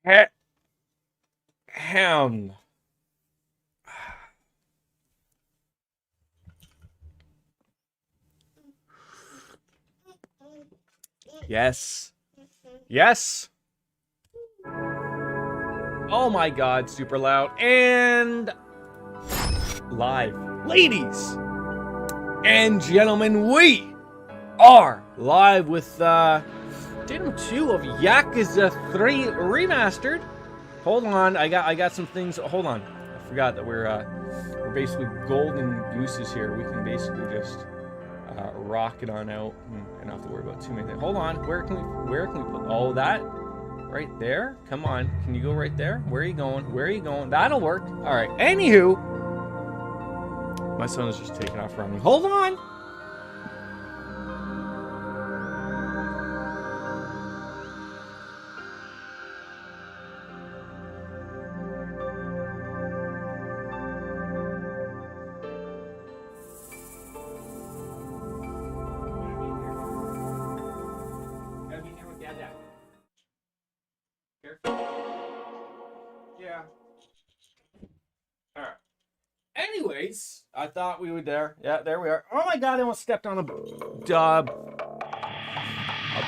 Ham. Yes. Yes. Oh my god, super loud. And live. Ladies and gentlemen, we are live with Datum 2 of Yakuza 3 Remastered. Hold on, I got some things. Hold on. I forgot that we're basically golden gooses here. We can basically just rock it on out and not have to worry about too many things. Hold on. Where can we put all that? Right there? Come on. Can you go right there? Where are you going? Where are you going? That'll work. All right. Anywho, my son is just taking off running. Hold on. Yeah. Alright. Anyways, I thought we would there. Yeah, there we are. Oh my god, I almost stepped on a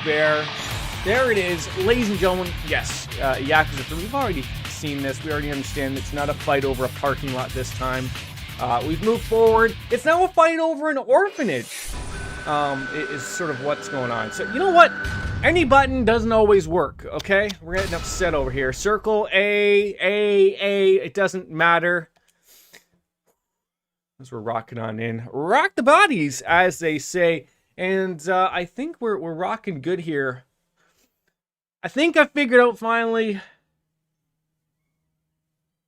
bear. There it is. Ladies and gentlemen, yes, Yakuza 3. We've already seen this. We already understand it's not a fight over a parking lot this time. We've moved forward. It's now a fight over an orphanage. Is sort of what's going on. So, you know what? Any button doesn't always work, okay? We're getting upset over here. Circle, A, it doesn't matter. As we're rocking on in. Rock the bodies, as they say. And I think we're rocking good here. I think I figured out finally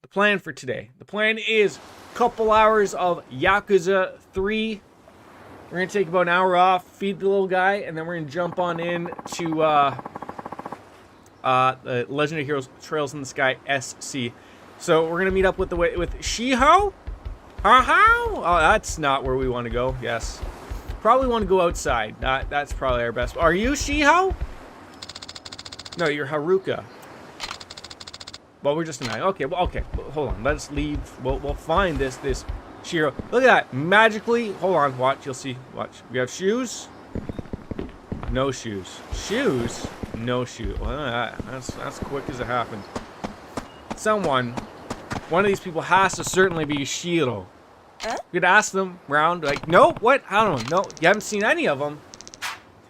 the plan for today. The plan is a couple hours of Yakuza 3. We're going to take about an hour off, feed the little guy, and then we're going to jump on in to the Legendary Heroes Trails in the Sky SC. So we're going to meet up with Shiho? Oh, that's not where we want to go. Yes. Probably want to go outside. That's probably our best. Are you Shiho? No, you're Haruka. Well, we're just denying. Okay, well, okay. Hold on. Let's leave. We'll find this Shiro. Look at that. Magically. Hold on. Watch. You'll see. Watch. We have shoes. No shoes. Shoes. No shoe. Well, that's quick as it happened. One of these people has to certainly be Shiro. You could ask them around. Like, no? What? I don't know. No. You haven't seen any of them.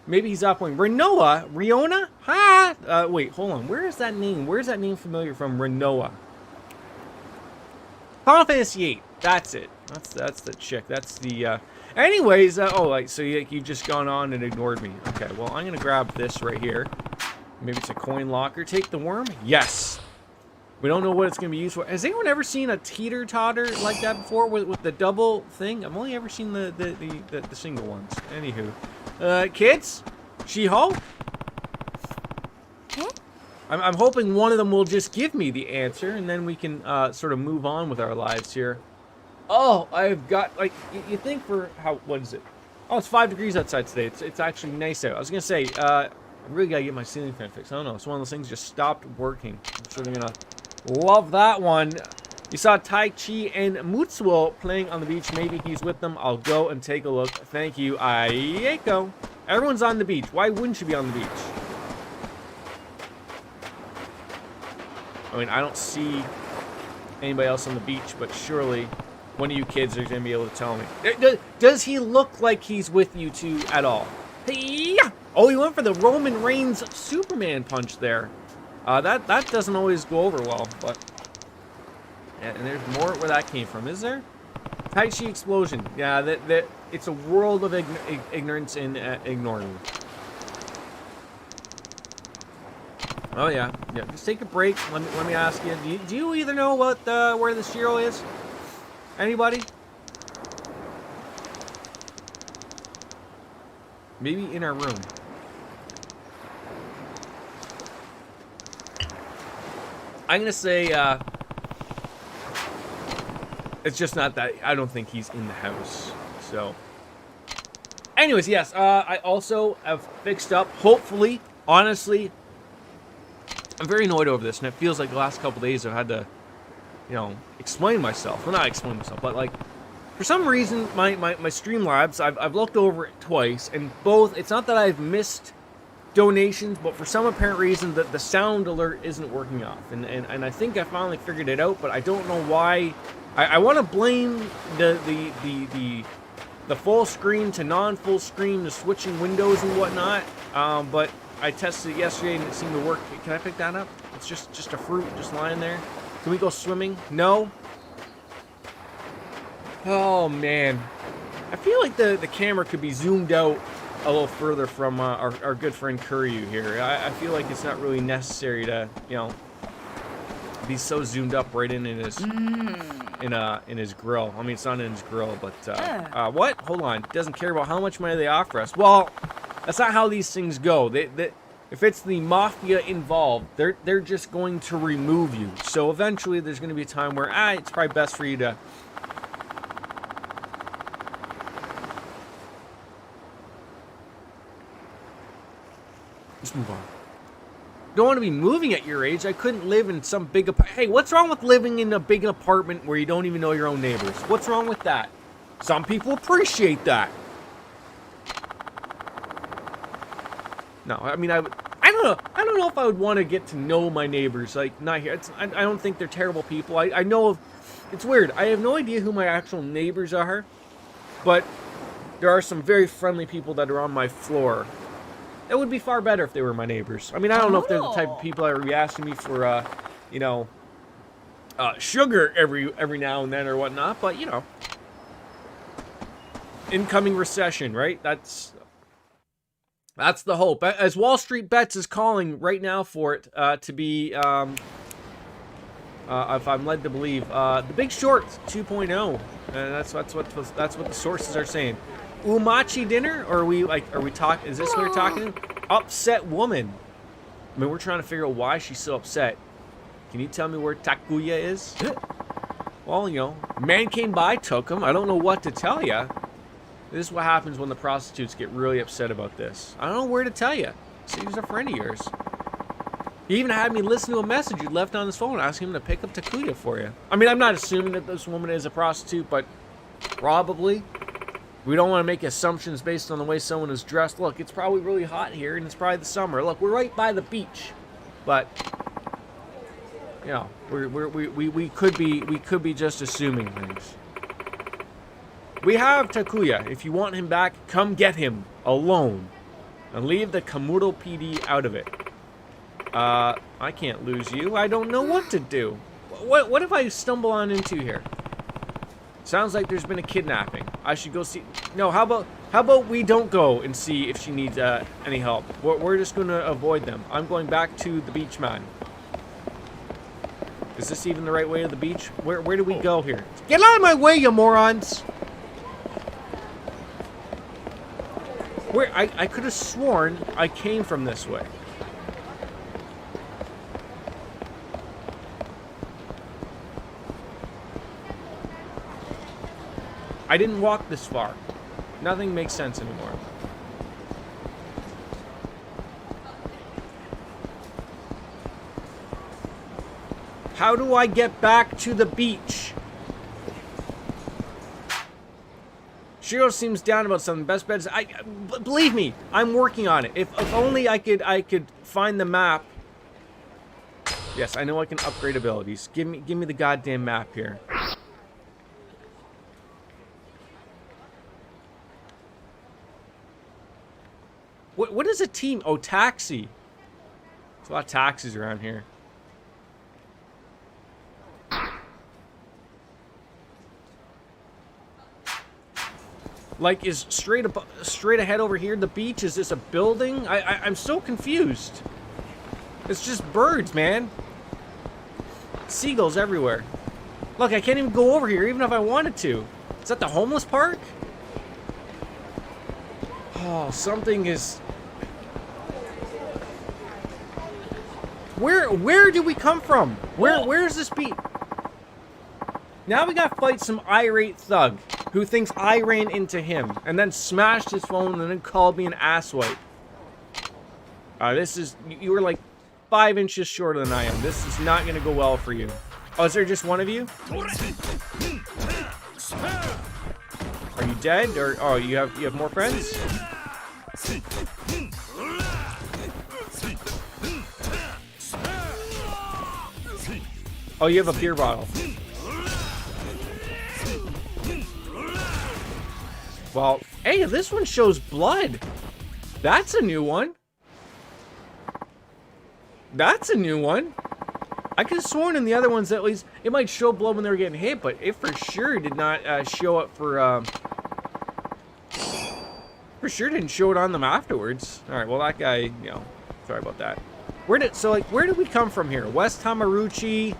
Maybe he's off point. Renoa? Riona? Ha! Wait. Hold on. Where is that name? Where is that name familiar from? Renoa. Final Fantasy VIII. That's it. That's the chick. That's the, anyways, so you've just gone on and ignored me. Okay, well, I'm gonna grab this right here. Maybe it's a coin locker. Take the worm? Yes. We don't know what it's gonna be used for. Has anyone ever seen a teeter-totter like that before with the double thing? I've only ever seen the single ones. Anywho. Kids? Shiho? Huh? I'm hoping one of them will just give me the answer, and then we can sort of move on with our lives here. Oh, I've got, like, you think for what is it? Oh, it's 5 degrees outside today. It's actually nice out. I was going to say, I really got to get my ceiling fan fixed. I don't know. It's one of those things just stopped working. I'm sort of going to love that one. You saw Tai Chi and Mutsuo playing on the beach. Maybe he's with them. I'll go and take a look. Thank you, Ayeko. Everyone's on the beach. Why wouldn't you be on the beach? I mean, I don't see anybody else on the beach, but surely one of you kids are going to be able to tell me. Does he look like he's with you two at all? Hey-ya! Oh, he went for the Roman Reigns Superman punch there. That doesn't always go over well, but... Yeah, and there's more where that came from, is there? Tai Chi explosion. Yeah, it's a world of ignorance and ignoring. Oh yeah. Just take a break. Let me ask you. Do you either know what where the Shiro is? Anybody? Maybe in our room. I'm gonna say it's just not that. I don't think he's in the house. So, anyways, yes. I also have fixed up. Hopefully, honestly, I'm very annoyed over this, and it feels like the last couple days I've had to, you know, explain myself. Well, not explain myself, but like, for some reason, my Streamlabs, I've looked over it twice, and both, it's not that I've missed donations, but for some apparent reason, the sound alert isn't working off. And I think I finally figured it out, but I don't know why. I want to blame the full screen to non-full screen, the switching windows and whatnot, but I tested it yesterday and it seemed to work. Can I pick that up? It's just a fruit just lying there. Can we go swimming? No? Oh, man. I feel like the camera could be zoomed out a little further from our good friend Kuryu here. I feel like it's not really necessary to, you know, be so zoomed up right in his in his grill. I mean, it's not in his grill, but what? Hold on. Doesn't care about how much money they offer us. Well, that's not how these things go. If it's the mafia involved, they're just going to remove you. So eventually, there's going to be a time where it's probably best for you to. Just move on. Don't want to be moving at your age. I couldn't live in some big Hey, what's wrong with living in a big apartment where you don't even know your own neighbors? What's wrong with that? Some people appreciate that. No, I mean, I don't know. I don't know if I would want to get to know my neighbors. Like, not here. I don't think they're terrible people. I know it's weird. I have no idea who my actual neighbors are, but there are some very friendly people that are on my floor. It would be far better if they were my neighbors. I mean, I don't know if they're the type of people that would be asking me for, you know, sugar every now and then or whatnot, but, you know. Incoming recession, right? That's the hope. As Wall Street Bets is calling right now for it to be, if I'm led to believe, The Big Short 2.0. And that's what the sources are saying. Umachi dinner, or are we talking? Is this what we're talking? Upset woman. I mean, we're trying to figure out why she's so upset. Can you tell me where Takuya is? Well, you know, man came by, took him. I don't know what to tell you. This is what happens when the prostitutes get really upset about this. I don't know where to tell you. See, he's a friend of yours. He even had me listen to a message you left on his phone asking him to pick up Takuya for you. I mean, I'm not assuming that this woman is a prostitute, but probably. We don't want to make assumptions based on the way someone is dressed. Look, it's probably really hot here, and it's probably the summer. Look, we're right by the beach, but you know, we could be just assuming things. We have Takuya. If you want him back, come get him alone, and leave the Kamuto PD out of it. I can't lose you. I don't know what to do. What if I stumble on into here? Sounds like there's been a kidnapping. I should go see. No, how about we don't go and see if she needs any help. We're just going to avoid them. I'm going back to the beach, man. Is this even the right way to the beach? Where do we go here? Get out of my way, you morons! Where I could have sworn I came from this way. I didn't walk this far. Nothing makes sense anymore. How do I get back to the beach? Shiro seems down about something. Best bet is believe me, I'm working on it. If only I could find the map. Yes, I know I can upgrade abilities. Give me the goddamn map here. What is a team? Oh, taxi. There's a lot of taxis around here. Like, is straight ahead over here the beach? Is this a building? I'm so confused. It's just birds, man. Seagulls everywhere. Look, I can't even go over here, even if I wanted to. Is that the homeless park? Oh, something is... Where do we come from? Where's this beat? Now we gotta fight some irate thug who thinks I ran into him and then smashed his phone and then called me an asswipe. This is... You were like 5 inches shorter than I am. This is not going to go well for you. Oh, is there just one of you? Are you dead? Or oh, you have more friends? Oh, you have a beer bottle. Well, hey, this one shows blood. That's a new one. That's a new one. I could have sworn in the other ones at least it might show blood when they were getting hit, but it for sure did not show up for sure didn't show it on them afterwards. All right, well that guy, you know, sorry about that. Where did we come from here? West Hamaruchi.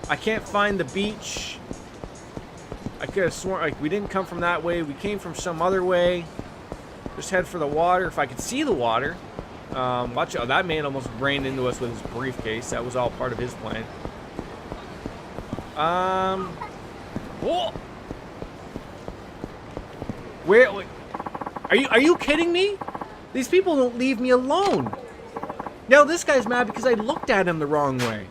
I can't find the beach. I could have sworn like we didn't come from that way. We came from some other way. Just head for the water. If I could see the water. Watch out. That man almost ran into us with his briefcase. That was all part of his plan. Whoa. Where are you kidding me? These people don't leave me alone. Now this guy's mad because I looked at him the wrong way.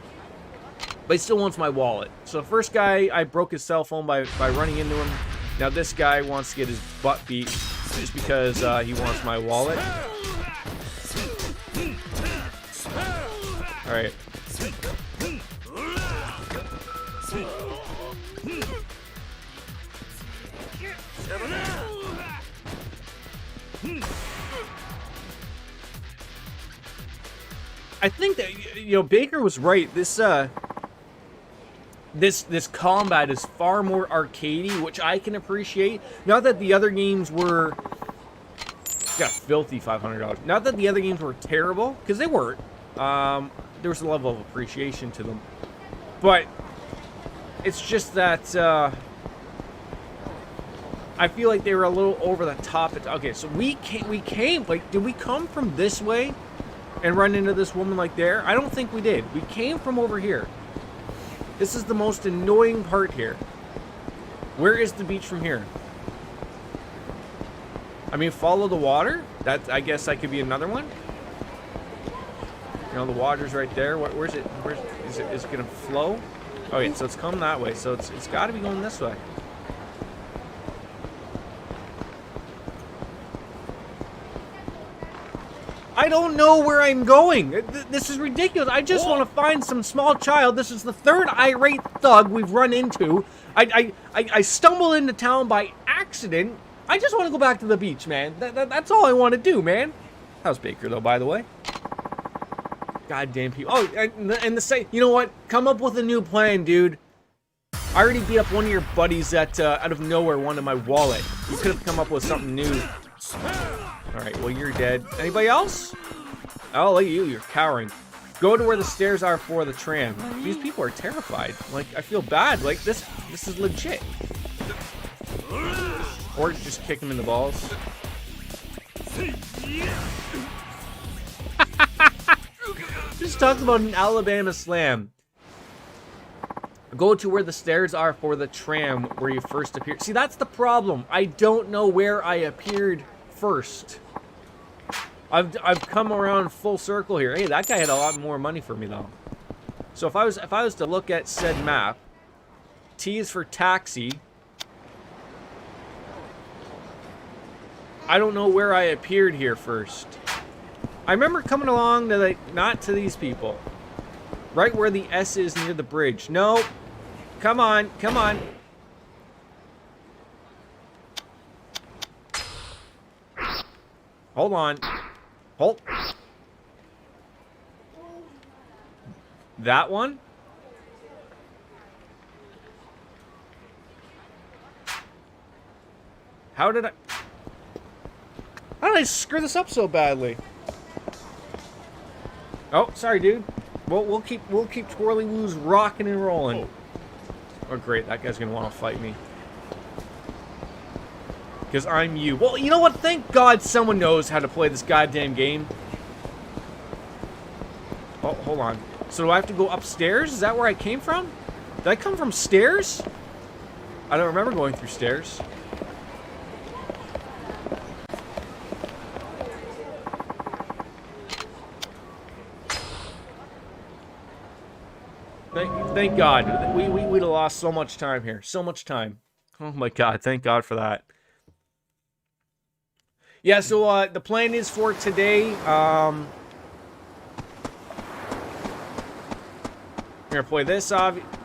But he still wants my wallet. So the first guy, I broke his cell phone by running into him. Now this guy wants to get his butt beat just because he wants my wallet. Alright. I think that, you know, Baker was right. This combat is far more arcadey, which I can appreciate. Not that the other games were... Got filthy $500. Not that the other games were terrible, because they weren't. There was a level of appreciation to them. But it's just that I feel like they were a little over the top. Okay, so we came, like, did we come from this way and run into this woman like there? I don't think we did. We came from over here. This is the most annoying part here. Where is the beach from here? I mean, follow the water? That, I guess that could be another one. You know, the water's right there. Where's it? Is it gonna flow? Oh yeah, so it's coming that way. So it's gotta be going this way. I don't know where I'm going. This is ridiculous. I just want to find some small child. This is the third irate thug we've run into. I stumbled into town by accident. I just want to go back to the beach, man. That's all I want to do, man. How's Baker, though, by the way? Goddamn people. Oh, and the say, you know what? Come up with a new plan, dude. I already beat up one of your buddies that out of nowhere wanted my wallet. You could have come up with something new. Alright, well, you're dead. Anybody else? Oh, look at you. You're cowering. Go to where the stairs are for the tram. These people are terrified. Like, I feel bad. Like, this is legit. Or just kick them in the balls. Just talked about an Alabama slam. Go to where the stairs are for the tram where you first appeared. See, that's the problem. I don't know where I appeared first. I've come around full circle here. Hey, that guy had a lot more money for me though. So if I was to look at said map, T is for taxi. I don't know where I appeared here first. I remember coming along to like not to these people. Right where the S is near the bridge. No. Come on, come on. Hold on. Hold. That one? How did I screw this up so badly? Oh, sorry, dude. We'll keep Twirly Woos rocking and rolling. Oh, great. That guy's gonna want to fight me. Because I'm you. Well, you know what? Thank God someone knows how to play this goddamn game. Oh, hold on. So do I have to go upstairs? Is that where I came from? Did I come from stairs? I don't remember going through stairs. Thank God. We'd have lost so much time here. So much time. Oh my God. Thank God for that. Yeah, so the plan is for today, we're gonna play this,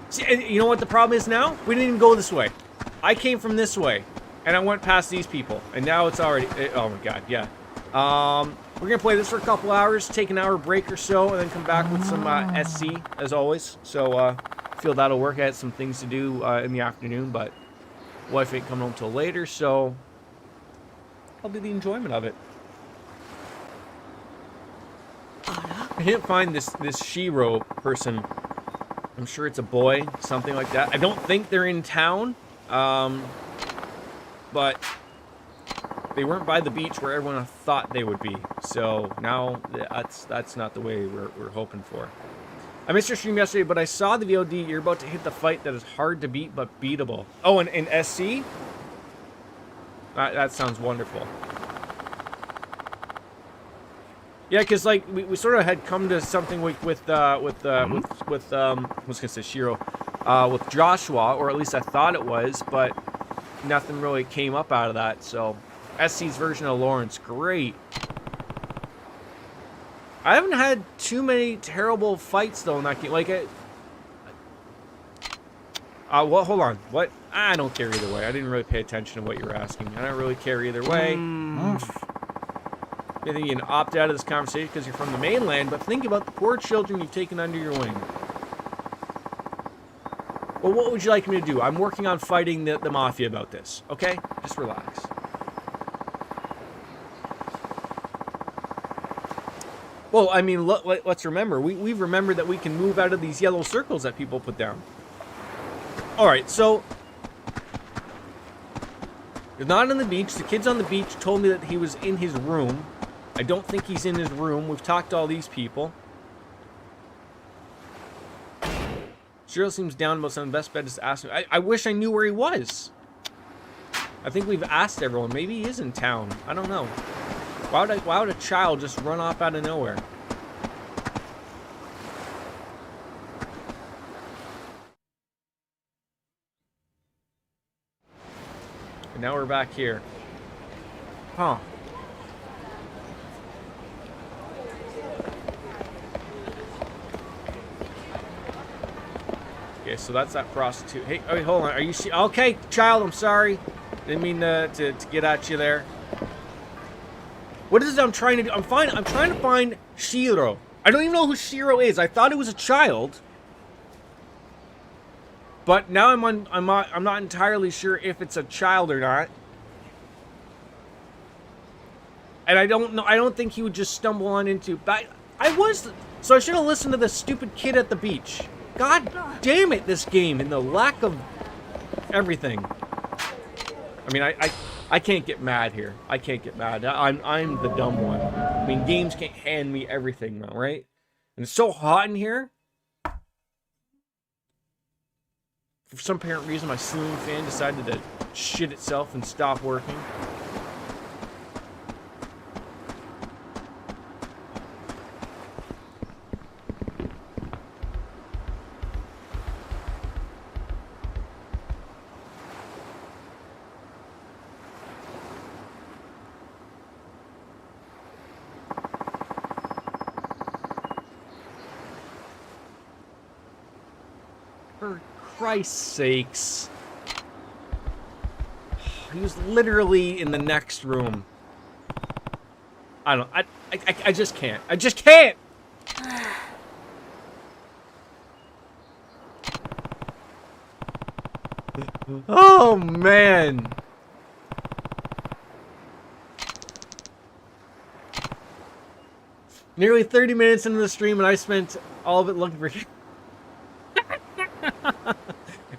see, you know what the problem is now? We didn't even go this way. I came from this way, and I went past these people, and now it's already, oh my God, yeah. We're gonna play this for a couple hours, take an hour break or so, and then come back with some SC, as always. So, I feel that'll work. I had some things to do in the afternoon, but wife ain't coming home till later, so I'll be the enjoyment of it. I can't find this Shiro person. I'm sure it's a boy, something like that. I don't think they're in town, but they weren't by the beach where everyone thought they would be. So now that's not the way we're hoping for. I missed your stream yesterday, but I saw the VOD. You're about to hit the fight that is hard to beat but beatable. Oh, and in SC? That sounds wonderful. Yeah, because like we sort of had come to something with I was gonna say Shiro, with Joshua, or at least I thought it was, but nothing really came up out of that. So SC's version of Lawrence, great. I haven't had too many terrible fights though in that game. Like well, hold on. What? I don't care either way. I didn't really pay attention to what you were asking. I don't really care either way. I think you can opt out of this conversation because you're from the mainland, but think about the poor children you've taken under your wing. Well, what would you like me to do? I'm working on fighting the mafia about this, okay? Just relax. Well, I mean, let's remember. We've remembered that we can move out of these yellow circles that people put down. Alright, so they're not on the beach. The kids on the beach told me that he was in his room. I don't think he's in his room. We've talked to all these people. Cheryl seems down about something. Best bet is to ask him. I wish I knew where he was. I think we've asked everyone. Maybe he is in town. I don't know. Why would a child just run off out of nowhere? And now we're back here. Huh. Okay, so that's that prostitute. Hey, oh, hold on. Are you okay, child? I'm sorry. Didn't mean to get at you there. What is it I'm trying to do? I'm trying to find Shiro. I don't even know who Shiro is. I thought it was a child. But now I'm not entirely sure if it's a child or not. And I don't know. I don't think he would just stumble on into. But so I should have listened to the stupid kid at the beach. God damn it, this game and the lack of everything. I mean, I can't get mad here. I can't get mad. I'm the dumb one. I mean, games can't hand me everything now, right? And it's so hot in here. For some apparent reason, my ceiling fan decided to shit itself and stop working. Christ's sakes. He was literally in the next room. I just can't. I just can't! Oh, man. Nearly 30 minutes into the stream and I spent all of it looking for...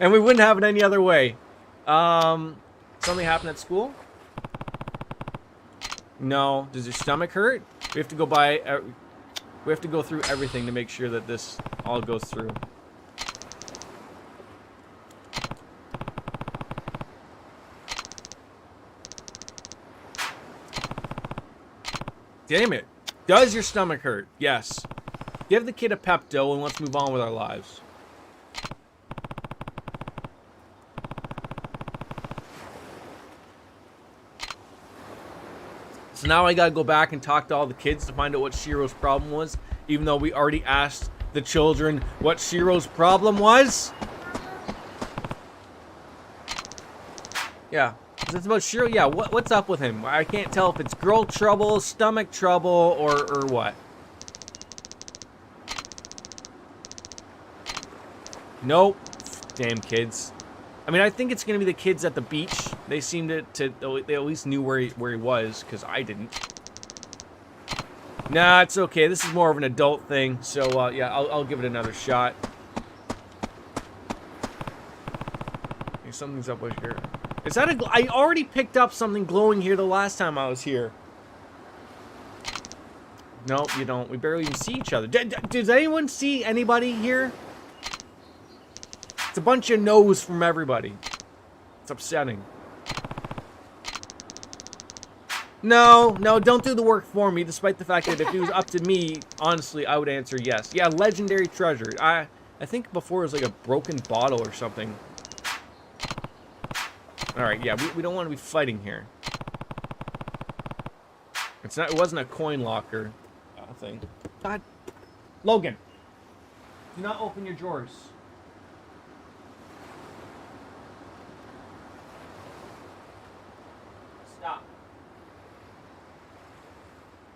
And we wouldn't have it any other way. Something happened at school? No. Does your stomach hurt? We have to go we have to go through everything to make sure that this all goes through. Damn it. Does your stomach hurt? Yes. Give the kid a Pepto and let's move on with our lives. So now I gotta go back and talk to all the kids to find out what Shiro's problem was, even though we already asked the children what Shiro's problem was. Yeah. Is this about Shiro? Yeah, what's up with him? I can't tell if it's girl trouble, stomach trouble, or what. Nope. Damn kids. I mean, I think it's going to be the kids at the beach. They seemed they at least knew where he was, because I didn't. Nah, it's okay. This is more of an adult thing, so yeah, I'll give it another shot. Okay, something's up over here. Is that I already picked up something glowing here the last time I was here. Nope, you don't. We barely even see each other. Does anyone see anybody here? It's a bunch of no's from everybody. It's upsetting. No, don't do the work for me, despite the fact that if it was up to me, honestly, I would answer yes. Yeah, legendary treasure. I think before it was like a broken bottle or something. Alright, yeah, we don't want to be fighting here. It wasn't a coin locker thing. God. Logan, do not open your drawers. Stop.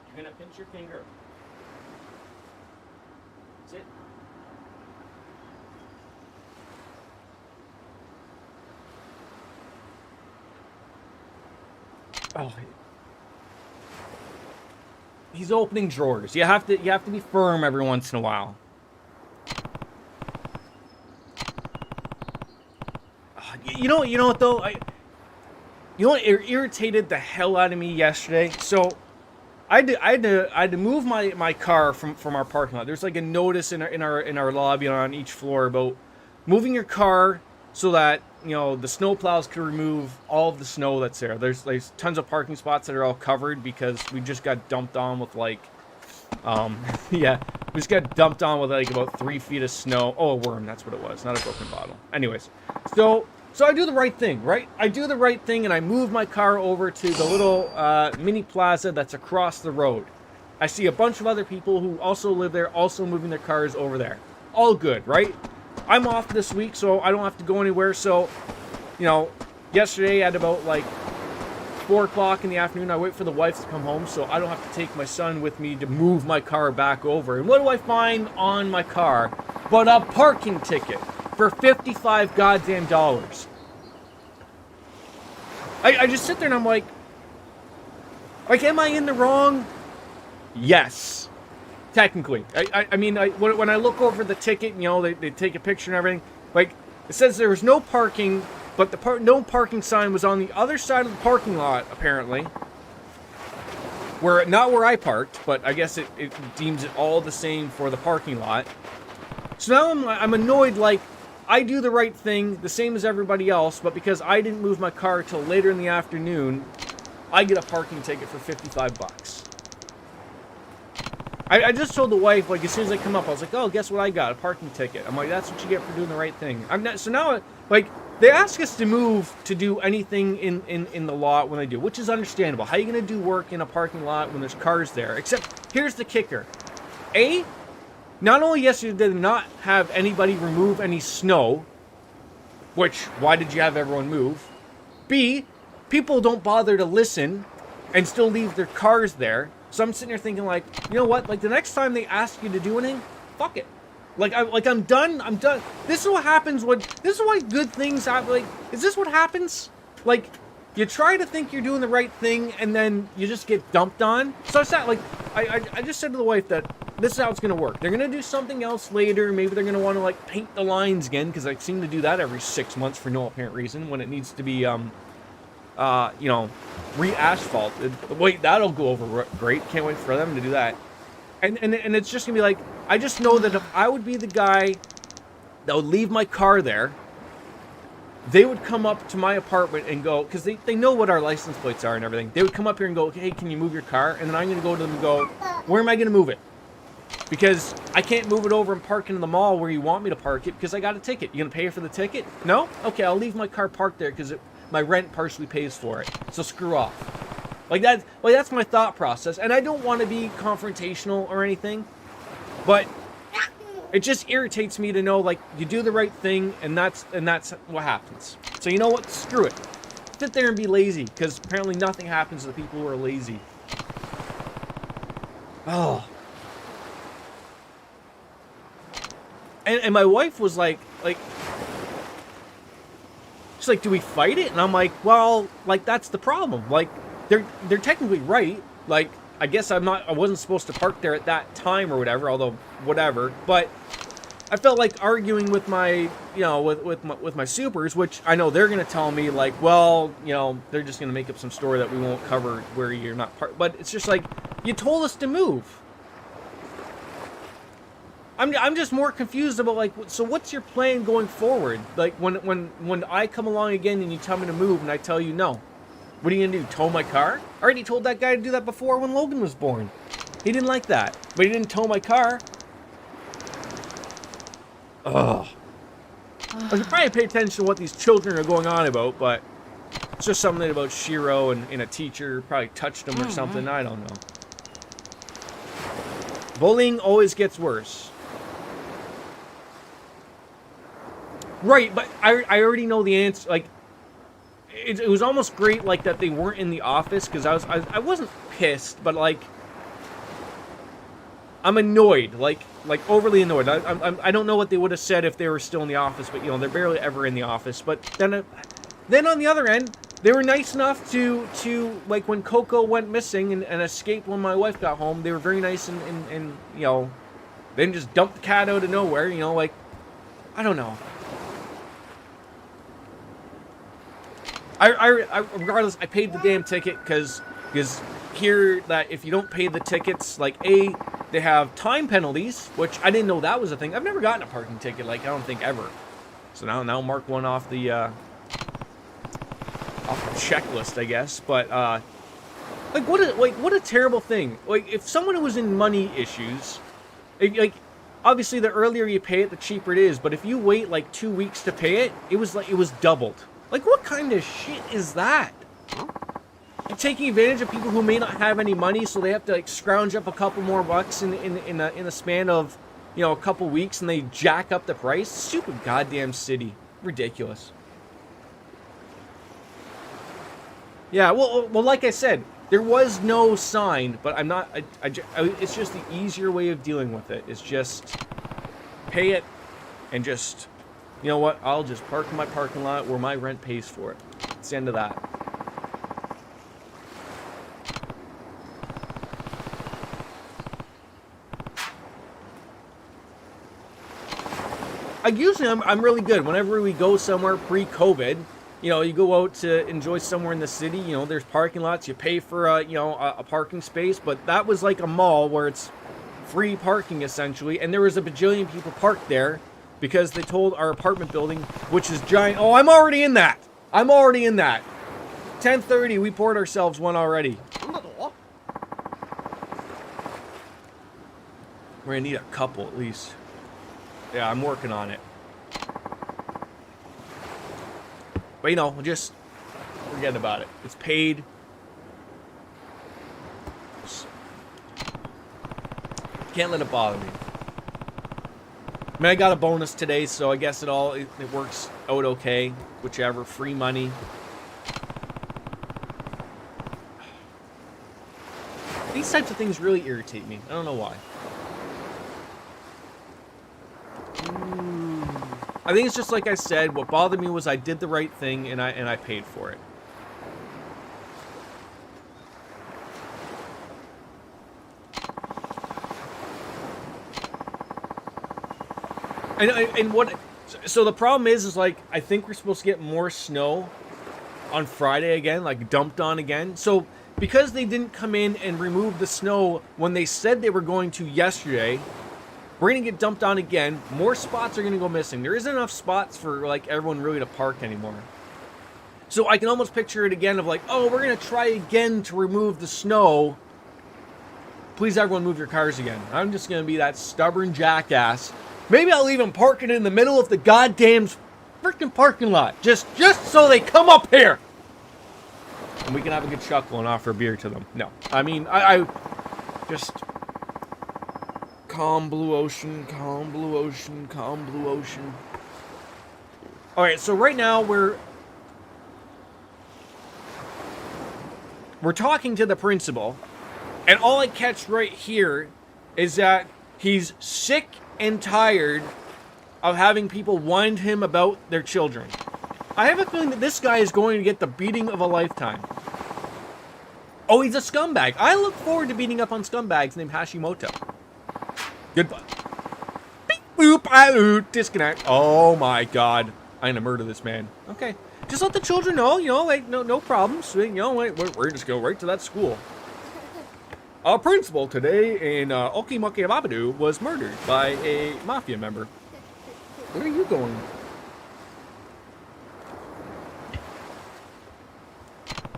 You're gonna pinch your finger. That's it. Oh, he's opening drawers. You have to be firm every once in a while. You know what though? You know what irritated the hell out of me yesterday? So I had to move my car from our parking lot. There's like a notice in our lobby on each floor about moving your car so that, you know, the snow plows can remove all of the snow that's there. There's tons of parking spots that are all covered because we just got dumped on with like, yeah, we just got dumped on with like about 3 feet of snow. Oh, a worm, that's what it was, not a broken bottle. Anyways, so I do the right thing, right? I do the right thing and I move my car over to the little mini plaza that's across the road. I see a bunch of other people who also live there, also moving their cars over there. All good, right? I'm off this week, so I don't have to go anywhere. So, you know, yesterday at about like 4 o'clock in the afternoon, I wait for the wife to come home so I don't have to take my son with me to move my car back over. And what do I find on my car but a parking ticket for $55 goddamn dollars? I just sit there and I'm like, am I in the wrong? Yes. Technically. I mean, when I look over the ticket, you know, they take a picture and everything. Like, it says there was no parking, but the no parking sign was on the other side of the parking lot, apparently. Not where I parked, but I guess it deems it all the same for the parking lot. So now I'm annoyed, like, I do the right thing, the same as everybody else, but because I didn't move my car till later in the afternoon, I get a parking ticket for $55. I just told the wife, like, as soon as I come up, I was like, oh, guess what I got? A parking ticket. I'm like, that's what you get for doing the right thing. So now, like, they ask us to move to do anything in the lot when they do, which is understandable. How are you going to do work in a parking lot when there's cars there? Except, here's the kicker. Not only yesterday did they not have anybody remove any snow, which, why did you have everyone move? B, people don't bother to listen and still leave their cars there. So I'm sitting here thinking, like, you know what? Like, the next time they ask you to do anything, fuck it. I'm done. I'm done. This is what happens this is why good things happen. Like, is this what happens? Like, you try to think you're doing the right thing, and then you just get dumped on. So it's not like, I just said to the wife that this is how it's going to work. They're going to do something else later. Maybe they're going to want to, like, paint the lines again, because I seem to do that every 6 months for no apparent reason, when it needs to be, you know, re-asphalt. Wait, that'll go over great. Can't wait for them to do that. And it's just going to be like, I just know that if I would be the guy that would leave my car there, they would come up to my apartment and go, because they know what our license plates are and everything. They would come up here and go, hey, can you move your car? And then I'm going to go to them and go, where am I going to move it? Because I can't move it over and park it in the mall where you want me to park it because I got a ticket. You going to pay for the ticket? No? Okay, I'll leave my car parked there because my rent partially pays for it. So screw off. That's my thought process, and I don't want to be confrontational or anything, but it just irritates me to know, like, you do the right thing, and that's what happens. So you know what? Screw it. Sit there and be lazy, because apparently nothing happens to the people who are lazy. Oh. And my wife was like, she's like, do we fight it? And I'm like, well, like, that's the problem. Like, they're technically right. Like, I guess I wasn't supposed to park there at that time or whatever, although whatever. But I felt like arguing with my, with my supers, which I know they're going to tell me, like, well, they're just going to make up some story that we won't cover where you're not parked. But it's just like, you told us to move. I'm just more confused about, like, so what's your plan going forward? Like, when I come along again and you tell me to move and I tell you no, what are you gonna do? Tow my car? I already told that guy to do that before when Logan was born. He didn't like that, but he didn't tow my car. Ugh. I should probably pay attention to what these children are going on about, but it's just something about Shiro and a teacher probably touched him or something. I don't know. Bullying always gets worse. Right, but I already know the answer. Like, it was almost great, like, that they weren't in the office, because I wasn't pissed, but, like, I'm annoyed, like overly annoyed. I don't know what they would have said if they were still in the office, but they're barely ever in the office. But then on the other end, they were nice enough to like, when Coco went missing and escaped when my wife got home, they were very nice and then just dumped the cat out of nowhere. Like, I don't know. Regardless, I paid the damn ticket because here, that if you don't pay the tickets, like, they have time penalties, which I didn't know that was a thing. I've never gotten a parking ticket, like, I don't think ever. So now mark one off the checklist, I guess. But like, what a terrible thing. Like, if someone who was in money issues, like, obviously the earlier you pay it, the cheaper it is. But if you wait like 2 weeks to pay it, it was doubled. Like, what kind of shit is that? You're taking advantage of people who may not have any money, so they have to, like, scrounge up a couple more bucks in a span of, a couple weeks, and they jack up the price. Stupid goddamn city. Ridiculous. Yeah, well, like I said, there was no sign, but I'm not. It's just the easier way of dealing with it. It's just pay it, and just, you know what? I'll just park in my parking lot where my rent pays for it. It's the end of that. I'm really good. Whenever we go somewhere pre-COVID, you go out to enjoy somewhere in the city, there's parking lots, you pay for a parking space, but that was like a mall where it's free parking essentially, and there was a bajillion people parked there because they told our apartment building, which is giant. Oh, I'm already in that. 10:30, we poured ourselves one already. We're gonna need a couple at least. Yeah, I'm working on it. But just forget about it. It's paid. Can't let it bother me. I mean, I got a bonus today, so I guess it works out okay. Whichever, free money. These types of things really irritate me. I don't know why. I think it's just like I said, what bothered me was I did the right thing and I paid for it. So the problem is like, I think we're supposed to get more snow on Friday again, like dumped on again. So because they didn't come in and remove the snow when they said they were going to yesterday, we're going to get dumped on again. More spots are going to go missing. There isn't enough spots for, like, everyone really to park anymore. So I can almost picture it again of like, oh, we're going to try again to remove the snow. Please, everyone, move your cars again. I'm just going to be that stubborn jackass. Maybe I'll even park it in the middle of the goddamn freaking parking lot. Just so they come up here. And we can have a good chuckle and offer beer to them. No. I mean, I just... Calm blue ocean, calm blue ocean, calm blue ocean. Alright, so right now we're talking to the principal. And all I catch right here is that he's sick and tired of having people whine to him about their children. I have a feeling that this guy is going to get the beating of a lifetime. Oh, he's a scumbag. I look forward to beating up on scumbags named Hashimoto. Goodbye. Beep, boop, disconnect. Oh my god. I'm gonna murder this man. Okay. Just let the children know, you know, like, no problems. You know, we're just going right to that school. A principal today in Okimokirababadu was murdered by a mafia member. Where are you going?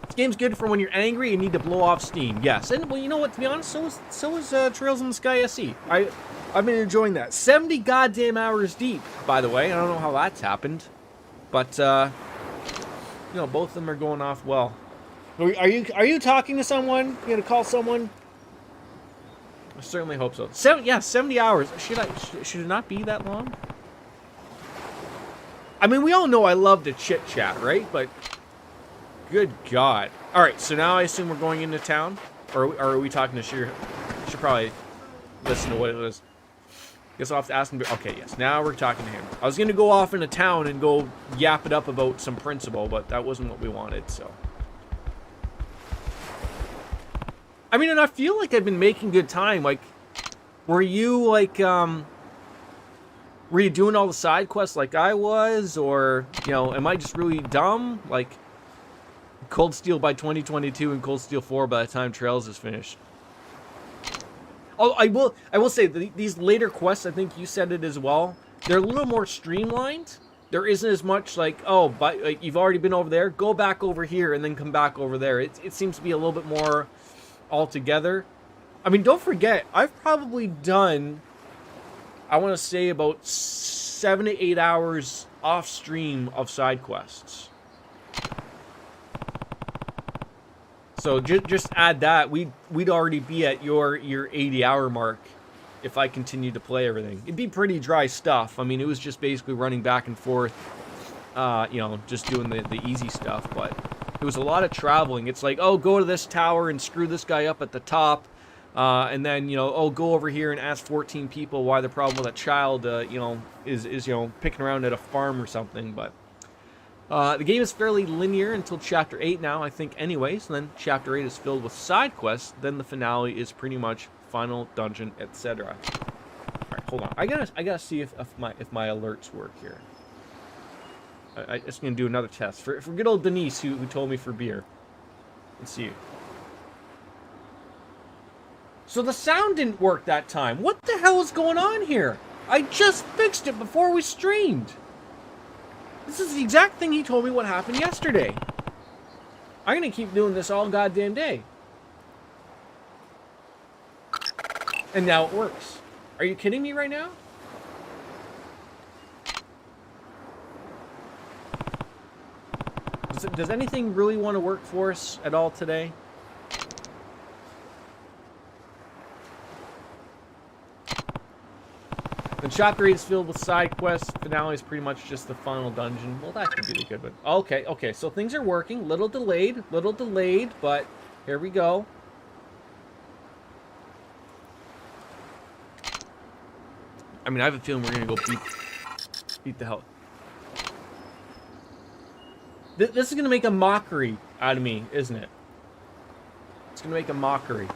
This game's good for when you're angry and need to blow off steam. Yes, and well, you know what? To be honest, so is Trails in the Sky SE. I've been enjoying that. 70 goddamn hours deep, by the way. I don't know how that's happened, but you know, both of them are going off well. Are you talking to someone? You gonna call someone? I certainly hope so. 70 hours. Should it not be that long? I mean, we all know I love to chit chat, right? But good God! All right, so now I assume we're going into town, or are we talking to Shir? Should probably listen to what it is. Guess I'll have to ask him. Okay, yes. Now we're talking to him. I was gonna go off into town and go yap it up about some principal, but that wasn't what we wanted. So. I mean, and I feel like I've been making good time. Like, were you doing all the side quests like I was? Or, you know, am I just really dumb? Like, Cold Steel by 2022 and Cold Steel 4 by the time Trails is finished. Oh, I will say, these later quests, I think you said it as well, they're a little more streamlined. There isn't as much like, oh, but like, you've already been over there, go back over here and then come back over there. It seems to be a little bit more altogether. I mean, don't forget, I've probably done, I want to say, about 7 to 8 hours off stream of side quests. So just add that, we'd already be at your 80-hour mark if I continued to play everything. It'd be pretty dry stuff. I mean, it was just basically running back and forth, you know, just doing the easy stuff, but it was a lot of traveling. It's like, oh, go to this tower and screw this guy up at the top. And then, you know, oh, go over here and ask 14 people why the problem with a child, you know, is, you know, picking around at a farm or something. But the game is fairly linear until Chapter 8 now, I think, anyways. And then Chapter 8 is filled with side quests. Then the finale is pretty much final dungeon, etc. All right, hold on. I gotta see if my alerts work here. I'm just going to do another test. For good old Denise, who told me for beer. Let's see. So the sound didn't work that time. What the hell is going on here? I just fixed it before we streamed. This is the exact thing he told me what happened yesterday. I'm going to keep doing this all goddamn day. And now it works. Are you kidding me right now? Does anything really want to work for us at all today? The chapter 8 is filled with side quests. Finale is pretty much just the final dungeon. Well, that could be the good one. Okay, so things are working. Little delayed, but here we go. I mean, I have a feeling we're going to go beat the hell. This is going to make a mockery out of me, isn't it? It's going to make a mockery.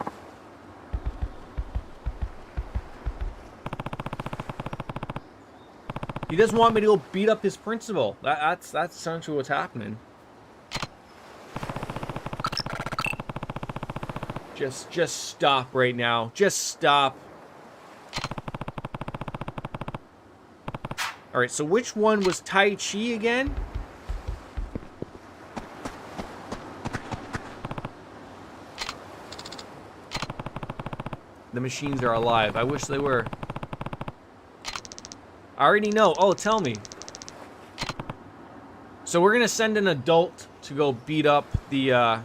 He doesn't want me to go beat up his principal. That's essentially what's happening. Just stop right now. Just stop. Alright, so which one was Tai Chi again? The machines are alive. I wish they were. I already know. Oh, tell me. So we're gonna send an adult to go beat up the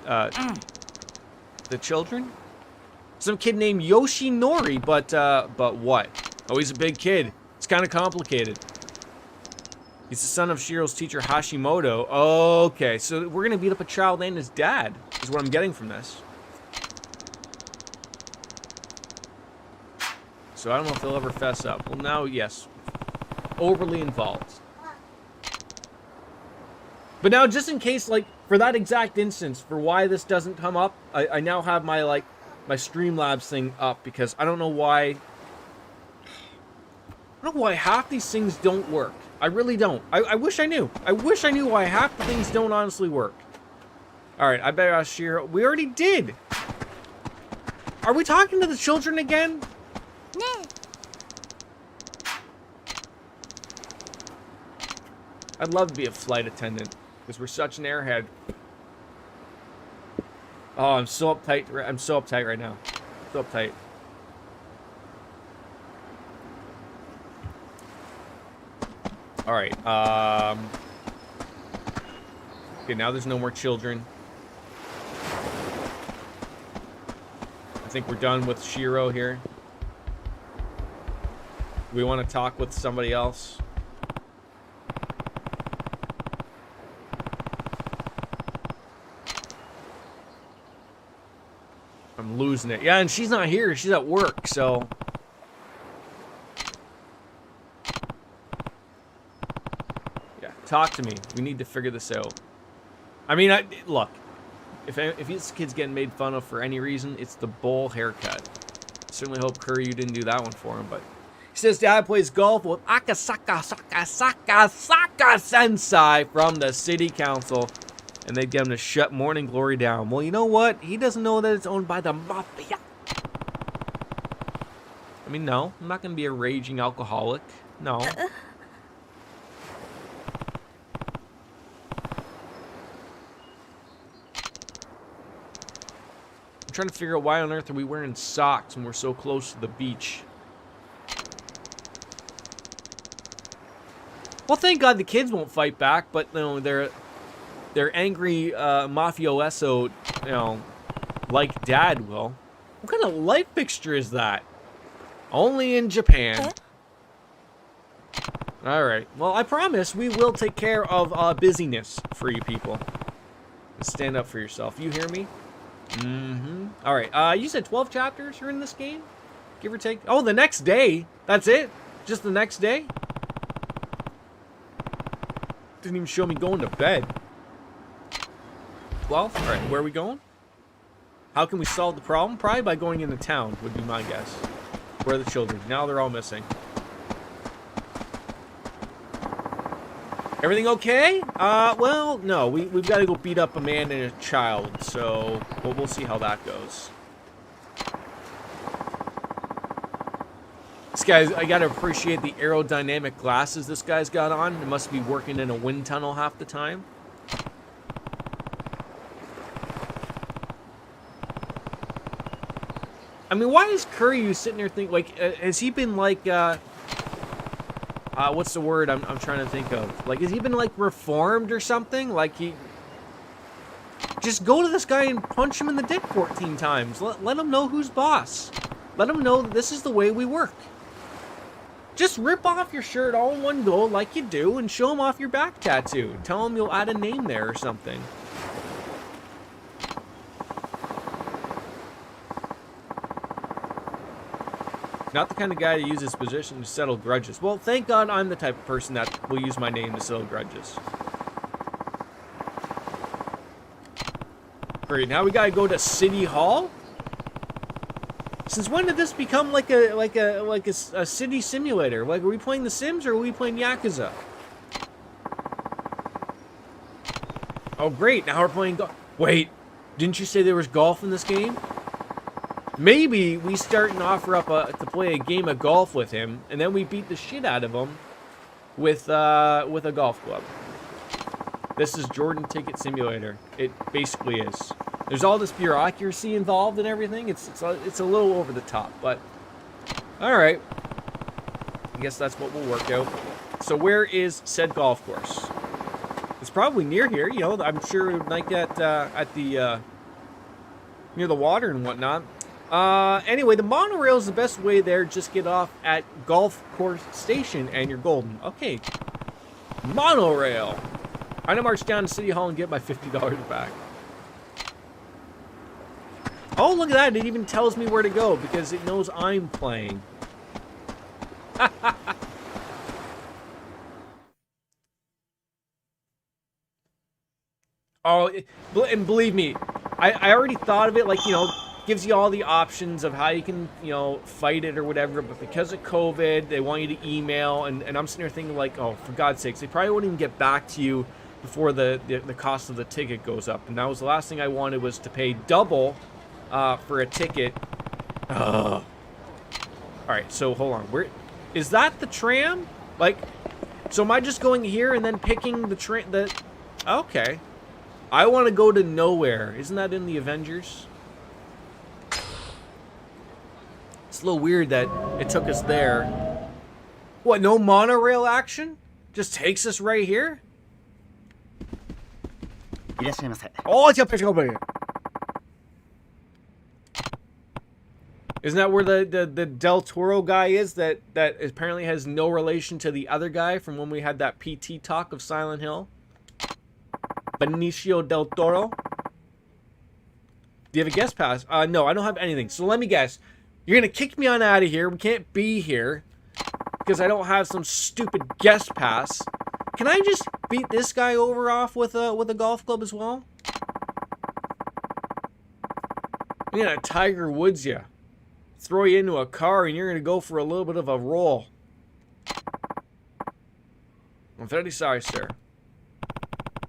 the children. Some kid named Yoshinori, but what? Oh, he's a big kid. It's kind of complicated. He's the son of Shiro's teacher Hashimoto. Okay, so we're gonna beat up a child and his dad, is what I'm getting from this. So I don't know if they'll ever fess up. Well, now, yes. Overly involved. But now, just in case, like, for that exact instance, for why this doesn't come up, I now have my, like, my Streamlabs thing up, because I don't know why... I don't know why half these things don't work. I really don't. I wish I knew. I wish I knew why half the things don't honestly work. Alright, I better ask Shiro. We already did! Are we talking to the children again? I'd love to be a flight attendant, because we're such an airhead. Oh, I'm so uptight. I'm so uptight right now. So uptight. Alright, okay, now there's no more children. I think we're done with Shiro here. We want to talk with somebody else. I'm losing it. Yeah, and she's not here. She's at work, so... Yeah, talk to me. We need to figure this out. I mean, look. If this kid's getting made fun of for any reason, it's the bowl haircut. Certainly hope Kuryu didn't do that one for him, but... He says dad plays golf with Akasaka Sensei from the city council. And they get him to shut Morning Glory down. Well, you know what? He doesn't know that it's owned by the mafia. I mean, no. I'm not going to be a raging alcoholic. No. I'm trying to figure out why on earth are we wearing socks when we're so close to the beach. Well, thank God the kids won't fight back, but, you know, they're angry mafioso, you know, like dad will. What kind of light fixture is that? Only in Japan. Alright, well, I promise we will take care of busyness for you people. Stand up for yourself. You hear me? Mm-hmm. Alright, you said 12 chapters are in this game? Give or take? Oh, the next day? That's it? Just the next day? Didn't even show me going to bed. 12? Alright, where are we going? How can we solve the problem? Probably by going into town, would be my guess. Where are the children? Now they're all missing. Everything okay? Well, no. We've got to go beat up a man and a child, so we'll see how that goes. This guy's, I gotta appreciate the aerodynamic glasses this guy's got on. It must be working in a wind tunnel half the time. I mean, why is Kuryu sitting there thinking, like, has he been, like, what's the word I'm trying to think of? Like, has he been, like, reformed or something? Like, he... Just go to this guy and punch him in the dick 14 times. Let him know who's boss. Let him know that this is the way we work. Just rip off your shirt all in one go like you do and show him off your back tattoo. Tell him you'll add a name there or something. Not the kind of guy to use his position to settle grudges. Well, thank God I'm the type of person that will use my name to settle grudges. Great, now we gotta go to City Hall? Since when did this become like a city simulator? Like, are we playing The Sims or are we playing Yakuza? Oh, great, now we're playing golf. Wait, didn't you say there was golf in this game? Maybe we start and offer up to play a game of golf with him, and then we beat the shit out of him with a golf club. This is Jordan Ticket Simulator. It basically is. There's all this bureaucracy involved and everything. It's a little over the top, but all right. I guess that's what we'll work out. So where is said golf course? It's probably near here. You know, I'm sure like at the near the water and whatnot. Anyway, the monorail is the best way there. Just get off at Golf Course Station and you're golden. Okay. Monorail. I'm gonna march down to City Hall and get my $50 back. Oh, look at that. It even tells me where to go because it knows I'm playing. Oh, and believe me, I already thought of it, like, you know, gives you all the options of how you can, you know, fight it or whatever, but because of COVID, they want you to email, and I'm sitting there thinking, like, oh, for God's sakes, they probably wouldn't even get back to you before the cost of the ticket goes up, and that was the last thing I wanted, was to pay double for a ticket. Ugh. Alright, so hold on, where is that? The tram? Like, so am I just going here and then picking the train? Okay. I want to go to nowhere. Isn't that in the Avengers? It's a little weird that it took us there. What, no monorail action? Just takes us right here? Oh, it's over here. Isn't that where the Del Toro guy is that apparently has no relation to the other guy from when we had that PT talk of Silent Hill? Benicio Del Toro? Do you have a guest pass? No, I don't have anything. So let me guess. You're going to kick me on out of here. We can't be here because I don't have some stupid guest pass. Can I just beat this guy off with a golf club as well? I'm going to Tiger Woods you. Throw you into a car and you're going to go for a little bit of a roll. I'm very sorry, sir.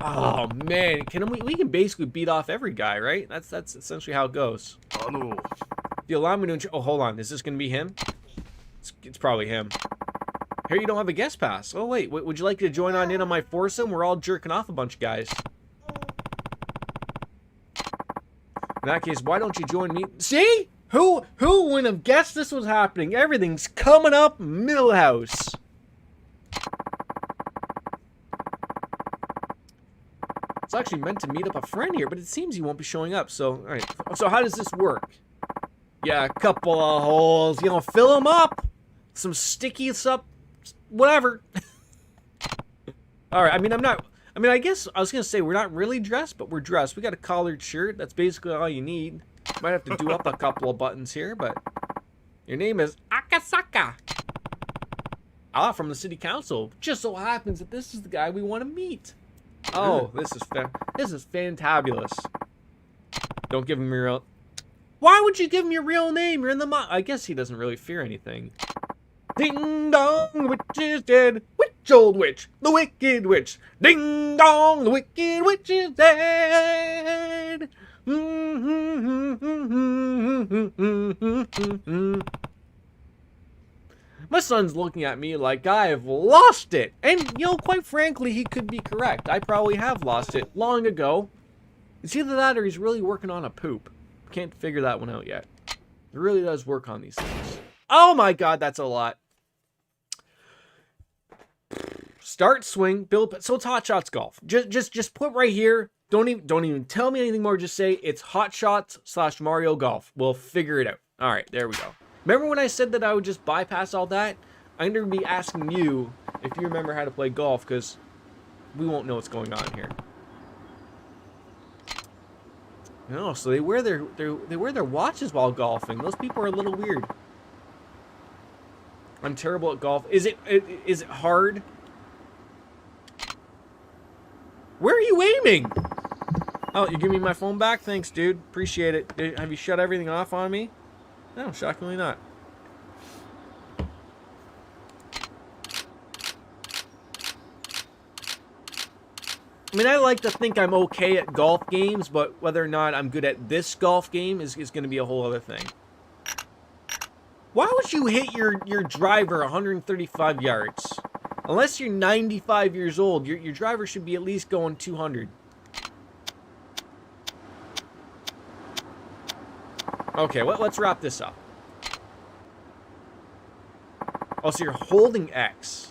Oh man, we can basically beat off every guy, right? That's essentially how it goes. Do you allow me to? Oh, hold on. Is this gonna be him? It's probably him. Here, you don't have a guest pass. Oh wait, would you like to join on in on my foursome? We're all jerking off a bunch of guys. In that case, why don't you join me? See? Who wouldn't have guessed this was happening? Everything's coming up Millhouse. It's actually meant to meet up a friend here, but it seems he won't be showing up. So, all right. So how does this work? Yeah, a couple of holes. You know, fill them up. Some sticky stuff. Whatever. All right. I mean, I guess I was going to say we're not really dressed, but we're dressed. We got a collared shirt. That's basically all you need. Might have to do up a couple of buttons here, but your name is Akasaka. From the city council. Just so happens that this is the guy we want to meet. Oh, this is fantabulous. Don't give him your real... Why would you give him your real name? You're in the I guess he doesn't really fear anything. Ding dong, the witch is dead. Witch, old witch, the wicked witch. Ding dong, the wicked witch is dead. My son's looking at me like I've lost it. And, you know, quite frankly, he could be correct. I probably have lost it long ago. It's either that or he's really working on a poop. Can't figure that one out yet. He really does work on these things. Oh my god, that's a lot. Start swing, build. So it's Hot Shots Golf. Just put right here. Don't even tell me anything more. Just say it's Hot Shots / Mario Golf. We'll figure it out. All right, there we go. Remember when I said that I would just bypass all that? I'm going to be asking you if you remember how to play golf, because we won't know what's going on here. No, so they wear their watches while golfing. Those people are a little weird. I'm terrible at golf. Is it hard? Where are you aiming? Oh, you give me my phone back? Thanks, dude. Appreciate it. Have you shut everything off on me? No, shockingly not. I mean, I like to think I'm okay at golf games, but whether or not I'm good at this golf game is going to be a whole other thing. Why would you hit your driver 135 yards? Unless you're 95 years old, your driver should be at least going 200. Okay, let's wrap this up. Oh, so you're holding X.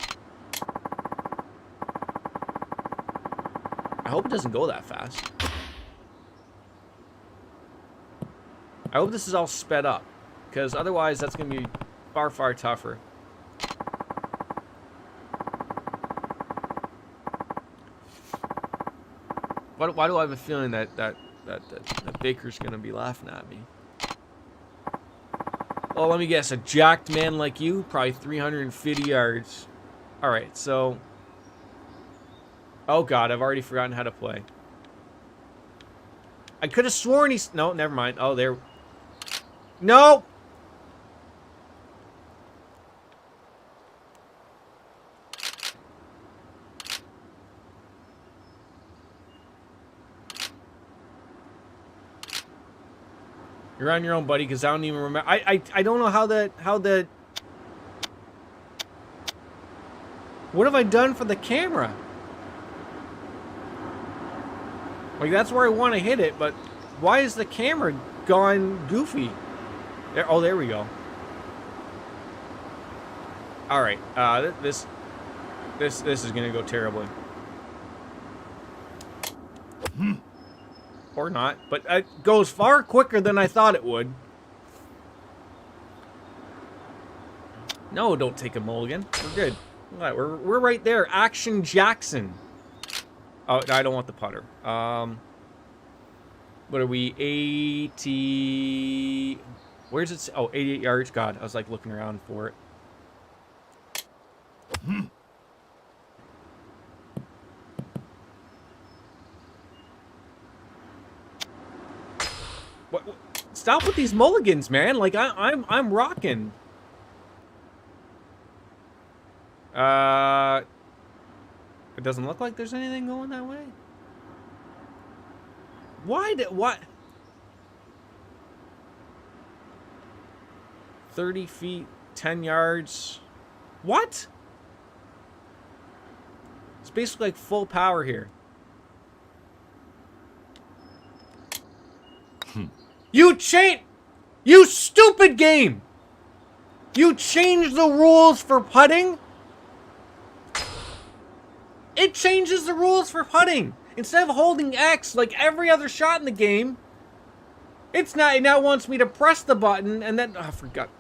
I hope it doesn't go that fast. I hope this is all sped up, because otherwise that's going to be far, far tougher. Why do I have a feeling that Baker's going to be laughing at me? Oh, let me guess. A jacked man like you? Probably 350 yards. Alright, so... Oh god, I've already forgotten how to play. I could have sworn he's... No, never mind. Oh, there... No! You're on your own, buddy, because I don't even remember. I don't know how the... What have I done for the camera? Like, that's where I want to hit it, but why is the camera gone goofy? There, oh, there we go. All right, this is gonna go terribly. Or not, but it goes far quicker than I thought it would. No, don't take a mulligan. We're good. All right, we're right there. Action Jackson. Oh, I don't want the putter. What are we? 80... Where's it? Oh, 88 yards. God, I was like looking around for it. What? Stop with these mulligans, man. Like I'm rocking. It doesn't look like there's anything going that way. Why did what? 30 feet, 10 yards. What? It's basically like full power here. You stupid game! You changed the rules for putting? It changes the rules for putting. Instead of holding X like every other shot in the game, it's not. It now wants me to press the button and then... Oh, I forgot.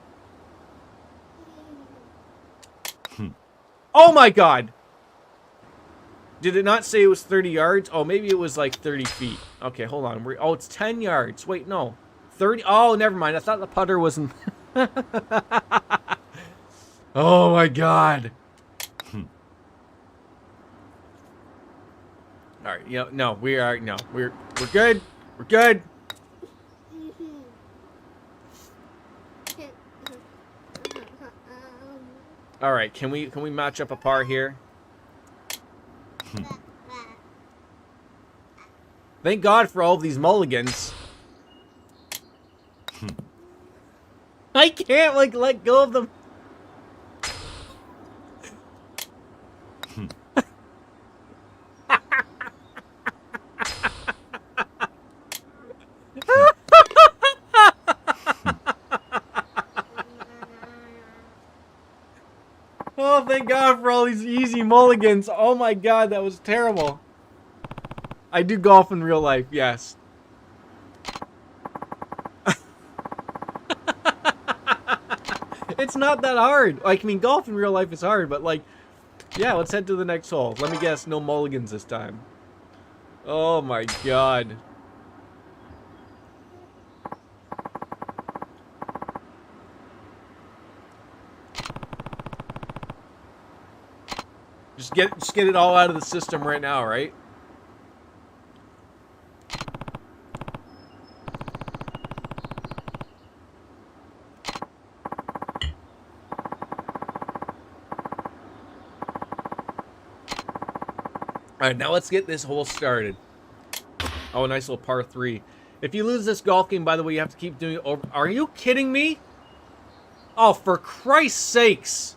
Oh my god! Did it not say it was 30 yards? Oh, maybe it was like 30 feet. Okay, hold on. Oh, it's 10 yards. Wait, no. 30... Oh, never mind. I thought the putter wasn't... Oh my god. All right, you know, no, we're good. We're good. All right, can we match up a par here? Thank God for all of these mulligans. I can't like let go of them. Oh, thank God for all these easy mulligans. Oh my God, that was terrible. I do golf in real life, yes. It's not that hard. Like, I mean, golf in real life is hard, but like, yeah, let's head to the next hole. Let me guess, no mulligans this time. Oh my God. Just get it all out of the system right now, right? Alright, now let's get this hole started. Oh, a nice little par 3. If you lose this golf game, by the way, you have to keep doing it over. Are you kidding me? Oh, for Christ's sakes.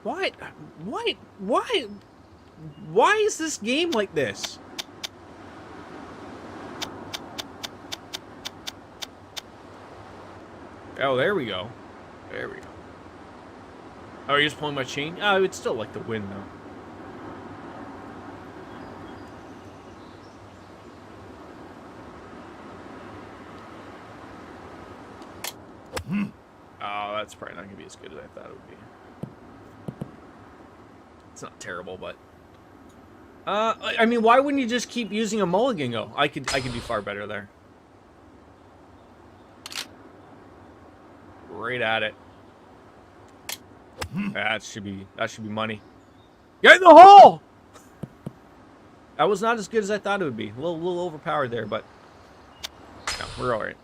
What? What? Why is this game like this? Oh, there we go. There we go. Oh, you're just pulling my chain? Oh, I would still like to win, though. that's probably not going to be as good as I thought it would be. It's not terrible, but... I mean, why wouldn't you just keep using a mulligan, though? I could do far better there. Right at it. That should be money. Get in the hole! That was not as good as I thought it would be. A little overpowered there, but no, we're all right.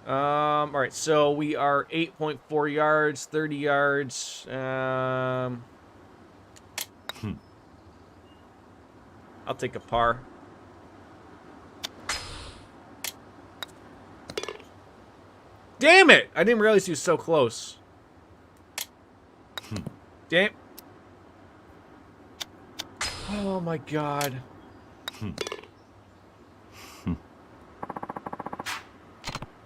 All right, so we are 8.4 yards, 30 yards. I'll take a par. Damn it! I didn't realize he was so close. Damn. Oh my god.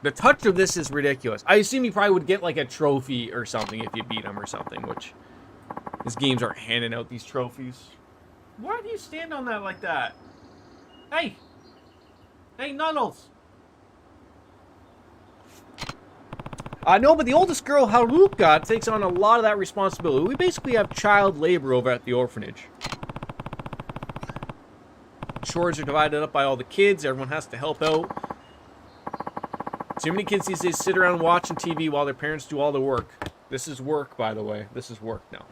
The touch of this is ridiculous. I assume you probably would get like a trophy or something if you beat him or something, which these games aren't handing out these trophies. Why do you stand on that like that? Hey! Hey, Nuddles! No, but the oldest girl, Haruka, takes on a lot of that responsibility. We basically have child labor over at the orphanage. Chores are divided up by all the kids. Everyone has to help out. Too many kids these days sit around watching TV while their parents do all the work. This is work, by the way. This is work now.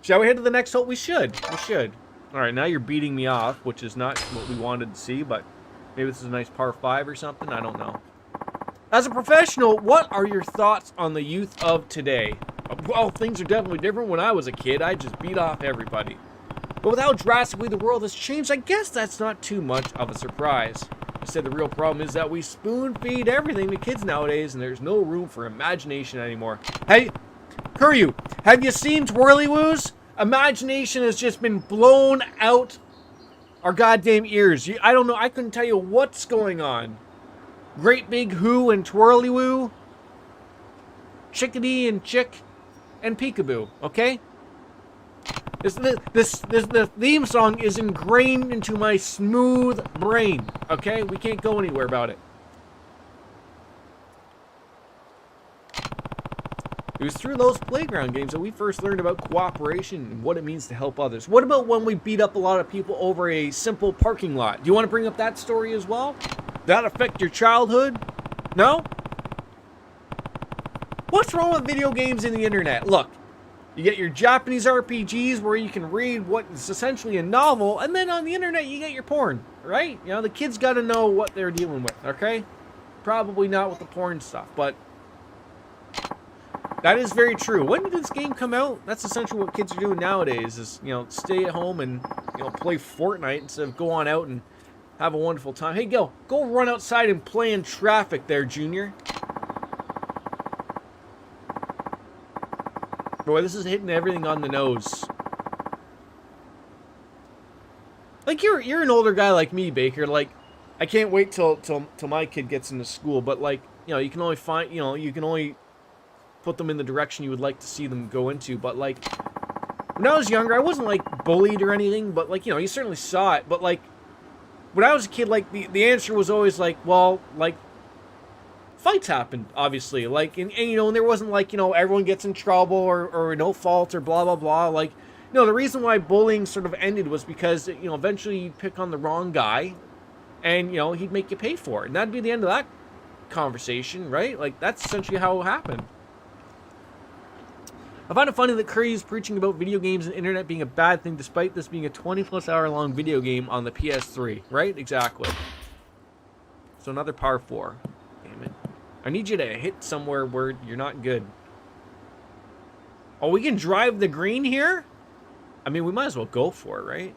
Shall we head to the next hole? We should. We should. Alright, now you're beating me off, which is not what we wanted to see, but maybe this is a nice par 5 or something. I don't know. As a professional, what are your thoughts on the youth of today? Well, things are definitely different. When I was a kid, I just beat off everybody. But with how drastically the world has changed, I guess that's not too much of a surprise. I said the real problem is that we spoon-feed everything to kids nowadays, and there's no room for imagination anymore. Hey, Kuryu, have you seen Twirly-Woos? Imagination has just been blown out our goddamn ears. I don't know, I couldn't tell you what's going on. Great Big Who and Twirly-Woo. Chickadee and Chick and Peekaboo, okay? The theme song is ingrained into my smooth brain, okay? We can't go anywhere about it. It was through those playground games that we first learned about cooperation and what it means to help others. What about when we beat up a lot of people over a simple parking lot? Do you want to bring up that story as well? Did that affect your childhood? No? What's wrong with video games and the internet? Look. You get your Japanese RPGs where you can read what is essentially a novel, and then on the internet you get your porn, right? You know, the kids got to know what they're dealing with, okay? Probably not with the porn stuff, but that is very true. When did this game come out? That's essentially what kids are doing nowadays is, you know, stay at home and, you know, play Fortnite instead of go on out and have a wonderful time. Hey, go run outside and play in traffic there, Junior. Boy, this is hitting everything on the nose. Like, you're an older guy like me, Baker. Like, I can't wait till my kid gets into school. But, like, you know, you can only find, you know, you can only put them in the direction you would like to see them go into. But, like, when I was younger, I wasn't, like, bullied or anything. But, like, you know, you certainly saw it. But, like, when I was a kid, like, the answer was always, like, well, like, fights happened, obviously, like, and you know, and there wasn't, like, you know, everyone gets in trouble or no fault or blah, blah, blah, like, you know, the reason why bullying sort of ended was because, you know, eventually you'd pick on the wrong guy, and, you know, he'd make you pay for it, and that'd be the end of that conversation, right? Like, that's essentially how it happened. I find it funny that Curry's preaching about video games and internet being a bad thing, despite this being a 20-plus hour long video game on the PS3, right? Exactly. So another par 4. Damn it. I need you to hit somewhere where you're not good. Oh, we can drive the green here? I mean, we might as well go for it, right?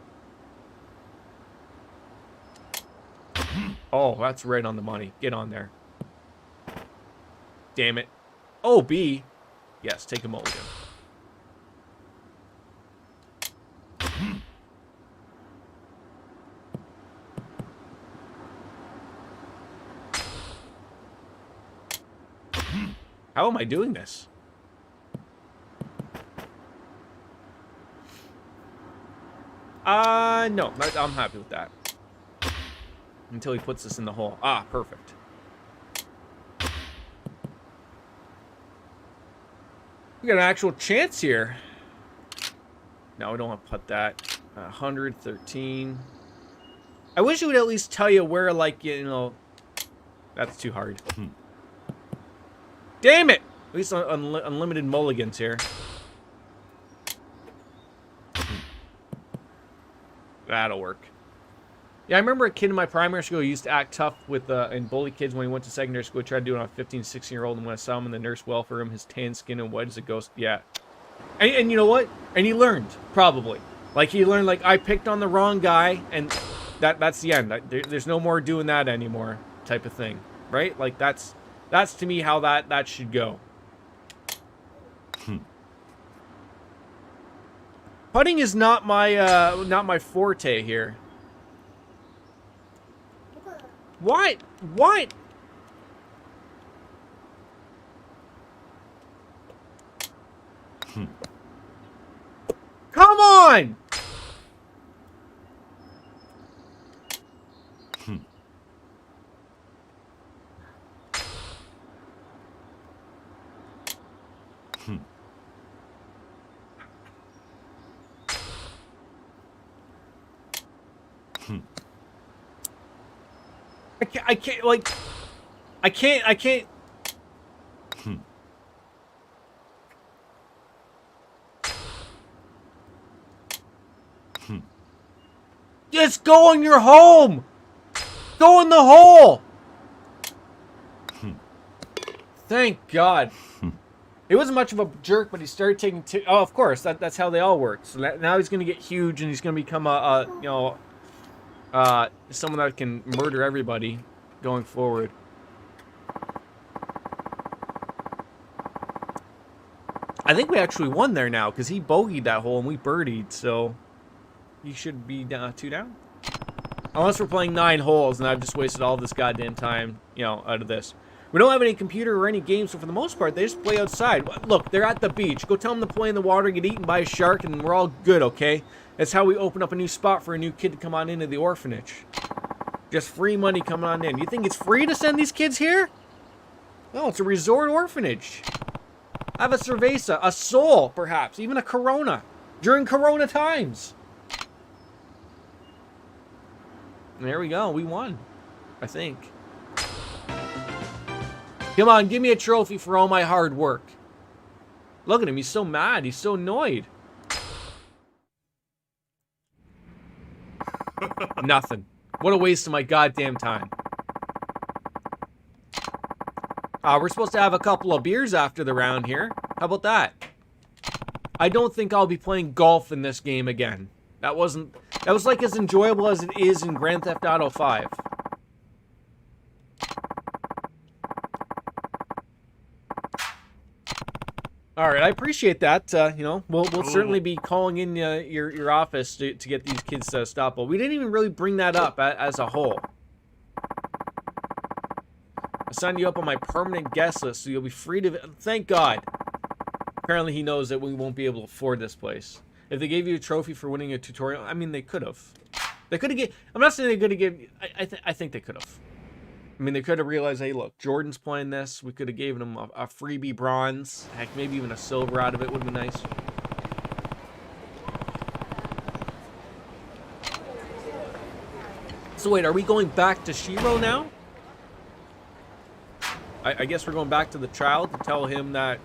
Oh, that's right on the money. Get on there. Damn it. Oh, B. Yes, take a mulligan. How am I doing this? No, I'm happy with that. Until he puts this in the hole. Ah, perfect. We got an actual chance here. No, we don't want to put that. 113. I wish it would at least tell you where, like, you know... That's too hard. Damn it! At least unlimited mulligans here. That'll work. Yeah, I remember a kid in my primary school who used to act tough with and bully kids when he went to secondary school. He tried to do it on a 15, 16-year-old, and when I saw him in the nurse welfare room, his tan skin and white as a ghost. Yeah. And you know what? And he learned, probably. Like, he learned, like, I picked on the wrong guy, and that's the end. There's no more doing that anymore, type of thing. Right? Like, that's to me how that should go. Putting is not my forte here. What? What? Come on! I can't, like, I can't. Just go in your home! Go in the hole! Thank God. He wasn't much of a jerk, but he started taking oh, of course, that's how they all work. So now he's gonna get huge, and he's gonna become someone that can murder everybody going forward. I think we actually won there now, because he bogeyed that hole and we birdied, so he should be 2 down. Unless we're playing 9 holes and I've just wasted all this goddamn time, you know, out of this. We don't have any computer or any games, so for the most part, they just play outside. Look, they're at the beach. Go tell them to play in the water, get eaten by a shark, and we're all good, okay? That's how we open up a new spot for a new kid to come on into the orphanage. Just free money coming on in. You think it's free to send these kids here? No, it's a resort orphanage. Have a cerveza, a Sol, perhaps, even a Corona. During Corona times. There we go, we won. I think. Come on, give me a trophy for all my hard work. Look at him, he's so mad, he's so annoyed. Nothing. What a waste of my goddamn time. We're supposed to have a couple of beers after the round here. How about that? I don't think I'll be playing golf in this game again. That was like as enjoyable as it is in Grand Theft Auto 5. All right, I appreciate that. You know, we'll certainly be calling in your office to get these kids to stop. But we didn't even really bring that up as a whole. I signed you up on my permanent guest list, so you'll be free to... Thank God. Apparently he knows that we won't be able to afford this place. If they gave you a trophy for winning a tutorial, I mean, they could have. They could have given... I'm not saying they could have given... I think they could have. I mean, they could have realized, hey, look, Jordan's playing this. We could have given him a freebie bronze. Heck, maybe even a silver out of it would be nice. So wait, are we going back to Shiro now? I guess we're going back to the child to tell him that...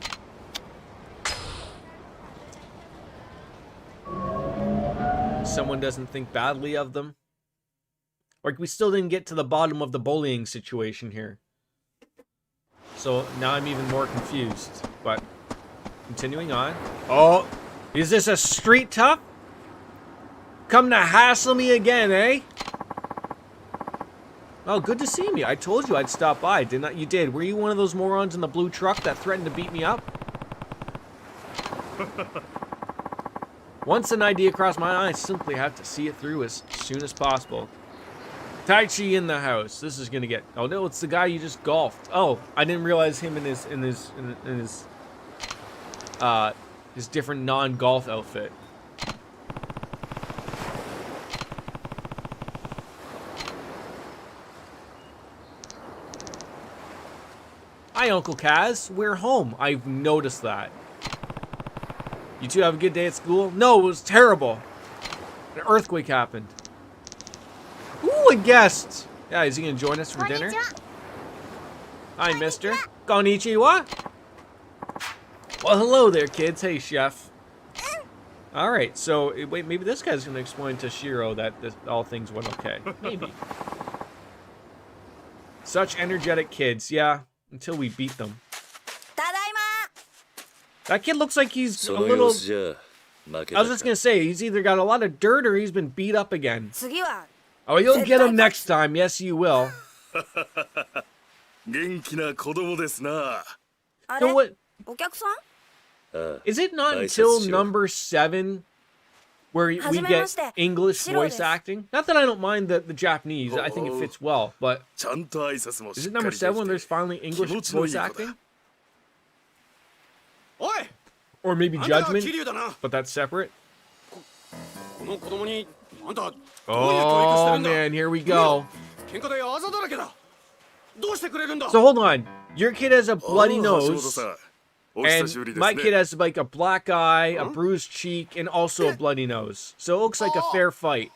someone doesn't think badly of them. Like, we still didn't get to the bottom of the bullying situation here. So, now I'm even more confused. But, continuing on. Oh, is this a street tough? Come to hassle me again, eh? Oh, good to see me. I told you I'd stop by, didn't I? You did. Were you one of those morons in the blue truck that threatened to beat me up? Once an idea crossed my mind, I simply have to see it through as soon as possible. Tai Chi in the house. This is gonna get... Oh no, it's the guy you just golfed. Oh, I didn't realize him in his different non-golf outfit. Hi, Uncle Kaz. We're home. I've noticed that. You two have a good day at school? No, it was terrible. An earthquake happened. Ooh, a guest. Yeah, is he gonna join us for dinner? Hi, mister. Konnichiwa. Well, hello there, kids. Hey, chef. Alright, so, wait, maybe this guy's gonna explain to Shiro that all things went okay. Maybe. Such energetic kids, yeah, until we beat them. That kid looks like he's a little... I was just gonna say, he's either got a lot of dirt or he's been beat up again. Oh, you'll get him next time. Yes, you will. So what? Is it not until number 7 where we get English voice acting? Not that I don't mind the Japanese. I think it fits well, but... Is it number 7 when there's finally English voice acting? Or maybe Judgment, but that's separate? Oh man, here we go. So hold on, your kid has a bloody nose, and my kid has like a black eye, a bruised cheek, and also a bloody nose. So it looks like a fair fight.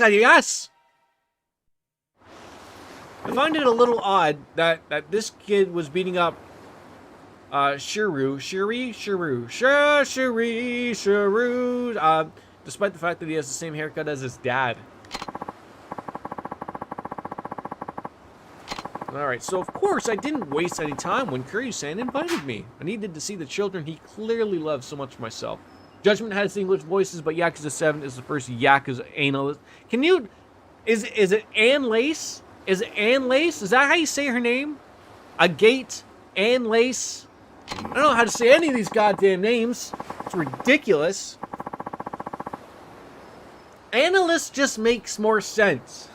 Yes! I find it a little odd that this kid was beating up Shiru, despite the fact that he has the same haircut as his dad. Alright, so of course I didn't waste any time when Kiryu-san invited me. I needed to see the children he clearly loves so much myself. Judgment has the English voices, but Yakuza 7 is the first Yakuza analyst. Can you... Is it Ann Lace? Is it Ann Lace? Is that how you say her name? Agate Ann Lace? I don't know how to say any of these goddamn names. It's ridiculous. Analyst just makes more sense.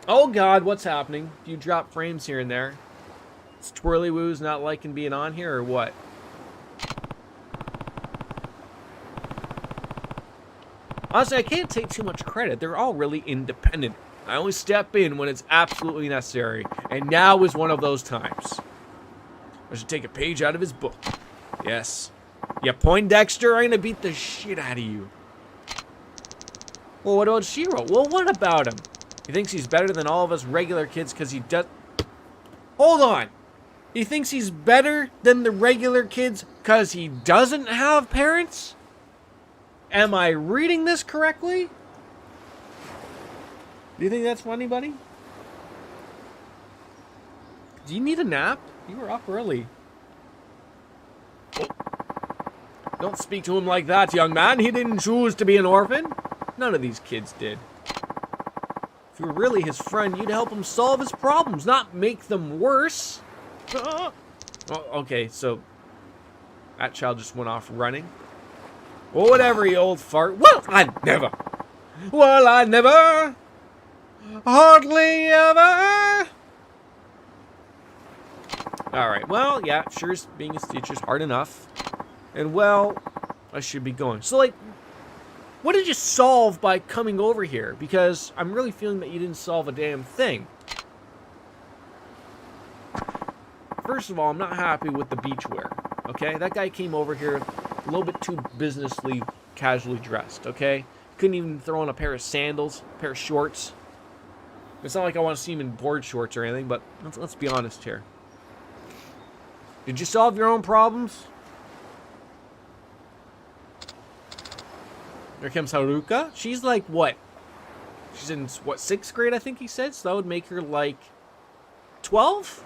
Oh god, what's happening? A few drop frames here and there. Is Twirly Woo's not liking being on here or what? Honestly, I can't take too much credit. They're all really independent. I only step in when it's absolutely necessary. And now is one of those times. I should take a page out of his book. Yes. Yeah, Poindexter, I'm gonna beat the shit out of you. Well, what about Shiro? Well, what about him? He thinks he's better than all of us regular kids because he does... Hold on. He thinks he's better than the regular kids because he doesn't have parents? Am I reading this correctly? Do you think that's funny, buddy? Do you need a nap? You were up early. Oh. Don't speak to him like that, young man. He didn't choose to be an orphan. None of these kids did. If you were really his friend, you'd help him solve his problems, not make them worse. Oh, okay, so that child just went off running. Well, whatever, you old fart. Well, I never. Well, I never. Hardly ever. Alright, well, yeah, sure, being his teacher's hard enough. And, well, I should be going. So, like, what did you solve by coming over here? Because I'm really feeling that you didn't solve a damn thing. First of all, I'm not happy with the beachwear, okay? That guy came over here a little bit too businessly, casually dressed, okay? Couldn't even throw on a pair of sandals, a pair of shorts. It's not like I want to see him in board shorts or anything, but let's be honest here. Did you solve your own problems? There comes Haruka. She's like, what? She's in, what, 6th grade, I think he said? So that would make her, like, 12?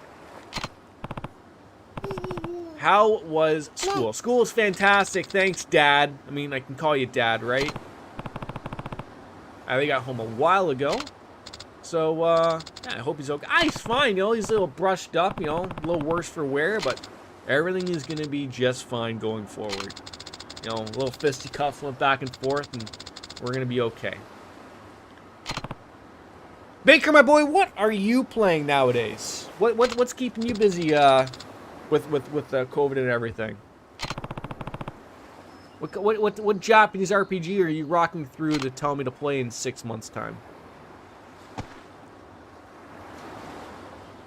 How was school? School was fantastic. Thanks, Dad. I mean, I can call you Dad, right? I got home a while ago. So, yeah, I hope he's okay. He's fine, you know. He's a little brushed up, you know. A little worse for wear, but everything is going to be just fine going forward. You know, a little fisticuffs went back and forth, and we're going to be okay. Baker, my boy, what are you playing nowadays? What's keeping you busy, with COVID and everything? What Japanese RPG are you rocking through to tell me to play in 6 months' time?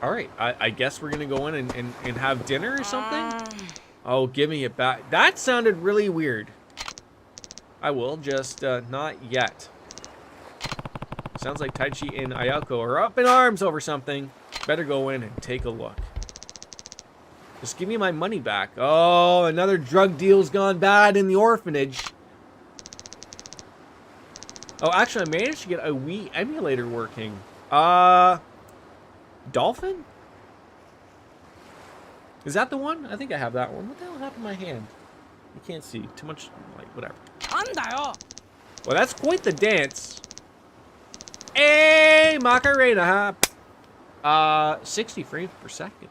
All right, I guess we're gonna go in and have dinner or something. Oh, give me it back. That sounded really weird. I will, just not yet. Sounds like Taichi and Ayako are up in arms over something. Better go in and take a look. Just give me my money back. Oh, another drug deal's gone bad in the orphanage. Oh, actually, I managed to get a Wii emulator working. Dolphin? Is that the one? I think I have that one. What the hell happened to my hand? You can't see. Too much light. Whatever. Well, that's quite the dance. Hey, Macarena, huh? 60 frames per second.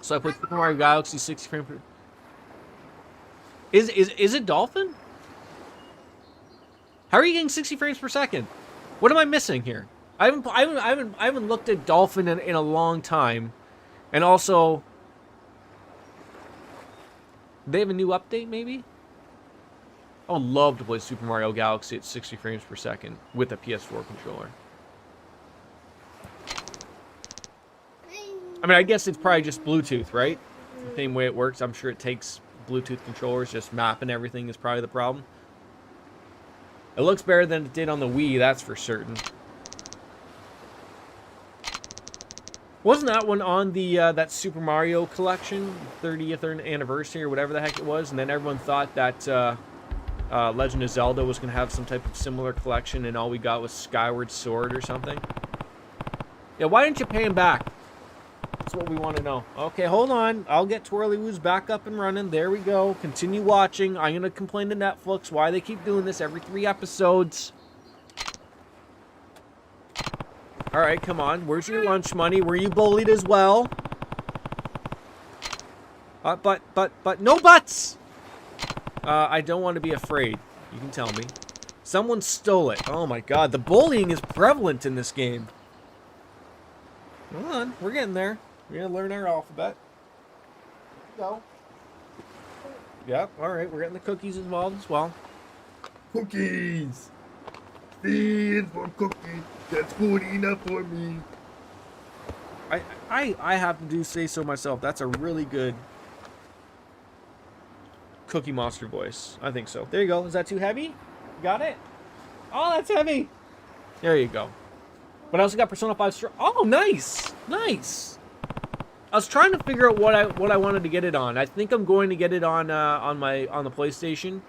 So I put Super Mario Galaxy 60 frames per... Is it Dolphin? How are you getting 60 frames per second? What am I missing here? I haven't looked at Dolphin in a long time. And also, they have a new update, maybe? I would love to play Super Mario Galaxy at 60 frames per second with a PS4 controller. I mean, I guess it's probably just Bluetooth, right? The same way it works. I'm sure it takes Bluetooth controllers. Just mapping everything is probably the problem. It looks better than it did on the Wii, that's for certain. Wasn't that one on the that Super Mario collection, 30th anniversary or whatever the heck it was? And then everyone thought that Legend of Zelda was going to have some type of similar collection, and all we got was Skyward Sword or something. Yeah, why didn't you pay him back? That's what we want to know. Okay, hold on. I'll get Twirly-Woos back up and running. There we go. Continue watching. I'm going to complain to Netflix why they keep doing this every 3 episodes. All right, come on. Where's your lunch money? Were you bullied as well? But no buts! I don't want to be afraid. You can tell me. Someone stole it. Oh my god, the bullying is prevalent in this game. Hold on, we're getting there. We're gonna learn our alphabet. Go. Yep, alright, we're getting the cookies involved as well. Cookies! Feed for cookies. That's good enough for me. I have to do say so myself. That's a really good Cookie Monster voice. I think so. There you go. Is that too heavy? Got it? Oh, that's heavy. There you go. But I also got Persona 5 Strike. Oh, nice. Nice. I was trying to figure out what I wanted to get it on. I think I'm going to get it on the PlayStation.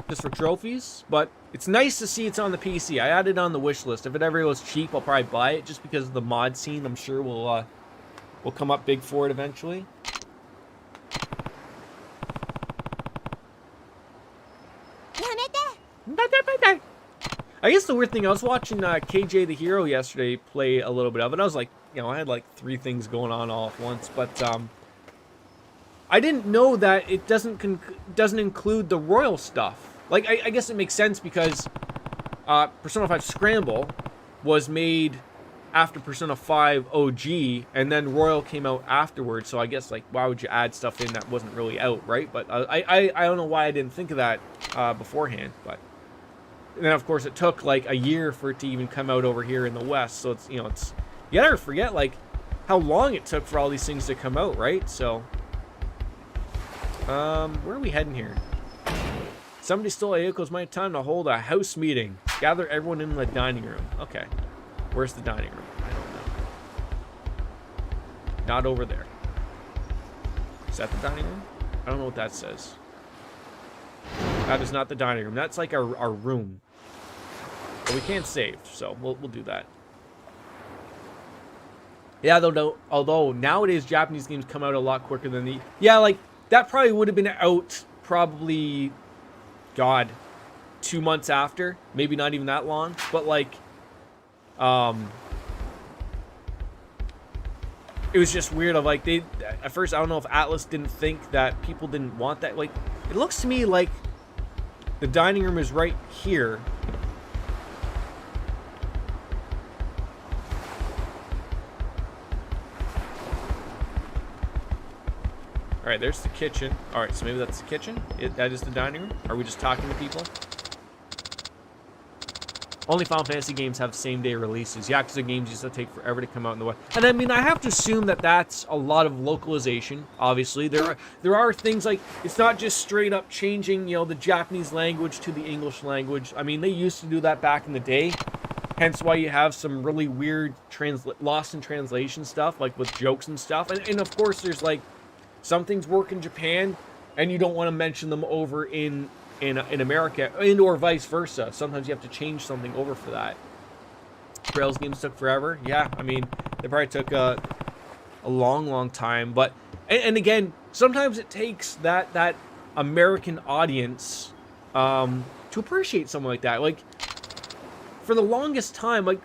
Just for trophies, but it's nice to see it's on the PC. I added it on the wish list. If it ever goes cheap, I'll probably buy it just because of the mod scene. I'm sure we'll come up big for it eventually. I guess the weird thing, I was watching KJ the Hero yesterday play a little bit of it. I was like, you know, I had like 3 things going on all at once, but I didn't know that it doesn't include the Royal stuff. Like, I guess it makes sense because Persona 5 Scramble was made after Persona 5 OG, and then Royal came out afterwards, so I guess, like, why would you add stuff in that wasn't really out, right? But I don't know why I didn't think of that beforehand, but... And then, of course, it took, like, a year for it to even come out over here in the West, so it's, you know, it's... You never forget, like, how long it took for all these things to come out, right? So... where are we heading here? Somebody stole Ayoko's money. Time to hold a house meeting. Gather everyone in the dining room. Okay. Where's the dining room? I don't know. Not over there. Is that the dining room? I don't know what that says. That is not the dining room. That's like our room. But we can't save, so we'll do that. Yeah, although nowadays Japanese games come out a lot quicker than the... Yeah, like, that probably would have been out probably, God, 2 months after. Maybe not even that long. But, like, it was just weird of, like, at first, I don't know if Atlas didn't think that people didn't want that. Like, it looks to me like the dining room is right here. Alright, there's the kitchen. Alright, so maybe that's the kitchen? That is the dining room? Are we just talking to people? Only Final Fantasy games have same-day releases. Yakuza games used to take forever to come out in the West. And I mean, I have to assume that that's a lot of localization, obviously. There are things like, it's not just straight up changing, you know, the Japanese language to the English language. I mean, they used to do that back in the day. Hence why you have some really weird lost in translation stuff, like with jokes and stuff. And of course, there's like, some things work in Japan, and you don't want to mention them over in America, and or vice versa. Sometimes you have to change something over for that. Trails games took forever. Yeah, I mean, they probably took a long time. But and again, sometimes it takes that American audience to appreciate something like that. Like, for the longest time, like,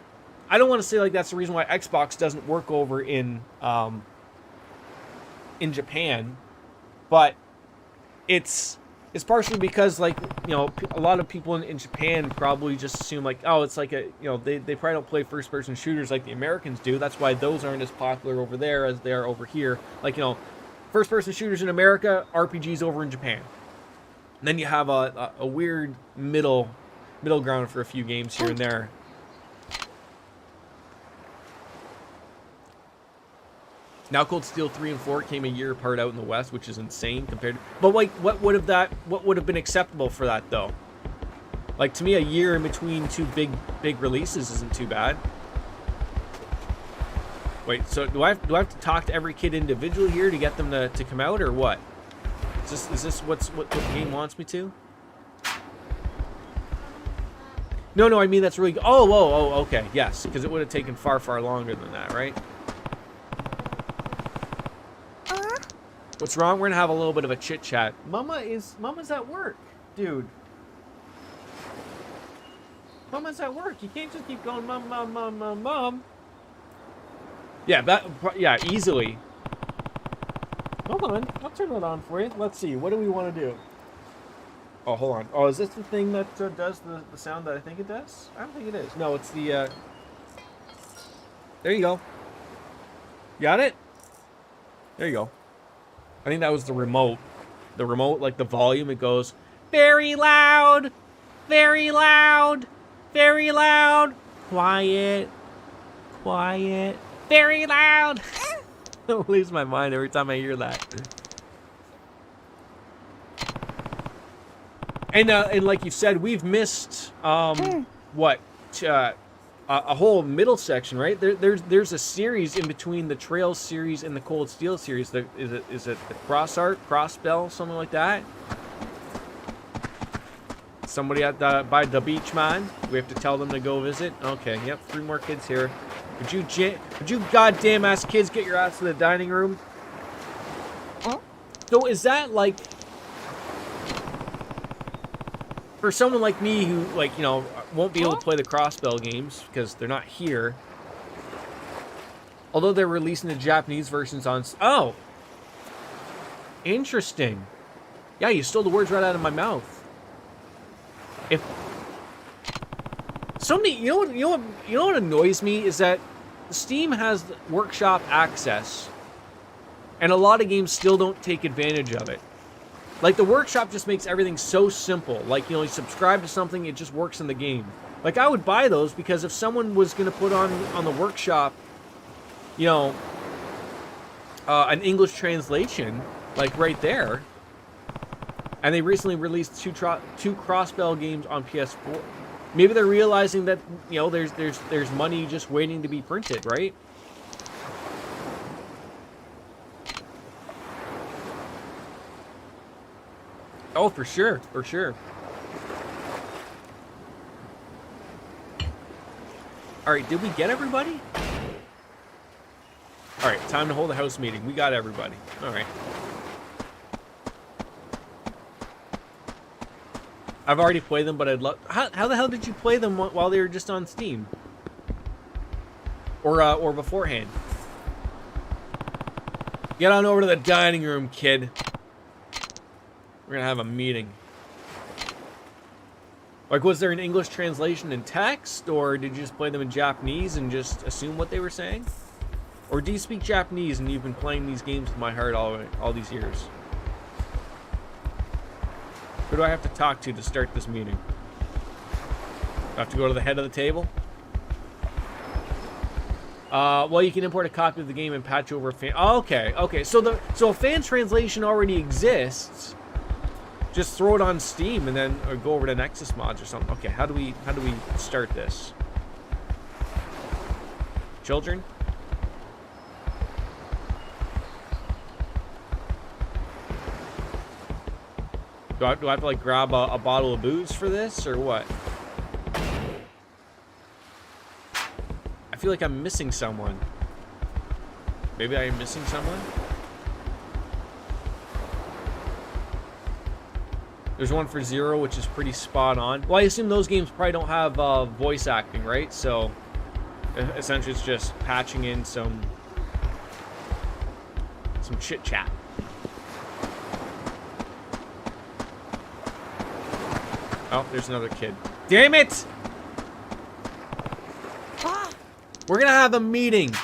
I don't want to say like that's the reason why Xbox doesn't work over in Japan, but it's partially because, like, you know, a lot of people in Japan probably just assume like, oh, it's like a, you know, they probably don't play first person shooters like the Americans do. That's why those aren't as popular over there as they are over here. Like, you know, first person shooters in America, RPGs over in Japan. And then you have a weird middle ground for a few games here and there. Now Cold Steel 3 and 4 came a year apart out in the West, which is insane compared to... But, like, what would have been acceptable for that, though? Like, to me, a year in between two big releases isn't too bad. Wait, so do I have to talk to every kid individually here to get them to come out, or what? Is this what the game wants me to? No, I mean, that's really... Oh, okay, yes, because it would have taken far longer than that, right? What's wrong? We're gonna have a little bit of a chit chat. Mama's at work, dude. Mama's at work. You can't just keep going, mom. Yeah, easily. Hold on, I'll turn that on for you. Let's see. What do we want to do? Oh, hold on. Oh, is this the thing that does the sound that I think it does? I don't think it is. No, it's the. There you go. Got it? There you go. I think that was the remote. The remote, like the volume, it goes very loud, very loud, very loud, quiet, very loud. It leaves my mind every time I hear that. And like you said, we've missed a whole middle section, right? There's a series in between the Trails series and the Cold Steel series. Is it the Crossbell, something like that? Somebody by the beach, man. We have to tell them to go visit. Okay, yep, 3 more kids here. Would you goddamn ass kids get your ass to the dining room? So is that like, for someone like me who, like, you know, won't be able to play the Crossbell games because they're not here. Although they're releasing the Japanese versions on... Oh! Interesting. Yeah, you stole the words right out of my mouth. If... Somebody... You know what annoys me is that Steam has workshop access, and a lot of games still don't take advantage of it. Like, the workshop just makes everything so simple. Like, you know, you subscribe to something, it just works in the game. Like, I would buy those because if someone was going to put on the workshop, you know, an English translation, like right there, and they recently released two Crossbell games on PS4, maybe they're realizing that, you know, there's money just waiting to be printed, right? Oh, for sure, for sure. All right, did we get everybody? All right, time to hold a house meeting. We got everybody. All right. I've already played them, but I'd love... How the hell did you play them while they were just on Steam? Or beforehand? Get on over to the dining room, kid. We're gonna have a meeting. Like, was there an English translation in text, or did you just play them in Japanese and just assume what they were saying? Or do you speak Japanese and you've been playing these games with my heart all these years? Who do I have to talk to start this meeting? I have to go to the head of the table. Well, you can import a copy of the game and patch over a fan. Oh, okay, okay. So a fan translation already exists. Just throw it on Steam and then or go over to Nexus Mods or something. Okay, how do we start this? Children? Do I have to like grab a bottle of booze for this or what? I feel like I'm missing someone. Maybe I am missing someone? There's one for Zero, which is pretty spot on. Well, I assume those games probably don't have voice acting, right? So, essentially it's just patching in some chit-chat. Oh, there's another kid. Damn it! We're gonna have a meeting.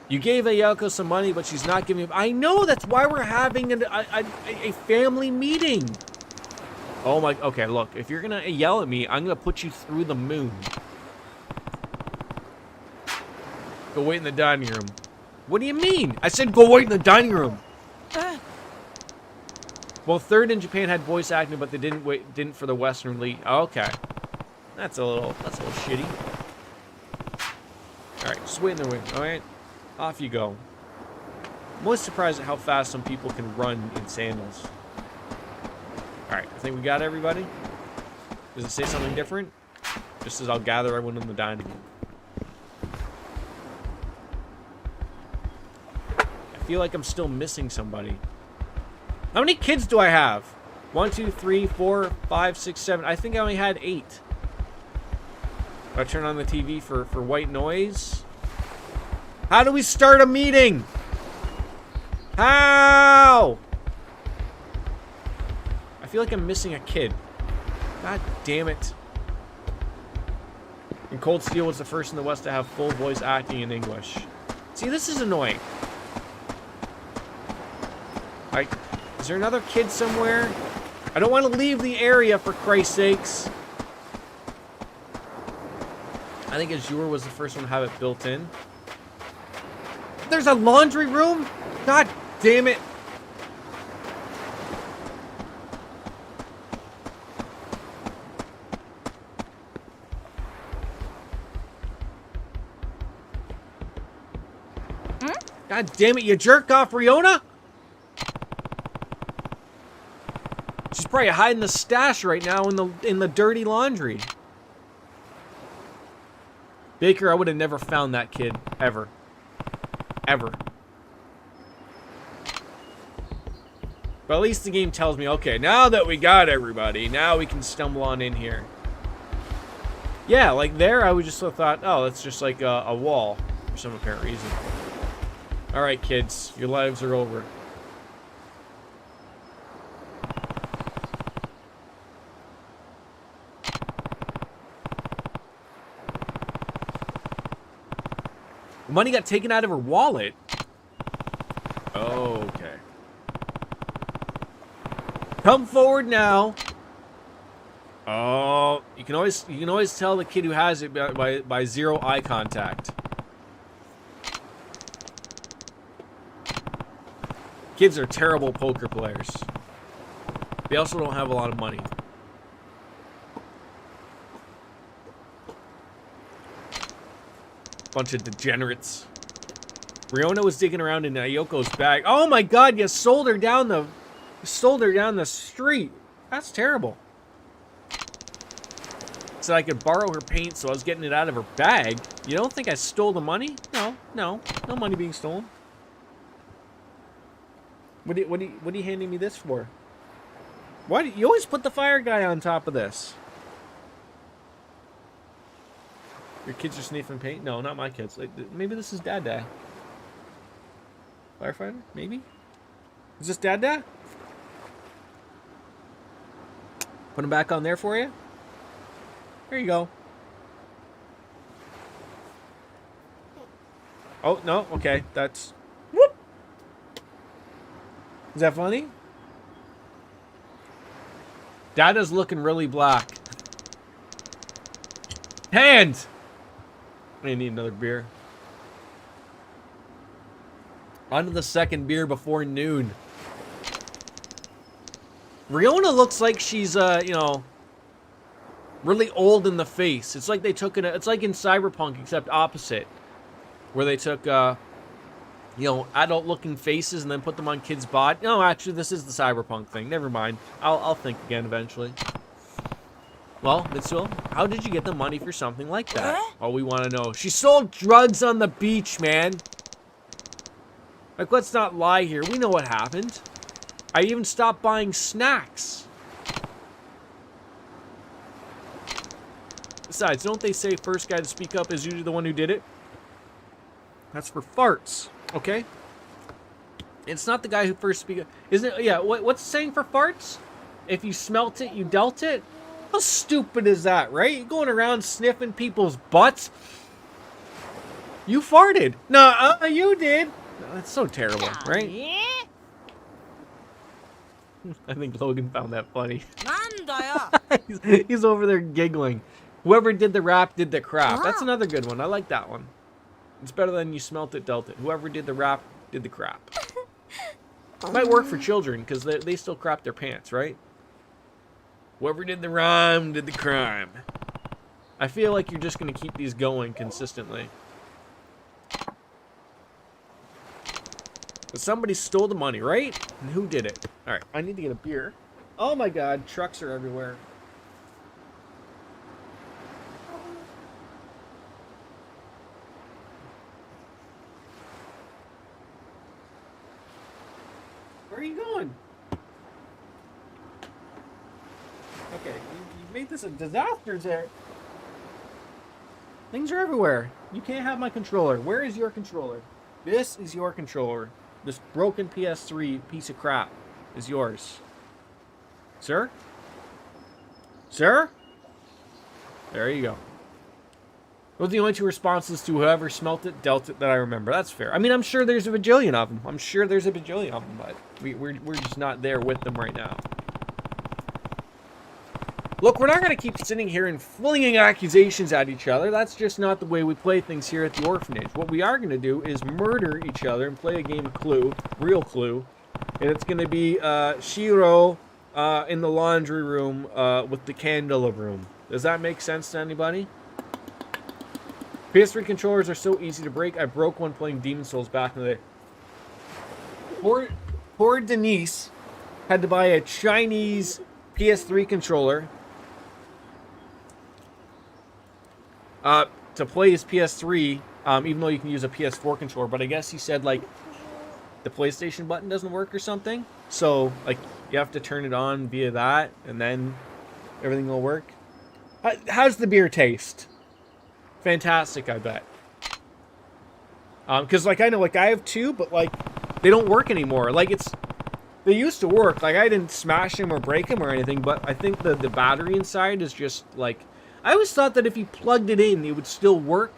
You gave Ayako some money, but she's not giving. I know, that's why we're having a family meeting. Oh my. Okay, look. If you're gonna yell at me, I'm gonna put you through the moon. Go wait in the dining room. What do you mean? I said go wait in the dining room. Well, Third in Japan had voice acting, but they didn't for the Western release. Oh, okay. That's a little shitty. All right, just wait in the wing. All right, off you go. I'm always surprised at how fast some people can run in sandals. All right, I think we got everybody. Does it say something different? Just as I'll gather everyone in the dining room. I feel like I'm still missing somebody. How many kids do I have? 1, 2, 3, 4, 5, 6, 7. I think I only had 8. Do I turn on the TV for white noise? How do we start a meeting? How? I feel like I'm missing a kid. God damn it. And Cold Steel was the first in the West to have full voice acting in English. See, this is annoying. Like, is there another kid somewhere? I don't want to leave the area, for Christ's sakes. I think Azure was the first one to have it built in. There's a laundry room? God damn it. God damn it, you jerk off, Riona? She's probably hiding the stash right now in the dirty laundry. Baker, I would have never found that kid. Ever. Ever. But at least the game tells me, okay, now that we got everybody, now we can stumble on in here. Yeah, like there, I would just have thought, oh, that's just like a wall for some apparent reason. Alright, kids, your lives are over. The money got taken out of her wallet. Oh, okay. Come forward now. Oh, you can always tell the kid who has it by zero eye contact. Kids are terrible poker players. They also don't have a lot of money. Bunch of degenerates. Riona was digging around in Ayoko's bag. Oh my god, you sold her down the street. That's terrible. Said I could borrow her paint, so I was getting it out of her bag. You don't think I stole the money? No money being stolen. What are you handing me this for? Why do you always put the fire guy on top of this? Your kids are sniffing paint? No, not my kids. Like, maybe this is Dada. Firefighter? Maybe? Is this Dada? Put him back on there for you? There you go. Oh, no. Okay. That's... Whoop! Is that funny? Dada's looking really black. Hand! I need another beer. On to the second beer before noon. Riona looks like she's, you know, really old in the face. It's like they took it. It's like in Cyberpunk, except opposite, where they took, you know, adult-looking faces and then put them on kids' body. No, actually, this is the Cyberpunk thing. Never mind. I'll think again eventually. Well, Mitsuo, how did you get the money for something like that? Oh, we want to know. She sold drugs on the beach, man. Like, let's not lie here. We know what happened. I even stopped buying snacks. Besides, don't they say first guy to speak up is usually the one who did it? That's for farts, okay? It's not the guy who first speak up. Isn't it? Yeah, what's the saying for farts? If you smelt it, you dealt it? How stupid is that, right? You going around sniffing people's butts? You farted. No, you did. No, that's so terrible, right? I think Logan found that funny. He's over there giggling. Whoever did the rap did the crap. That's another good one. I like that one. It's better than you smelt it, dealt it. Whoever did the rap did the crap. It might work for children because they still crap their pants, right? Whoever did the rhyme did the crime. I feel like you're just going to keep these going consistently. But somebody stole the money, right? And who did it? Alright, I need to get a beer. Oh my god, trucks are everywhere. Where are you going? Okay, you made this a disaster there. Things are everywhere. You can't have my controller. Where is your controller? This is your controller. This broken PS3 piece of crap is yours. Sir? Sir? There you go. Those are the only two responses to whoever smelt it, dealt it that I remember. That's fair. I mean, I'm sure there's a bajillion of them. I'm sure there's a bajillion of them, but we're just not there with them right now. Look, we're not going to keep sitting here and flinging accusations at each other. That's just not the way we play things here at the orphanage. What we are going to do is murder each other and play a game of Clue, real Clue. And it's going to be Shiro in the laundry room with the candle room. Does that make sense to anybody? PS3 controllers are so easy to break. I broke one playing Demon Souls back in the day. Poor Denise had to buy a Chinese PS3 controller to play his PS3, even though you can use a PS4 controller. But I guess he said, like, the PlayStation button doesn't work or something. So, like, you have to turn it on via that, and then everything will work. How's the beer taste? Fantastic, I bet. Because, like, I know, like, I have two, but, like, they don't work anymore. Like, they used to work. Like, I didn't smash them or break them or anything, but I think the battery inside is just, like... I always thought that if you plugged it in, it would still work.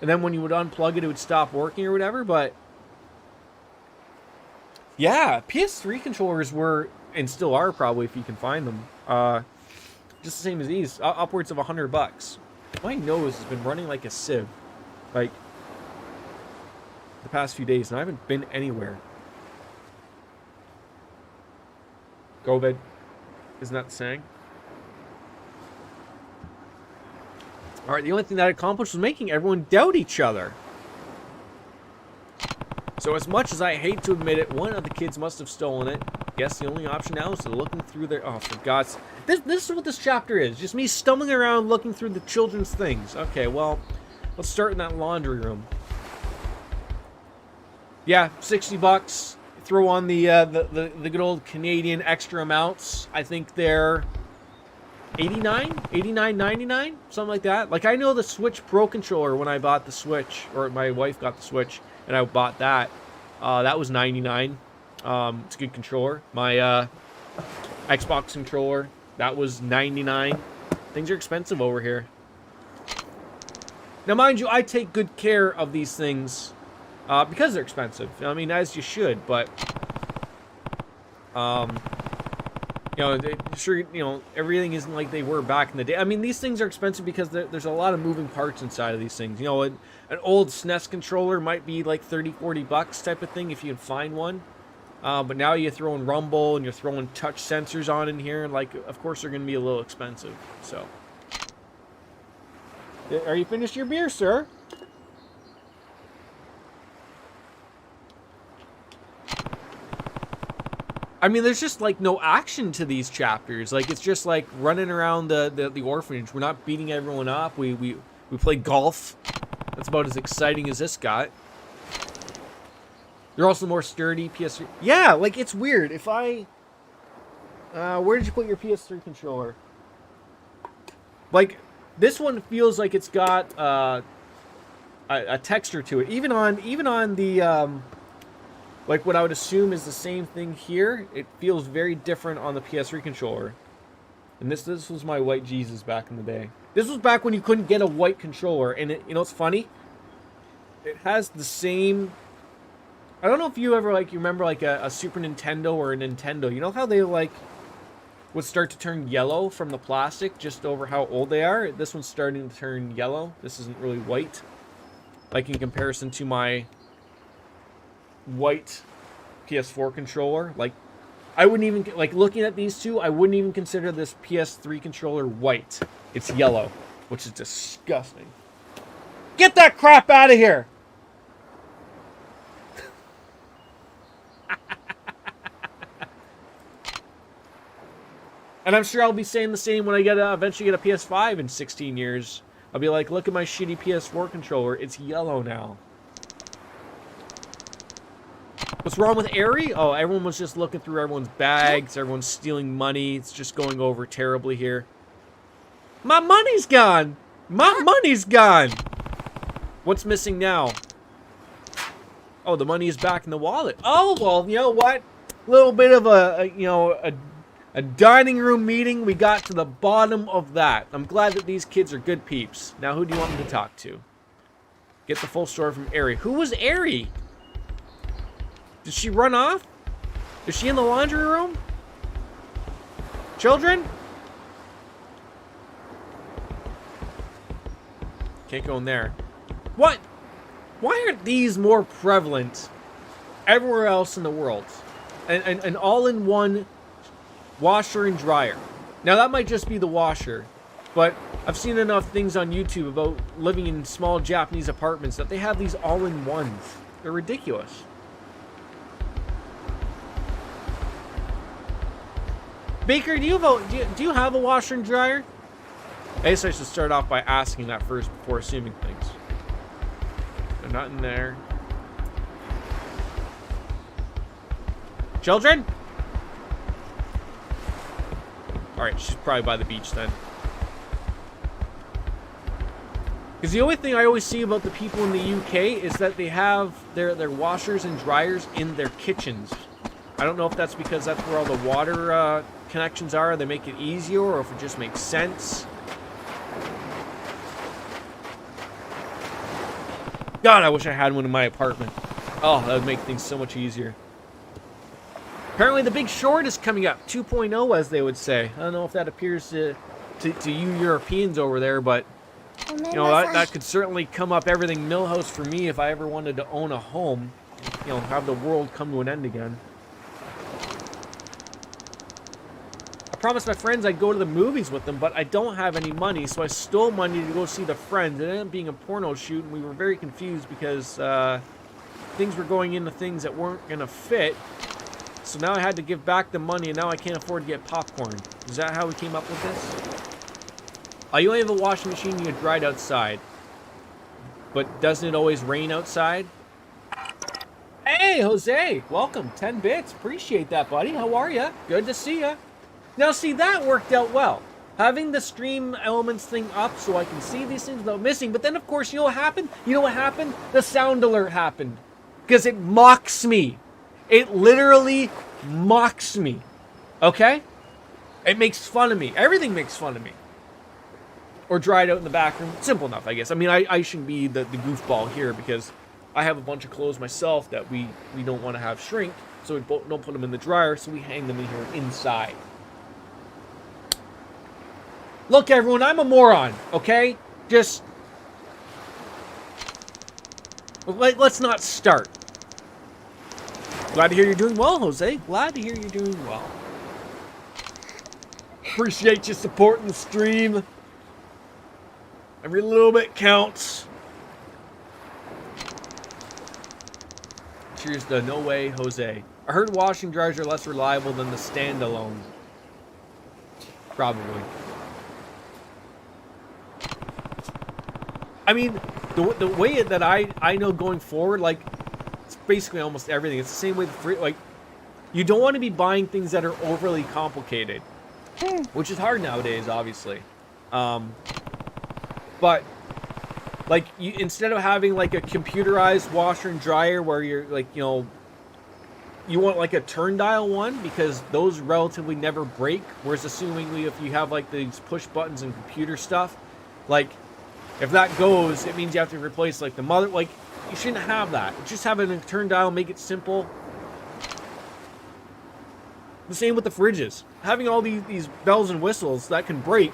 And then when you would unplug it, it would stop working or whatever, but... Yeah, PS3 controllers were, and still are probably if you can find them, just the same as these, upwards of $100. My nose has been running like a sieve, like, the past few days, and I haven't been anywhere. COVID, isn't that the saying? Alright, the only thing that accomplished was making everyone doubt each other. So as much as I hate to admit it, one of the kids must have stolen it. Guess the only option now is to looking through their... Oh, for God's sake. This is what this chapter is. Just me stumbling around looking through the children's things. Okay, well, let's start in that laundry room. Yeah, $60. Throw on the good old Canadian extra amounts. I think they're... $89.99, something like that. Like, I know the Switch Pro controller when I bought the Switch, or my wife got the Switch, and I bought that. That was $99. It's a good controller. My Xbox controller, that was $99. Things are expensive over here. Now, mind you, I take good care of these things because they're expensive. I mean, as you should, but Sure, everything isn't like they were back in the day. I mean, these things are expensive because there's a lot of moving parts inside of these things. An old SNES controller might be like 30, 40 bucks type of thing if you can find one. But now you're throwing rumble and you're throwing touch sensors on in here, and like, of course, they're going to be a little expensive. So, are you finished your beer, sir? I mean, there's just like no action to these chapters. Like, it's just like running around the orphanage. We're not beating everyone up. We play golf. That's about as exciting as this got. They're also more sturdy. PS3. Yeah, like, it's weird. If I... where did you put your PS3 controller? Like, this one feels like it's got a texture to it. Even on the... like, what I would assume is the same thing here, it feels very different on the PS3 controller. And this was my white Jesus back in the day. This was back when you couldn't get a white controller. And it, it's funny? It has the same... I don't know if you ever, like, you remember, like, a Super Nintendo or a Nintendo. You know how they, like, would start to turn yellow from the plastic just over how old they are? This one's starting to turn yellow. This isn't really white. Like, in comparison to my white PS4 controller. Like, I wouldn't even, like, looking at these two, I wouldn't even consider this PS3 controller white. It's yellow, which is disgusting. Get that crap out of here! And I'm sure I'll be saying the same when I eventually get a PS5 in 16 years. I'll be like, look at my shitty PS4 controller. It's yellow now. What's wrong with Airy? Oh, everyone was just looking through everyone's bags. Everyone's stealing money. It's just going over terribly here. My money's gone! My money's gone! What's missing now? Oh, the money is back in the wallet. Oh, well, you know what? A little bit of a dining room meeting. We got to the bottom of that. I'm glad that these kids are good peeps. Now, who do you want me to talk to? Get the full story from Airy. Who was Airy? Did she run off? Is she in the laundry room? Children? Can't go in there. What? Why aren't these more prevalent everywhere else in the world? An all-in-one washer and dryer. Now, that might just be the washer, but I've seen enough things on YouTube about living in small Japanese apartments that they have these all-in-ones. They're ridiculous. Baker, do you have a washer and dryer? I guess I should start off by asking that first before assuming things. They're not in there. Children? Alright, she's probably by the beach then. Because the only thing I always see about the people in the UK is that they have their washers and dryers in their kitchens. I don't know if that's because that's where all the water connections are. They make it easier, or if it just makes sense. God, I wish I had one in my apartment. Oh, that would make things so much easier. Apparently, The Big Short is coming up. 2.0, as they would say. I don't know if that appears to you Europeans over there, but that could certainly come up everything Millhouse for me if I ever wanted to own a home. Have the world come to an end again. I promised my friends I'd go to the movies with them, but I don't have any money, so I stole money to go see the Friends. It ended up being a porno shoot, and we were very confused because things were going into things that weren't going to fit. So now I had to give back the money, and now I can't afford to get popcorn. Is that how we came up with this? Oh, you only have a washing machine, you get dried outside. But doesn't it always rain outside? Hey, Jose! Welcome, 10 bits. Appreciate that, buddy. How are ya? Good to see ya. Now, see, that worked out well. Having the stream elements thing up so I can see these things without missing. But then, of course, you know what happened? You know what happened? The sound alert happened. Because it mocks me. It literally mocks me. Okay? It makes fun of me. Everything makes fun of me. Or dried out in the back room. Simple enough, I guess. I mean, I shouldn't be the goofball here because I have a bunch of clothes myself that we don't want to have shrink. So we don't put them in the dryer, so we hang them in here inside. Look, everyone, I'm a moron, okay? Just... let's not start. Glad to hear you're doing well, Jose. Glad to hear you're doing well. Appreciate you supporting the stream. Every little bit counts. Cheers to No Way, Jose. I heard washing dryers are less reliable than the standalone. Probably. I mean, the way that I know going forward, like, it's basically almost everything. It's the same way like, you don't want to be buying things that are overly complicated, which is hard nowadays, obviously. But like, instead of having like a computerized washer and dryer where you're like, you know, you want like a turn dial one because those relatively never break. Whereas assumingly if you have like these push buttons and computer stuff, like if that goes, it means you have to replace like the mother. Like, you shouldn't have that. Just have a turn dial, make it simple. The same with the fridges. Having all these bells and whistles that can break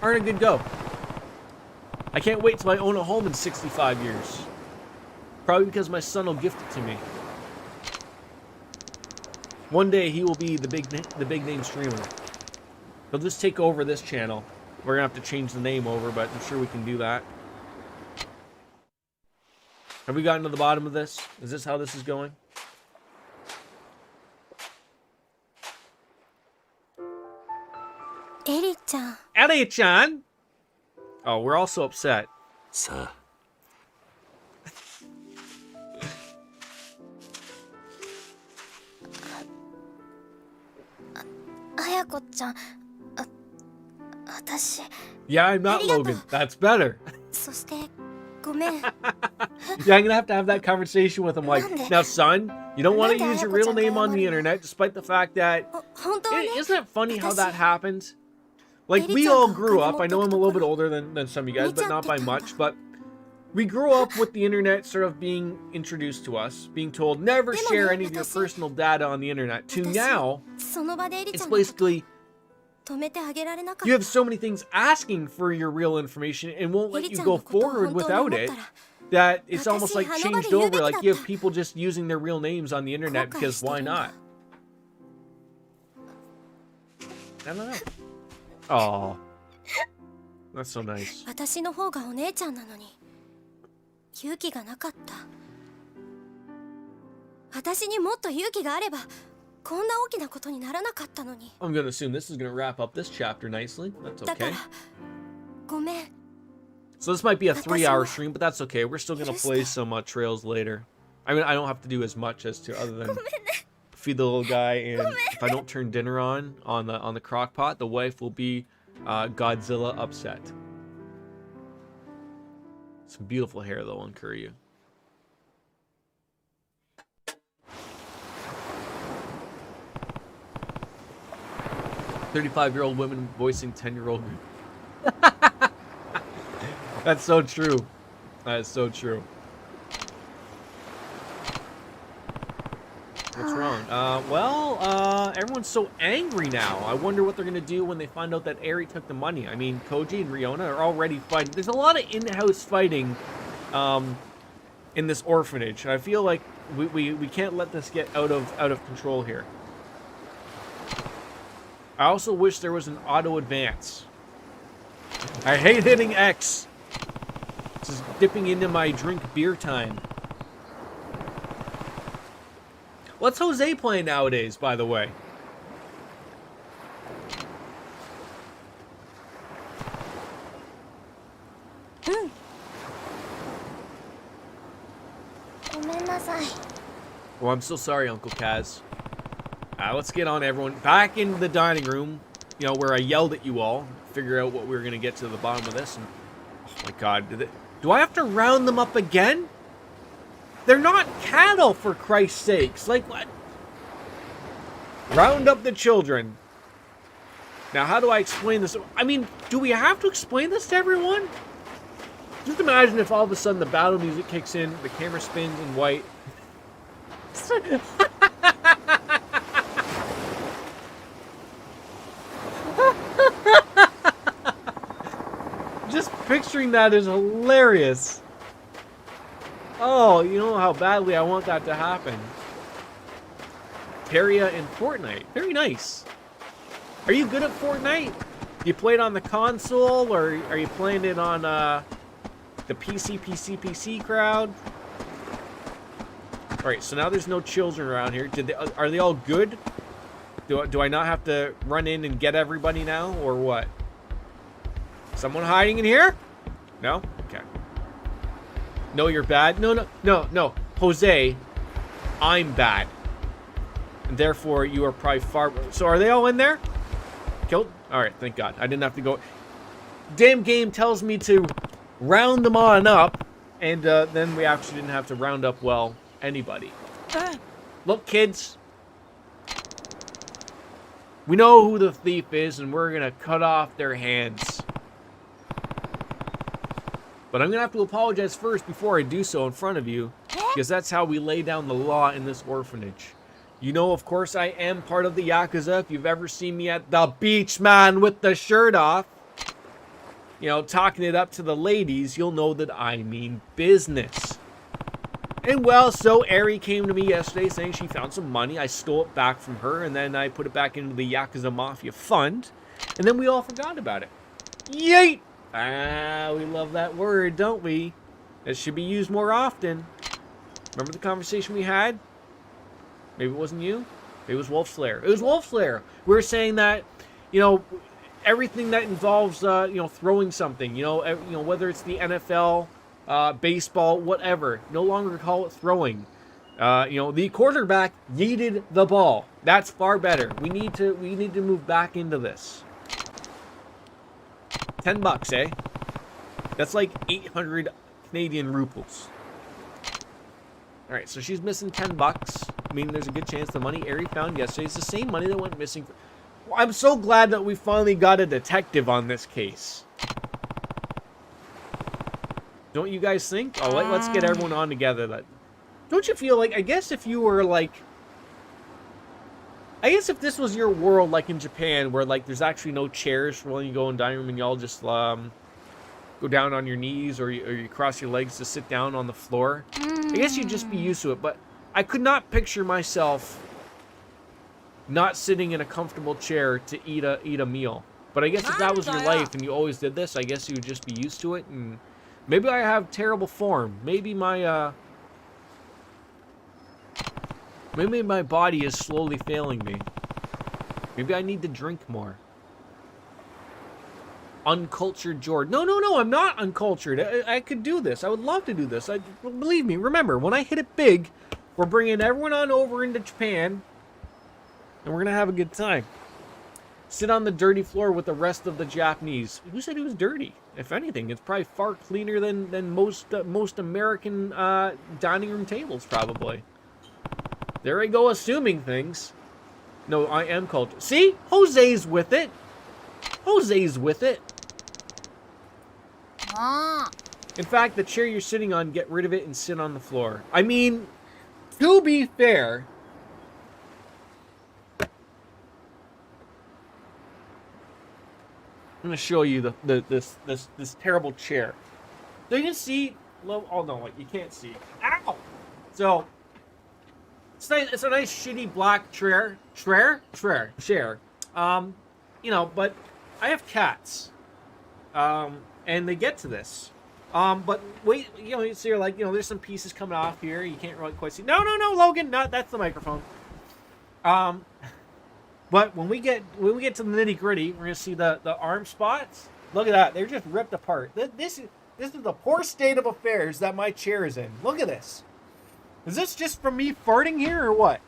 aren't a good go. I can't wait till I own a home in 65 years. Probably because my son will gift it to me. One day he will be the big name streamer. He'll just take over this channel. We're gonna have to change the name over, but I'm sure we can do that. Have we gotten to the bottom of this? Is this how this is going? Eri-chan. Eri-chan! Oh, we're all so upset. Sir. 綾子ちゃん、私。 Yeah, I'm not Logan. That's better. そしてごめん。 Yeah, I'm gonna have to have that conversation with him. Like, now, son, you don't want to use your real name on the internet, despite the fact that. Isn't it funny how that happens? Like, we all grew up. I know I'm a little bit older than some of you guys, but not by much. But we grew up with the internet sort of being introduced to us, being told never share any of your personal data on the internet. To now, it's basically you have so many things asking for your real information and won't let you go forward without it, that it's almost like changed over. Like, you have people just using their real names on the internet because why not? I don't know. Oh, that's so nice. 私の方がお姉ちゃんなのに勇気がなかった。私にもっと勇気があればこんな大きなことにならなかったのに。I'm gonna assume this is gonna wrap up this chapter nicely. That's だか okay. らごめん。 So this might be a 3-hour stream, but that's okay. We're still gonna play some trails later. I mean, I don't have to do as much as to other than feed the little guy, and if I don't turn dinner on the crock pot, the wife will be Godzilla upset. Some beautiful hair though on Kuryu. "35-year-old women voicing 10-year-old." That's so true. That is so true. What's wrong? Everyone's so angry now. I wonder what they're gonna do when they find out that Eri took the money. I mean, Koji and Riona are already fighting. There's a lot of in-house fighting in this orphanage. I feel like we can't let this get out of control here. I also wish there was an auto advance. I hate hitting X. This is dipping into my drink beer time. What's Jose playing nowadays, by the way? Oh, I'm so sorry, Uncle Kaz. Let's get on, everyone. Back into the dining room, you know, where I yelled at you all. Figure out what we were going to get to the bottom of this. And, oh my god, do I have to round them up again? They're not cattle, for Christ's sakes. Like, what? Round up the children. Now, how do I explain this? I mean, do we have to explain this to everyone? Just imagine if all of a sudden the battle music kicks in, the camera spins in white. picturing that is hilarious. Oh, you know how badly I want that to happen. Terria in Fortnite. Very nice. Are you good at Fortnite? Do you play it on the console, or are you playing it on the PC crowd? Alright, so now there's no children around here. Are they all good? Do I not have to run in and get everybody now, or what? Someone hiding in here? No? Okay. No, you're bad? No. Jose, I'm bad. And therefore, you are probably far... So are they all in there? Killed? Alright, thank God. I didn't have to go... Damn game tells me to round them on up, and then we actually didn't have to round up, well, anybody. Look, kids. We know who the thief is, and we're gonna cut off their hands. But I'm gonna have to apologize first before I do so in front of you, because that's how we lay down the law in this orphanage. You know, of course, I am part of the Yakuza. If you've ever seen me at the beach, man, with the shirt off, you know, talking it up to the ladies, you'll know that I mean business. And well, so Eri came to me yesterday saying she found some money. I stole it back from her, and then I put it back into the Yakuza Mafia fund. And then we all forgot about it. Yeet! Ah, we love that word, don't we? It should be used more often. Remember the conversation we had? Maybe it wasn't you? Maybe it was Wolf Slayer. It was Wolf Slayer. We were saying that, you know, everything that involves, you know, throwing something, you know, whether it's the NFL, baseball, whatever, no longer call it throwing. You know, the quarterback yeeted the ball. That's far better. We need to move back into this. $10, eh? That's like 800 Canadian rupees. All right, so she's missing $10. I mean, there's a good chance the money Eri found yesterday is the same money that went missing. Well, I'm so glad that we finally got a detective on this case. Don't you guys think? Oh, let's get everyone on together. Don't you feel like, I guess if you were like, I guess if this was your world, like in Japan, where like there's actually no chairs for when you go in the dining room and y'all just go down on your knees, or you cross your legs to sit down on the floor. I guess you'd just be used to it, but I could not picture myself not sitting in a comfortable chair to eat a meal. But I guess if that was your life and you always did this, I guess you would just be used to it. And maybe I have terrible form. Maybe my body is slowly failing me. Maybe I need to drink more. Uncultured George. No, I'm not uncultured. I could do this. I would love to do this. Believe me, remember, when I hit it big, we're bringing everyone on over into Japan, and we're going to have a good time. Sit on the dirty floor with the rest of the Japanese. Who said it was dirty? If anything, it's probably far cleaner than most American dining room tables, probably. There I go, assuming things. No, I am cultured. See? Jose's with it. Jose's with it. In fact, the chair you're sitting on, get rid of it and sit on the floor. I mean, to be fair, I'm gonna show you this terrible chair. So you can see. Oh no, you can't see. Ow! So it's nice. It's a nice shitty black chair. You know, but I have cats. And they get to this. But wait, you know, so you're like, you know, there's some pieces coming off here. You can't really quite see. No, Logan, that's the microphone. But when we get to the nitty gritty, we're gonna see the arm spots. Look at that, they're just ripped apart. This is the poor state of affairs that my chair is in. Look at this. Is this just from me farting here or what?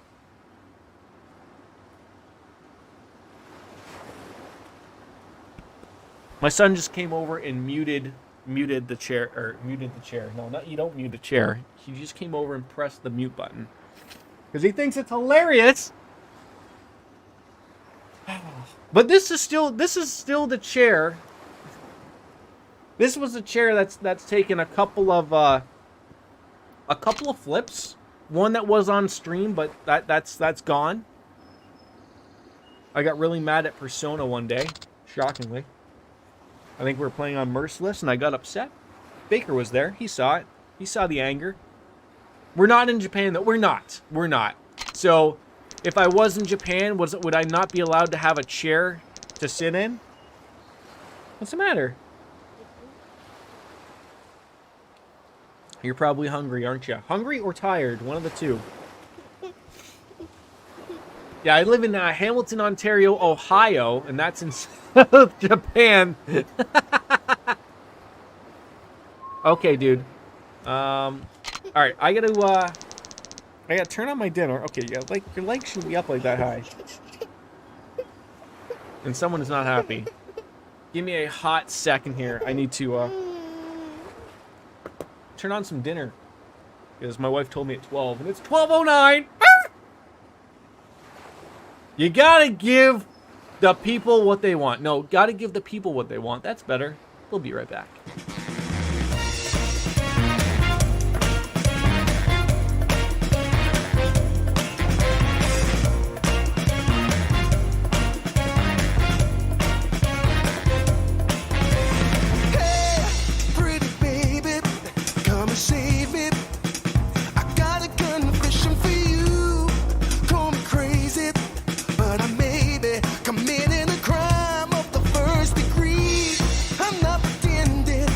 My son just came over and muted the chair, No, you don't mute the chair. He just came over and pressed the mute button because he thinks it's hilarious. But this is still the chair. This was a chair that's taken a couple of flips. One that was on stream, but that's gone. I got really mad at Persona one day, shockingly. I think we were playing on Merciless, and I got upset. Baker was there. He saw it. He saw the anger. We're not in Japan, though. We're not. We're not. So, if I was in Japan, would I not be allowed to have a chair to sit in? What's the matter? You're probably hungry, aren't you? Hungry or tired? One of the two. Yeah, I live in Hamilton, Ontario, Ohio, and that's in South Japan. Okay, dude. All right, I gotta turn on my dinner. Okay, yeah, like your legs shouldn't be up like that high. And someone is not happy. Give me a hot second here. I need to turn on some dinner, because my wife told me at 12, and it's 12:09. You gotta give the people what they want. No, gotta give the people what they want. That's better. We'll be right back. Committing a crime of the first degree. I'm not pretending.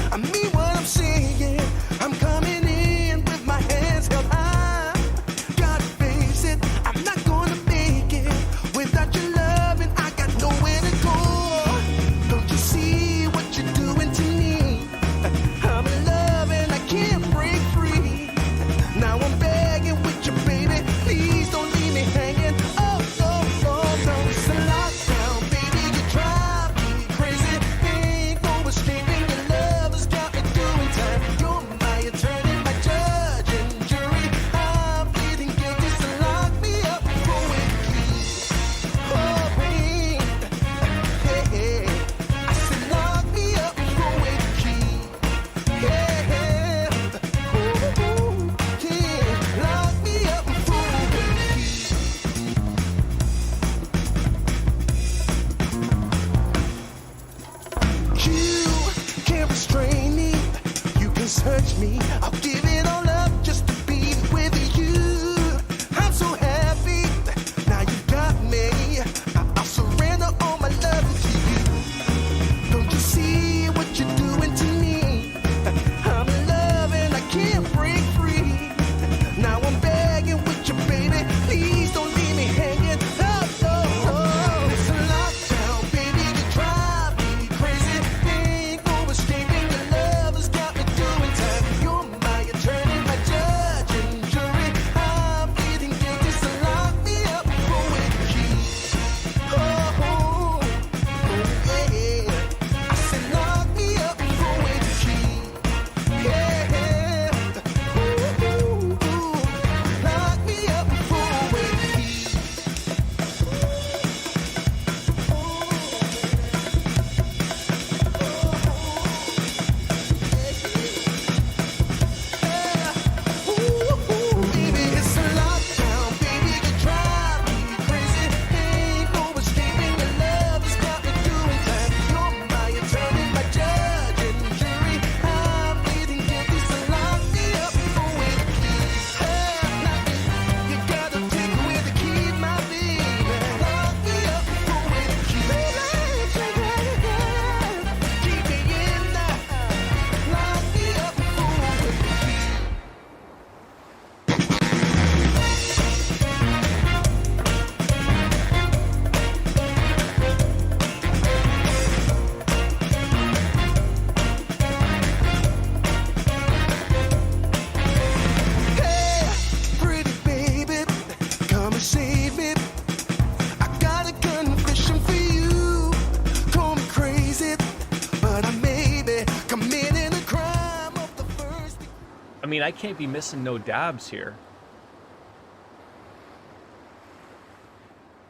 mean, I can't be missing no dabs here.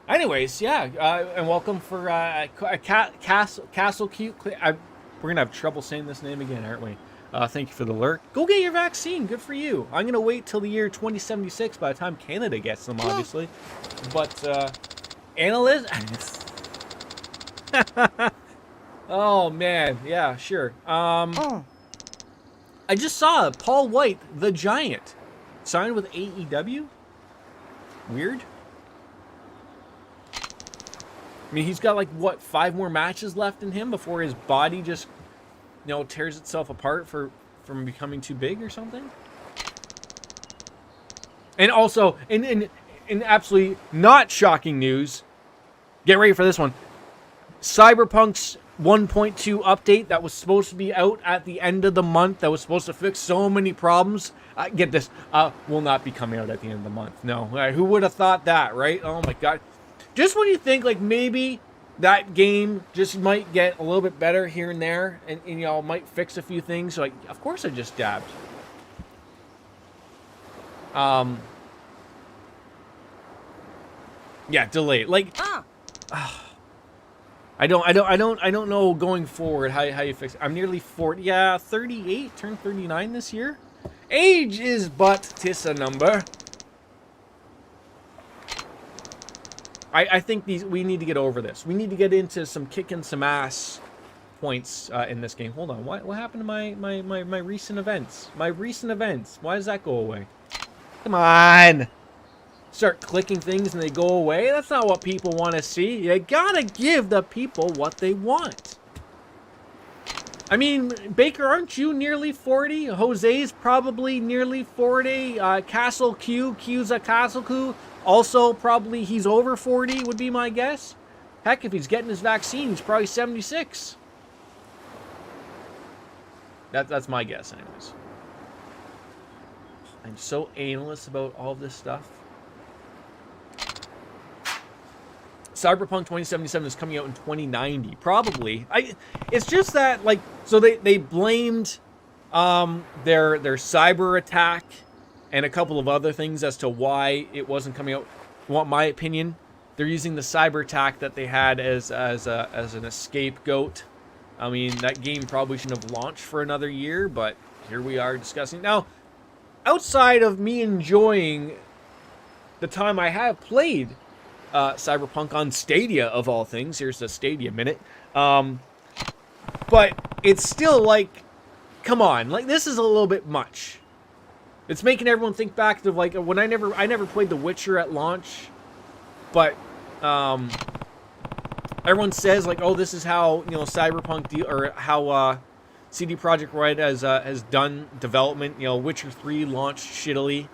Anyways, yeah, and welcome for Castle Cute. We're gonna have trouble saying this name again, aren't we? Thank you for the alert. Go get your vaccine. Good for you. I'm gonna wait till the year 2076 by the time Canada gets them, obviously. But analyst. Oh man, yeah, sure. I just saw Paul White, the Giant, signed with AEW. Weird. I mean, he's got like what 5 more matches left in him before his body just, tears itself apart from becoming too big or something. And also, in absolutely not shocking news, get ready for this one. Cyberpunk's 1.2 update that was supposed to be out at the end of the month, that was supposed to fix so many problems, get this, will not be coming out at the end of the month. No, who would have thought that, right? Oh my god. Just when you think like maybe that game just might get a little bit better here and there, and might fix a few things, like of course I just dabbed. Yeah, delayed. Like I don't know going forward how you fix it. I'm nearly 40. Yeah, 38. Turned 39 this year. Age is but 'tis a number. I think we need to get over this. We need to get into some kicking some ass points in this game. Hold on. What happened to my recent events? My recent events. Why does that go away? Come on. Start clicking things and they go away. That's not what people want to see. You gotta give the people what they want. I mean, Baker, aren't you nearly 40? Jose's probably nearly 40. Castle Q's a Castle Q. Also, probably he's over 40 would be my guess. Heck, if he's getting his vaccine, he's probably 76. That's my guess, anyways. I'm so analist about all this stuff. Cyberpunk 2077 is coming out in 2090, probably. It's just that, like, so they blamed their cyber attack and a couple of other things as to why it wasn't coming out. If you want my opinion, they're using the cyber attack that they had as an scapegoat. I mean, that game probably shouldn't have launched for another year, but here we are discussing. Now, outside of me enjoying the time I have played Cyberpunk on Stadia, of all things. Here's the Stadia minute. But it's still like, come on, like this is a little bit much. It's making everyone think back to like when I never played The Witcher at launch, but everyone says like, oh, this is how Cyberpunk or how CD Projekt Red has done development. Witcher 3 launched shittily,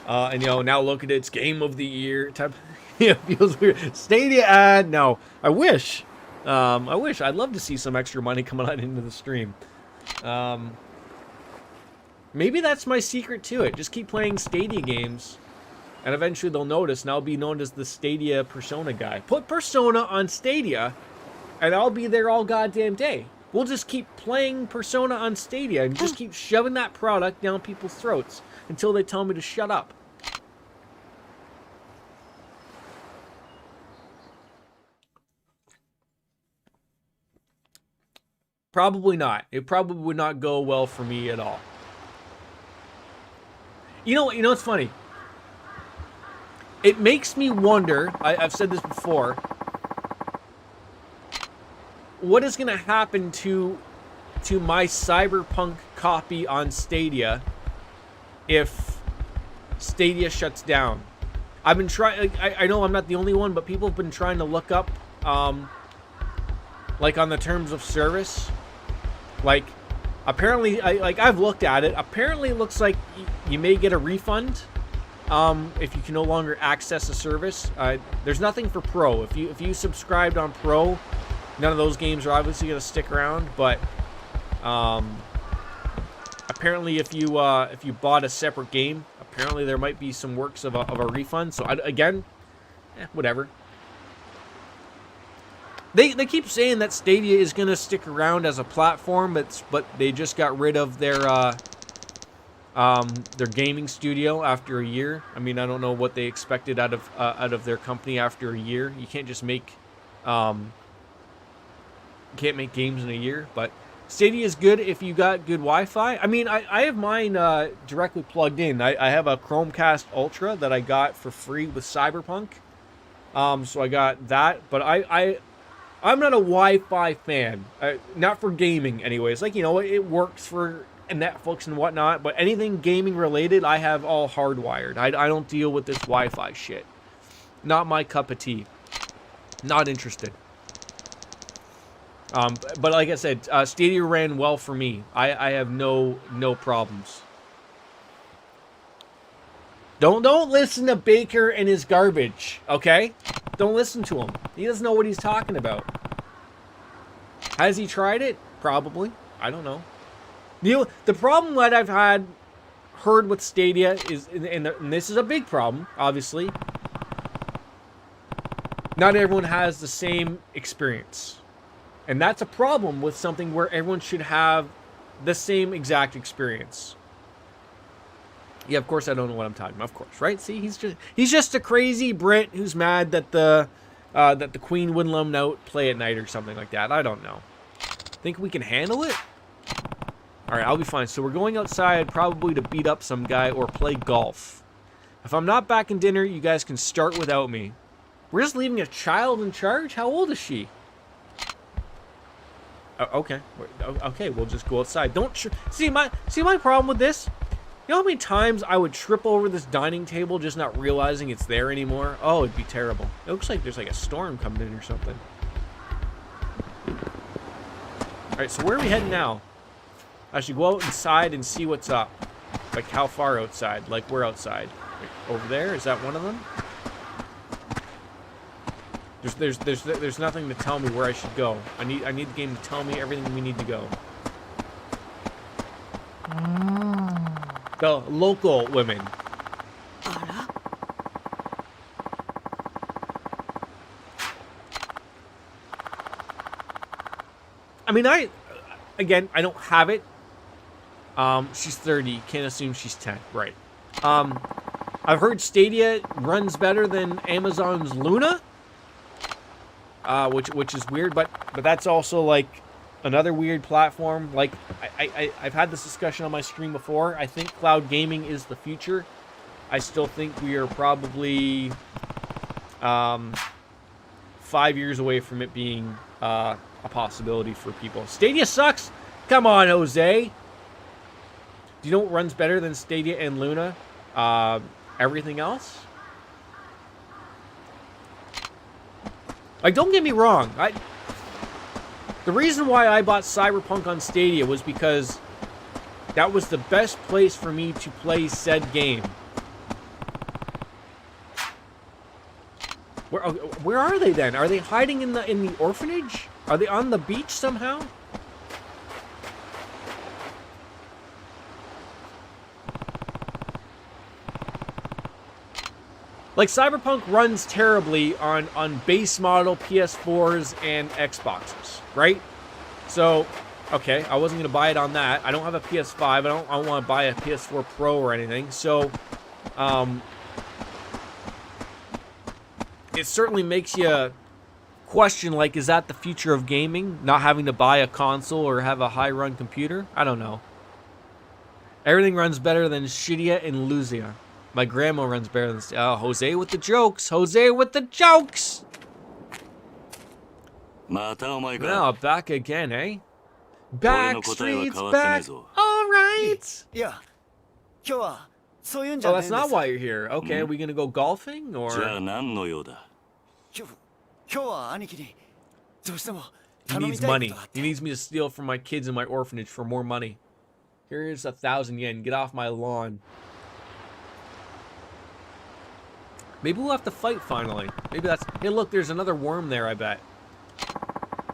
and now look at it, it's Game of the Year type. It feels weird. Stadia, no. I wish. I'd love to see some extra money coming out into the stream. Maybe that's my secret to it. Just keep playing Stadia games, and eventually they'll notice, and I'll be known as the Stadia Persona guy. Put Persona on Stadia, and I'll be there all goddamn day. We'll just keep playing Persona on Stadia, and just keep shoving that product down people's throats until they tell me to shut up. Probably not. It probably would not go well for me at all. You know what's funny? It makes me wonder, I've said this before, what is going to happen to my Cyberpunk copy on Stadia if Stadia shuts down? I've been trying, I know I'm not the only one, but people have been trying to look up, like on the terms of service. Like, apparently, I've looked at it. Apparently, it looks like you may get a refund if you can no longer access a service. There's nothing for Pro. If you subscribed on Pro, none of those games are obviously going to stick around. But apparently, if you bought a separate game, apparently there might be some works of a refund. So again, whatever. They keep saying that Stadia is going to stick around as a platform, but they just got rid of their gaming studio after a year. I mean, I don't know what they expected out of their company after a year. You can't just make games in a year. But Stadia is good if you got good Wi-Fi. I mean, I have mine directly plugged in. I have a Chromecast Ultra that I got for free with Cyberpunk. So I got that, but I'm not a Wi-Fi fan. Not for gaming, anyways. Like, you know, it works for Netflix and whatnot, but anything gaming related, I have all hardwired. I don't deal with this Wi-Fi shit. Not my cup of tea. Not interested. But like I said, Stadia ran well for me. I have no problems. Don't listen to Baker and his garbage, okay? Don't listen to him. He doesn't know what he's talking about. Has he tried it? Probably. I don't know. The problem that I've heard with Stadia is, and this is a big problem, obviously. Not everyone has the same experience. And that's a problem with something where everyone should have the same exact experience. Yeah, of course I don't know what I'm talking about. Of course, right? See, he's just a crazy Brit who's mad that the Queen wouldn't let him out play at night or something like that. I don't know. Think we can handle it? All right, I'll be fine. So we're going outside probably to beat up some guy or play golf. If I'm not back in dinner, you guys can start without me. We're just leaving a child in charge? How old is she? Okay. Okay, we'll just go outside. See my problem with this? You know how many times I would trip over this dining table just not realizing it's there anymore? Oh, it'd be terrible. It looks like there's like a storm coming in or something. Alright, so where are we heading now? I should go out inside and see what's up. Like how far outside? Like we're outside. Like, over there? Is that one of them? There's nothing to tell me where I should go. I need the game to tell me everything we need to go. The local women. I mean, I don't have it. She's 30. Can't assume she's 10. Right. I've heard Stadia runs better than Amazon's Luna. Which is weird, but that's also like another weird platform. Like I've had this discussion on my stream before. I think cloud gaming is the future. I still think we are probably 5 years away from it being a possibility for people. Stadia sucks. Come on, Jose. Do you know what runs better than Stadia and Luna? Everything else? Like, don't get me wrong. The reason why I bought Cyberpunk on Stadia was because that was the best place for me to play said game. Where are they then? Are they hiding in the orphanage? Are they on the beach somehow? Like, Cyberpunk runs terribly on base model PS4s and Xboxes, right? So, okay, I wasn't going to buy it on that. I don't have a PS5. I don't want to buy a PS4 Pro or anything. So, it certainly makes you question, like, is that the future of gaming? Not having to buy a console or have a high-run computer? I don't know. Everything runs better than Shidia and Luzia. My grandma runs better than... Oh, Jose with the jokes. Jose with the jokes. Now, back again, eh? Back streets back. All right. Yeah. Oh, that's not why you're here. Okay, are we going to go golfing, or... He needs money. He needs me to steal from my kids in my orphanage for more money. Here's 1,000 yen. Get off my lawn. Maybe we'll have to fight finally. Maybe that's... Hey, look, there's another worm there, I bet.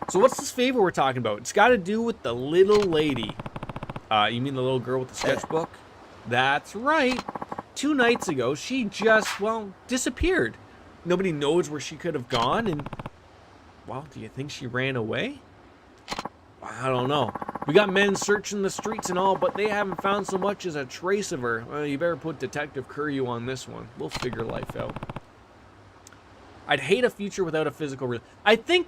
So what's this favor we're talking about? It's got to do with the little lady. You mean the little girl with the sketchbook? That's right. 2 nights ago, she just, well, disappeared. Nobody knows where she could have gone, and... Well, do you think she ran away? I don't know. We got men searching the streets and all, but they haven't found so much as a trace of her. Well, you better put Detective Kuryu on this one. We'll figure life out. I'd hate a future without a physical... I think...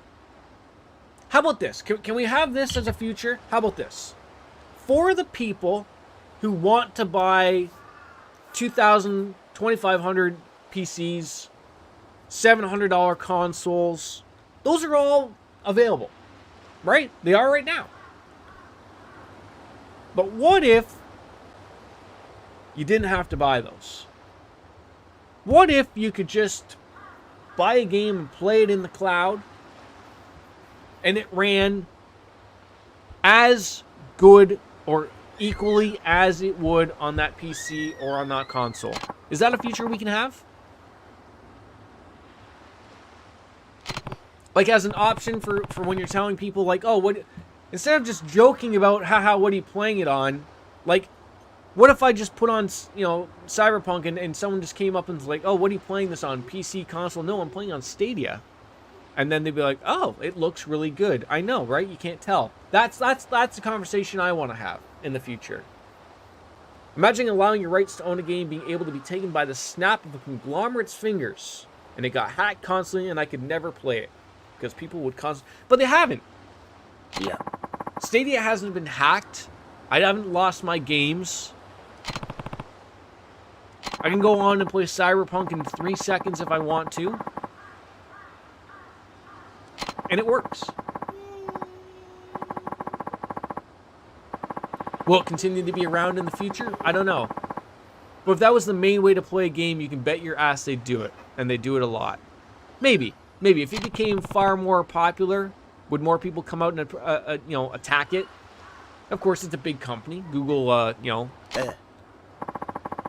How about this? Can we have this as a future? How about this? For the people who want to buy 2,000, 2,500 PCs, $700 consoles... Those are all available, right? They are right now. But what if you didn't have to buy those? What if you could just buy a game and play it in the cloud, and it ran as good or equally as it would on that PC or on that console? Is that a feature we can have? Like, as an option for when you're telling people, like, oh, what, instead of just joking about, haha, what are you playing it on? Like, what if I just put on, you know, Cyberpunk and someone just came up and was like, oh, what are you playing this on? PC, console? No, I'm playing on Stadia. And then they'd be like, oh, it looks really good. I know, right? You can't tell. That's the conversation I want to have in the future. Imagine allowing your rights to own a game being able to be taken by the snap of a conglomerate's fingers. And it got hacked constantly and I could never play it. Because people would constantly... But they haven't. Yeah. Stadia hasn't been hacked. I haven't lost my games. I can go on and play Cyberpunk in 3 seconds if I want to. And it works. Will it continue to be around in the future? I don't know. But if that was the main way to play a game, you can bet your ass they'd do it. And they do it a lot. Maybe. Maybe. If it became far more popular, would more people come out and, you know, attack it? Of course, it's a big company. Google, you know...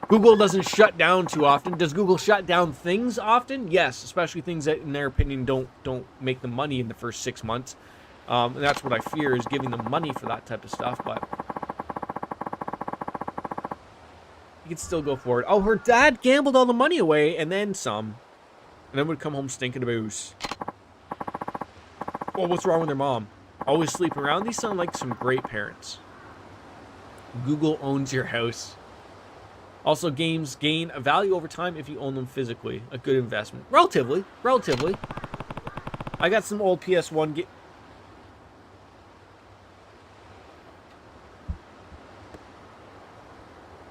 Google doesn't shut down too often. Does Google shut down things often? Yes, especially things that, in their opinion, don't make them money in the first 6 months. And that's what I fear, is giving them money for that type of stuff. But you can still go for it. Oh, her dad gambled all the money away, and then some, and then would come home stinking of booze. Well, what's wrong with their mom? Always sleeping around. These sound like some great parents. Google owns your house. Also, games gain a value over time if you own them physically. A good investment. Relatively. Relatively. I got some old PS1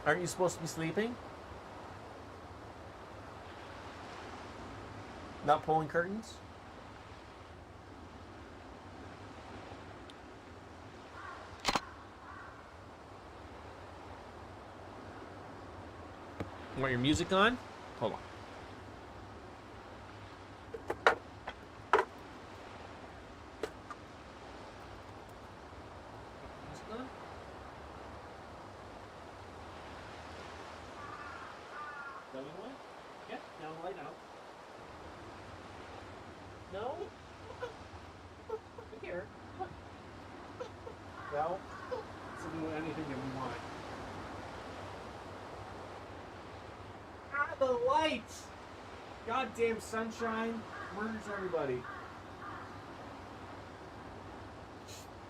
Aren't you supposed to be sleeping? Not pulling curtains? Want your music on? Hold on. Music on? Down the light? Yeah, down the light now. No? Come here. Well, it's anything that we want. The lights! Goddamn sunshine murders everybody.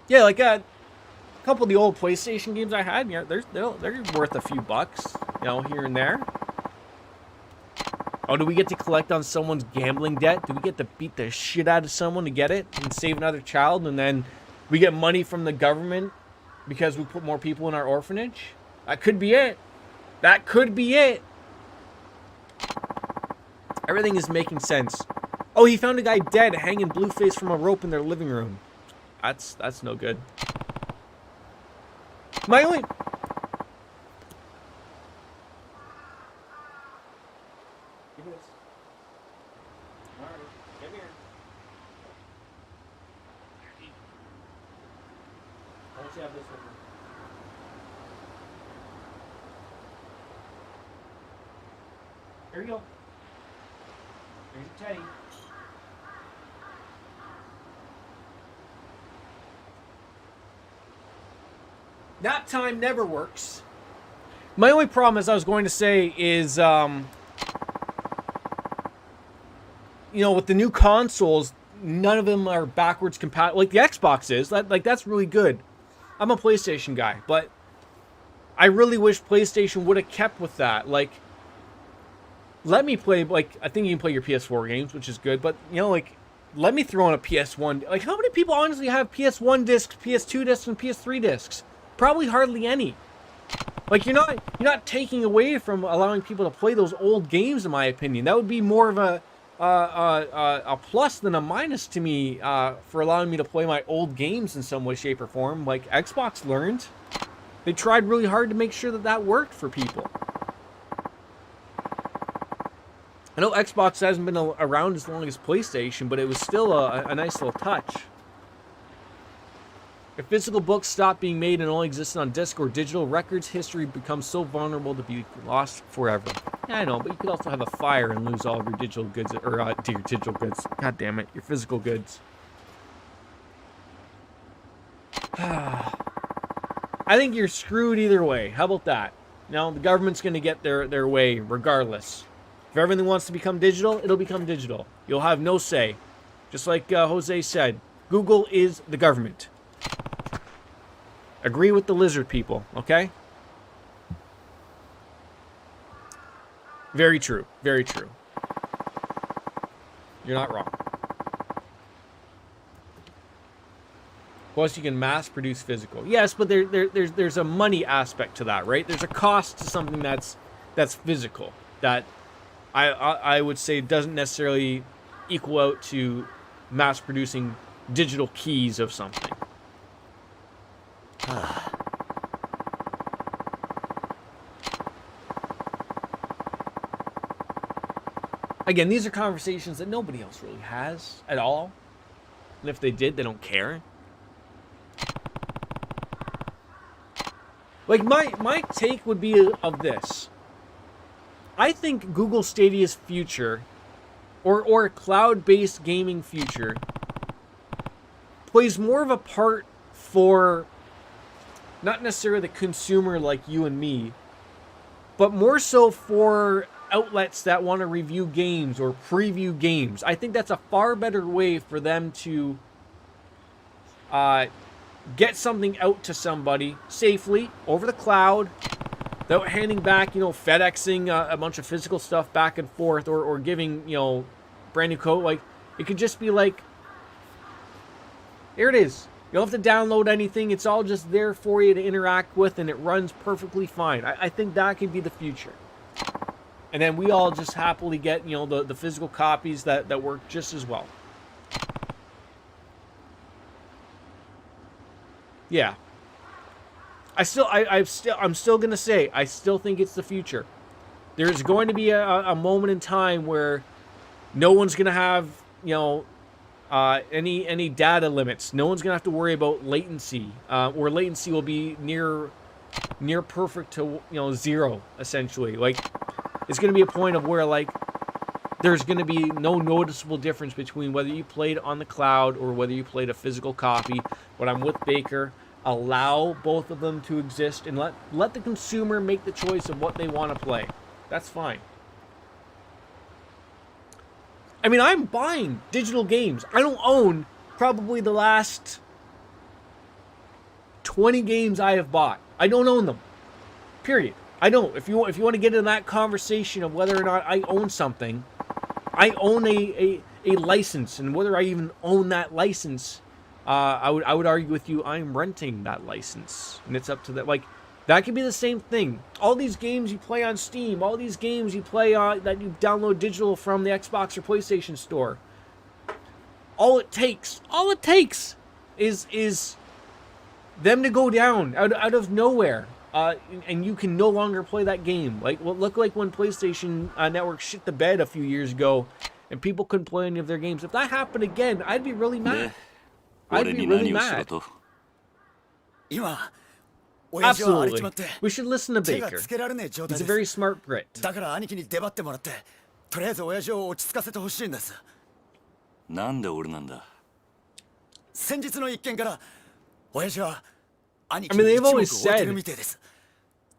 Yeah, like a couple of the old PlayStation games I had, yeah, they're worth a few bucks, you know, here and there. Oh, do we get to collect on someone's gambling debt? Do we get to beat the shit out of someone to get it and save another child, and then we get money from the government because we put more people in our orphanage? That could be it. That could be it. Everything is making sense. Oh, he found a guy dead hanging Blueface from a rope in their living room. That's no good. My only... Give me this. Alright, come here. Why don't you have this with me? Here you go. Here's your teddy. Nap time never works. My only problem, as I was going to say, is, you know, with the new consoles, none of them are backwards compatible. Like the Xbox is. That's really good. I'm a PlayStation guy, but I really wish PlayStation would have kept with that. Like, let me play, like, I think you can play your PS4 games, which is good, but, you know, like, let me throw on a PS1. Like, how many people honestly have PS1 discs, PS2 discs, and PS3 discs? Probably hardly any. Like, you're not taking away from allowing people to play those old games, in my opinion. That would be more of a a plus than a minus to me for allowing me to play my old games in some way, shape, or form. Like, Xbox learned. They tried really hard to make sure that that worked for people. I know Xbox hasn't been around as long as PlayStation, but it was still a nice little touch. If physical books stop being made and only existed on disc or digital, records history becomes so vulnerable to be lost forever. Yeah, I know, but you could also have a fire and lose all of your digital goods, or your digital goods. God damn it, your physical goods. I think you're screwed either way. How about that? No, the government's going to get their way regardless. If everything wants to become digital, it'll become digital. You'll have no say. Just like Jose said, Google is the government. Agree with the lizard people, okay? Very true. Very true. You're not wrong. Plus, you can mass produce physical. Yes, but there's a money aspect to that, right? There's a cost to something that's physical that I would say doesn't necessarily equal out to mass producing digital keys of something. Again, these are conversations that nobody else really has at all. And if they did, they don't care. Like, my take would be of this. I think Google Stadia's future, or cloud-based gaming future, plays more of a part for not necessarily the consumer like you and me, but more so for outlets that want to review games or preview games. I think that's a far better way for them to get something out to somebody safely over the cloud without handing back, FedExing a bunch of physical stuff back and forth, or giving, brand new code. Like, it could just be like, here it is. You don't have to download anything. It's all just there for you to interact with, and it runs perfectly fine. I think that could be the future. And then we all just happily get, the physical copies that work just as well. Yeah. I'm still going to say, I still think it's the future. There's going to be a moment in time where no one's going to have, any data limits. No one's gonna have to worry about latency, or latency will be near perfect to zero, essentially. Like, it's gonna be a point of where, like, there's gonna be no noticeable difference between whether you played on the cloud or whether you played a physical copy. But I'm with Baker. Allow both of them to exist and let the consumer make the choice of what they want to play. That's fine. I mean, I'm buying digital games. I don't own probably the last 20 games I have bought. I don't own them. Period. I don't. If you want to get into that conversation of whether or not I own something, I own a license, and whether I even own that license, I would argue with you, I'm renting that license, and it's up to that. Like, that could be the same thing. All these games you play on Steam, all these games you play that you download digital from the Xbox or PlayStation Store. All it takes is them to go down out of nowhere, and you can no longer play that game. Like, look like when PlayStation Network shit the bed a few years ago, and people couldn't play any of their games. If that happened again, I'd be really mad. I'd be really mad. Absolutely. We should listen to Baker. He's a very smart Brit. だから兄貴に出張ってもらって、とりあえず親父を落ち着かせてほしいんです。なんで俺なんだ。先日の一件から親父は兄 I 貴 mean, に they've 一目 always 置いてる said, みてえです。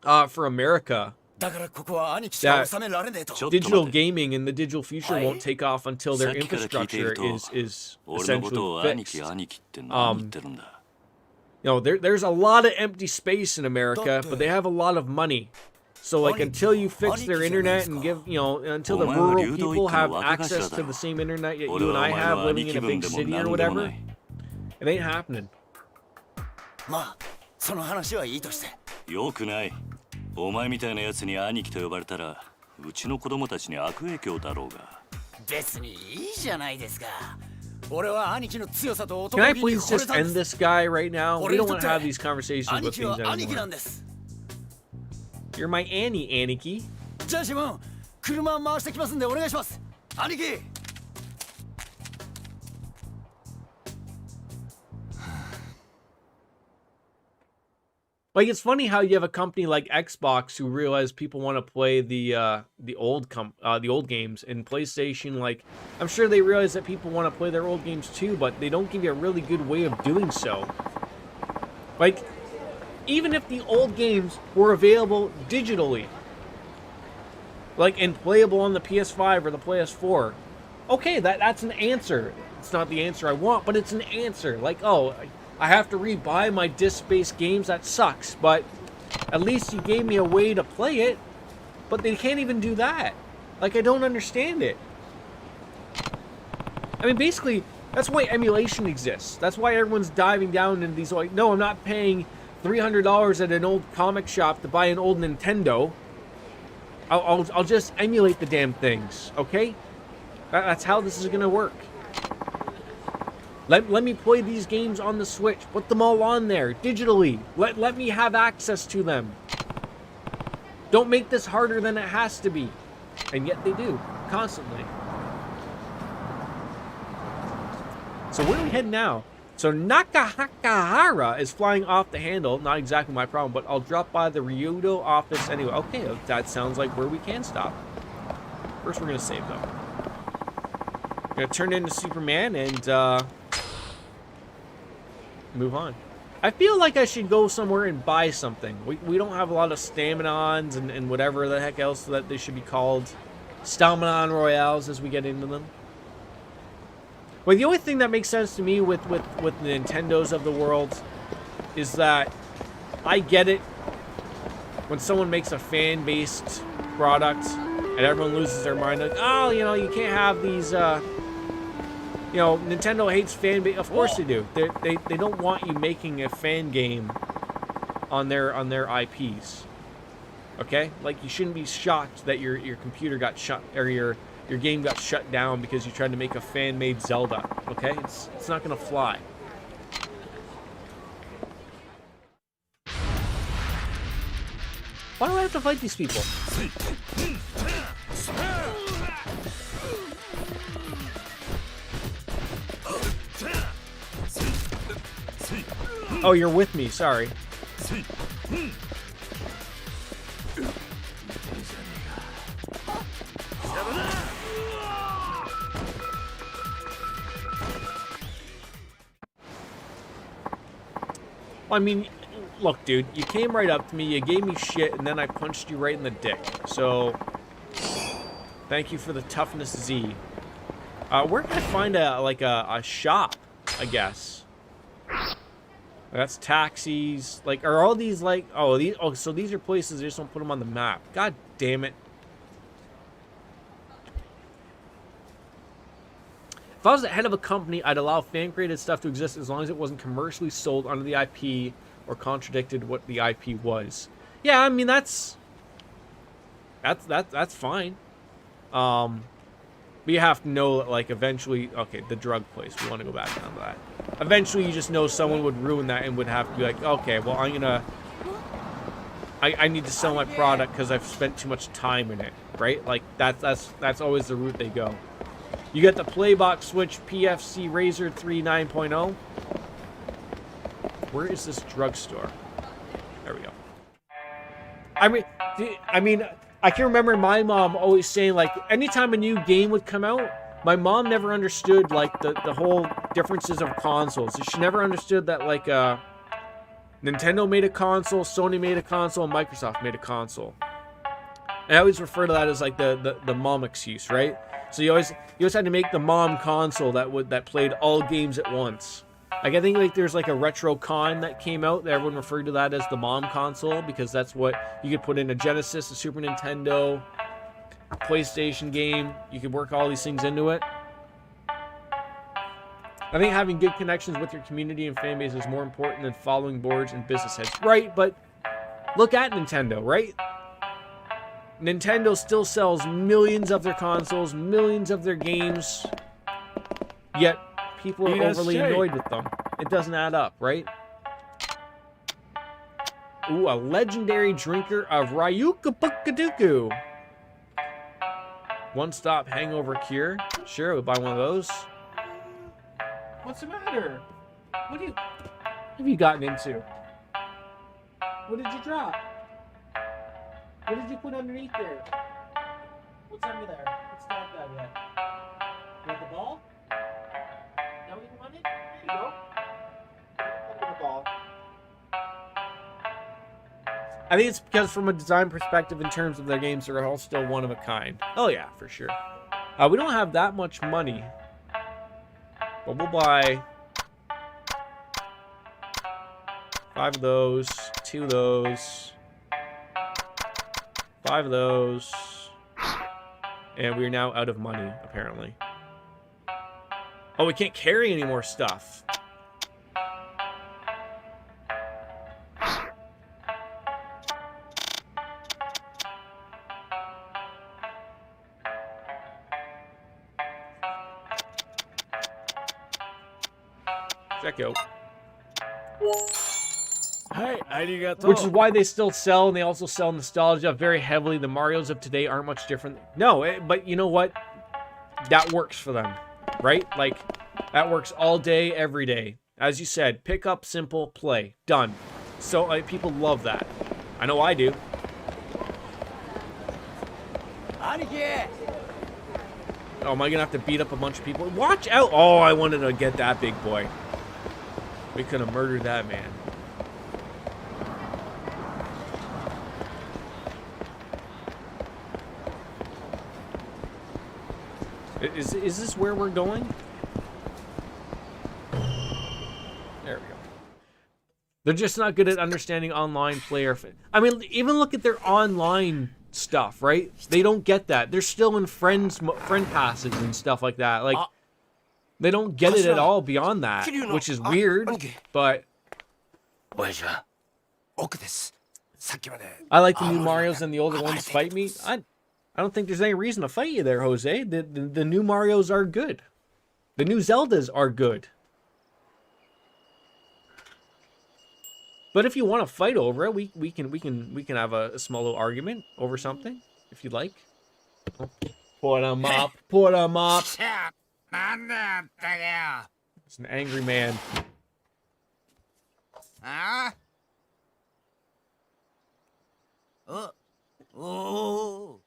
for America, だからここは兄貴しか収められねえと。 digital gaming and the digital future won't take off until their infrastructure is essentially fixed. There's a lot of empty space in America, but they have a lot of money. So, like, until you fix their internet and give, until the rural people have access to the same internet that you and I have living in a big city or whatever, it ain't happening. まあ、その話はいいとして。よくない。お前みたいなやつに兄貴と呼ばれたら、うちの子供たちに悪影響だろうが。別にいいじゃないですか。俺は兄貴の強さと Can I 男気に please 惚れ just たん end です。 this guy right now? We 俺 don't にと want っ to て have these conversations 兄 with 貴は things 兄貴な anymore. んです。 You're my Annie, Aniki. じゃあシモン、車回してきますんでお願いします。兄貴。Like, it's funny how you have a company like Xbox who realize people want to play the old games, and PlayStation, like, I'm sure they realize that people want to play their old games too, but they don't give you a really good way of doing so. Like, even if the old games were available digitally, like, and playable on the PS5 or the PS4, okay, that's an answer. It's not the answer I want, but it's an answer. Like, oh, I have to rebuy my disc-based games. That sucks, but at least you gave me a way to play it. But they can't even do that. Like, I don't understand it. I mean, basically, that's why emulation exists. That's why everyone's diving down into these, like, no, I'm not paying $300 at an old comic shop to buy an old Nintendo. I'll just emulate the damn things, okay? That's how this is gonna work. Let me play these games on the Switch. Put them all on there, digitally. Let me have access to them. Don't make this harder than it has to be. And yet they do, constantly. So where are we heading now? So Nakahakahara is flying off the handle. Not exactly my problem, but I'll drop by the Ryudo office anyway. Okay, that sounds like where we can stop. First, we're going to save, though. We're going to turn into Superman and move on. I feel like I should go somewhere and buy something. We don't have a lot of Staminons and whatever the heck else that they should be called. Staminon Royales as we get into them. Well, the only thing that makes sense to me with the Nintendos of the world is that I get it when someone makes a fan-based product and everyone loses their mind. Like, oh, you know, you can't have these, you know, Nintendo hates fan base. Of course they do. They don't want you making a fan game on their IPs. Okay? Like, you shouldn't be shocked that your computer got shut, or your game got shut down because you tried to make a fan-made Zelda. Okay? It's not gonna fly. Why do I have to fight these people? Oh, you're with me, sorry. Well, I mean, look, dude, you came right up to me, you gave me shit, and then I punched you right in the dick. So, thank you for the toughness, Z. Where can I find a shop, I guess? That's taxis. Like, are all these like, so these are places, they just don't put them on the map. God damn it. If I was the head of a company, I'd allow fan-created stuff to exist as long as it wasn't commercially sold under the IP or contradicted what the IP was. Yeah, I mean, that's fine. But you have to know that, like, eventually, okay, the drug place, we want to go back down to that. Eventually, you just know someone would ruin that and would have to be like, okay, well, I need to sell my product because I've spent too much time in it, right? Like, that's always the route they go. You get the Playbox Switch PFC Razor 3 9.0. Where is this drugstore? There we go. I mean, I can remember my mom always saying, like, anytime a new game would come out, my mom never understood, like, the whole differences of consoles. She never understood that, like, Nintendo made a console, Sony made a console, and Microsoft made a console. I always refer to that as, like, the mom excuse, right? So you always had to make the mom console that played all games at once. Like, I think, like, there's like a retro con that came out that everyone referred to that as the mom console because that's what you could put in a Genesis, a Super Nintendo, PlayStation game. You could work all these things into it. I think having good connections with your community and fan base is more important than following boards and business heads. Right, but look at Nintendo, right? Nintendo still sells millions of their consoles, millions of their games, yet people are overly annoyed with them. It doesn't add up, right? Ooh, a legendary drinker of Ryukapukaduku. One-stop hangover cure. Sure, we'll buy one of those. What's the matter? What have you gotten into? What did you drop? What did you put underneath there? What's under there? What's that guy yet? You want the ball? Is that what you wanted? There you go. Under the ball. I think it's because from a design perspective in terms of their games, they're all still one of a kind. Oh yeah, for sure. We don't have that much money. But we'll buy 5 of those, 2 of those, 5 of those, and we're now out of money, apparently. Oh, we can't carry any more stuff. Check out. Hi, arigato. Which is why they still sell, and they also sell nostalgia very heavily. The Marios of today aren't much different. No, but you know what? That works for them, right? Like, that works all day, every day. As you said, pick up, simple, play. Done. So, people love that. I know I do. Oh, am I gonna have to beat up a bunch of people? Watch out! Oh, I wanted to get that big boy. We could have murdered that man. Is this where we're going? There we go. They're just not good at understanding online player. I mean, even look at their online stuff, right? They don't get that. They're still in friend passes and stuff like that. Like, they don't get it at all beyond that, which is weird, but I like the new Marios and the older ones fight me. I don't think there's any reason to fight you there, Jose. The new Marios are good. The new Zeldas are good. But if you want to fight over it, we can have a small little argument over something, if you'd like. Put 'em up, put 'em up. It's an angry man. Ah. Oh.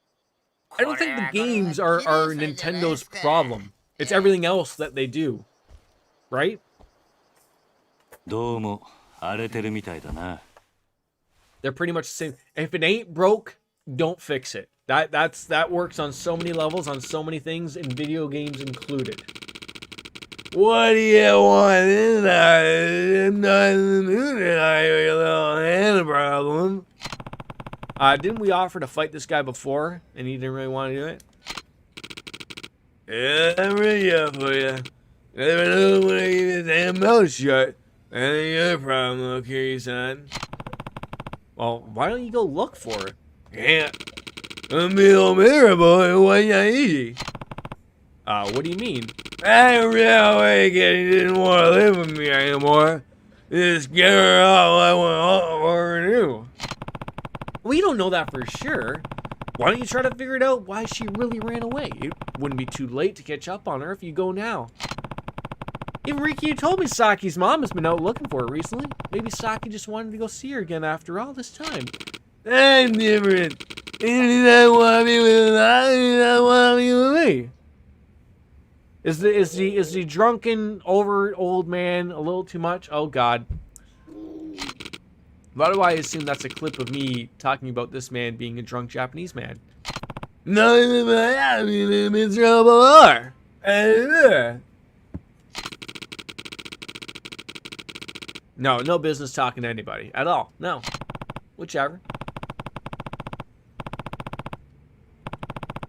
I don't think the games are Nintendo's problem. It's everything else that they do. Right? どうも荒れてるみたいだな。 They're pretty much the same. If it ain't broke, don't fix it. That works on so many levels, on so many things, and video games included. What do you want in there? I'm not in the mood tonight with your little hand problem. Didn't we offer to fight this guy before, and he didn't really want to do it? Yeah, I'm ready up for you. Never know when I get his damn mouth shut. That ain't your problem, okay, son? Well, why don't you go look for it? Can't. I'm a little miserable. Why not easy? What do you mean? I really didn't want to live with me anymore. Just get her out. I want her new. We don't know that for sure. Why don't you try to figure it out why she really ran away? It wouldn't be too late to catch up on her if you go now. Even Riki, you told me Saki's mom has been out looking for her recently. Maybe Saki just wanted to go see her again after all this time. I'm different. He doesn't want to be with us. He doesn't want to be with me. Is the drunken, over old man a little too much? Oh God. Why do I assume that's a clip of me talking about this man being a drunk Japanese man? No, I'm in a miserable hour. No business talking to anybody at all. No. Whichever.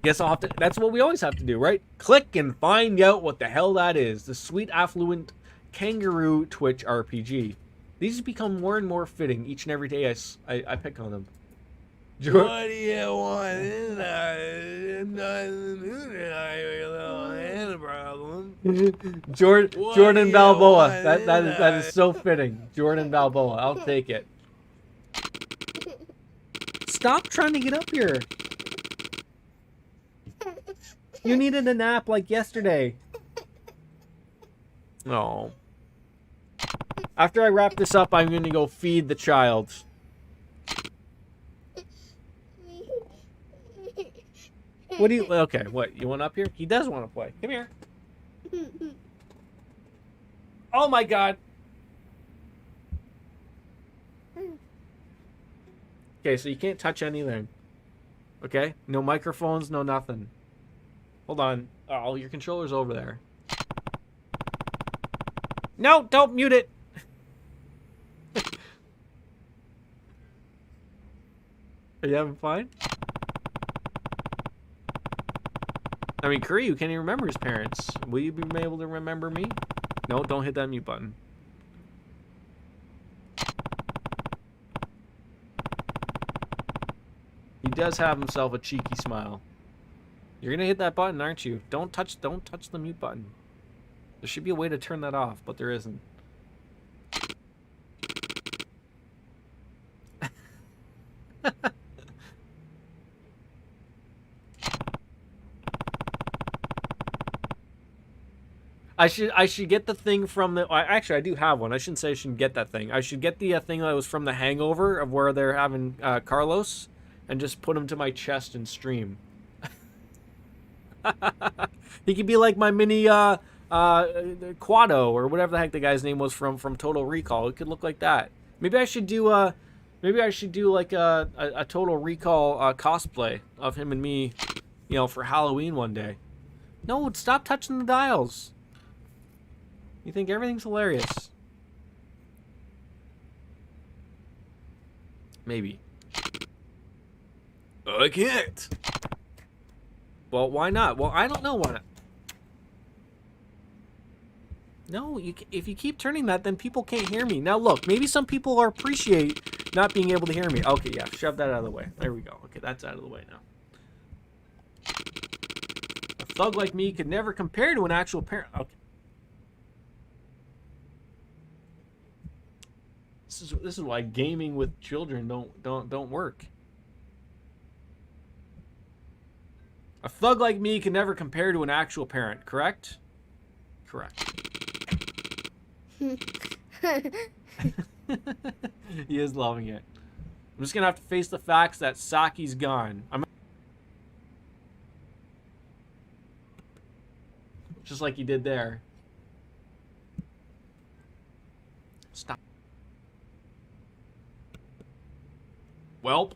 Guess I'll have to, that's what we always have to do, right? Click and find out what the hell that is. The sweet, affluent kangaroo Twitch RPG. These become more and more fitting each and every day I pick on them. What do you want? Jordan Balboa. That is so fitting. Jordan Balboa. I'll take it. Stop trying to get up here. You needed a nap like yesterday. No. After I wrap this up, I'm going to go feed the child. What do you... Okay, what? You want up here? He does want to play. Come here. Oh my god. Okay, so you can't touch anything. Okay? No microphones, no nothing. Hold on. Oh, your controller's over there. No, don't mute it. Are you having fun? I mean, Kuryu can't even remember his parents. Will you be able to remember me? No, don't hit that mute button. He does have himself a cheeky smile. You're gonna hit that button, aren't you? Don't touch the mute button. There should be a way to turn that off, but there isn't. I should get the thing from the... Actually, I do have one. I shouldn't say I shouldn't get that thing. I should get the thing that was from The Hangover, of where they're having Carlos, and just put him to my chest and stream. He could be like my mini Quado, or whatever the heck the guy's name was from Total Recall. It could look like that. Maybe I should do like a Total Recall cosplay of him and me, you know, for Halloween one day. No, stop touching the dials. You think everything's hilarious. Maybe. I can't. Well, why not? Well, I don't know why not. No, if you keep turning that, then people can't hear me. Now, look, maybe some people appreciate not being able to hear me. Okay, yeah, shove that out of the way. There we go. Okay, that's out of the way now. A thug like me could never compare to an actual parent. Okay. This is why gaming with children don't work. A thug like me can never compare to an actual parent, correct? Correct. He is loving it. I'm just gonna have to face the facts that Saki's gone. Just like he did there. Stop. Welp.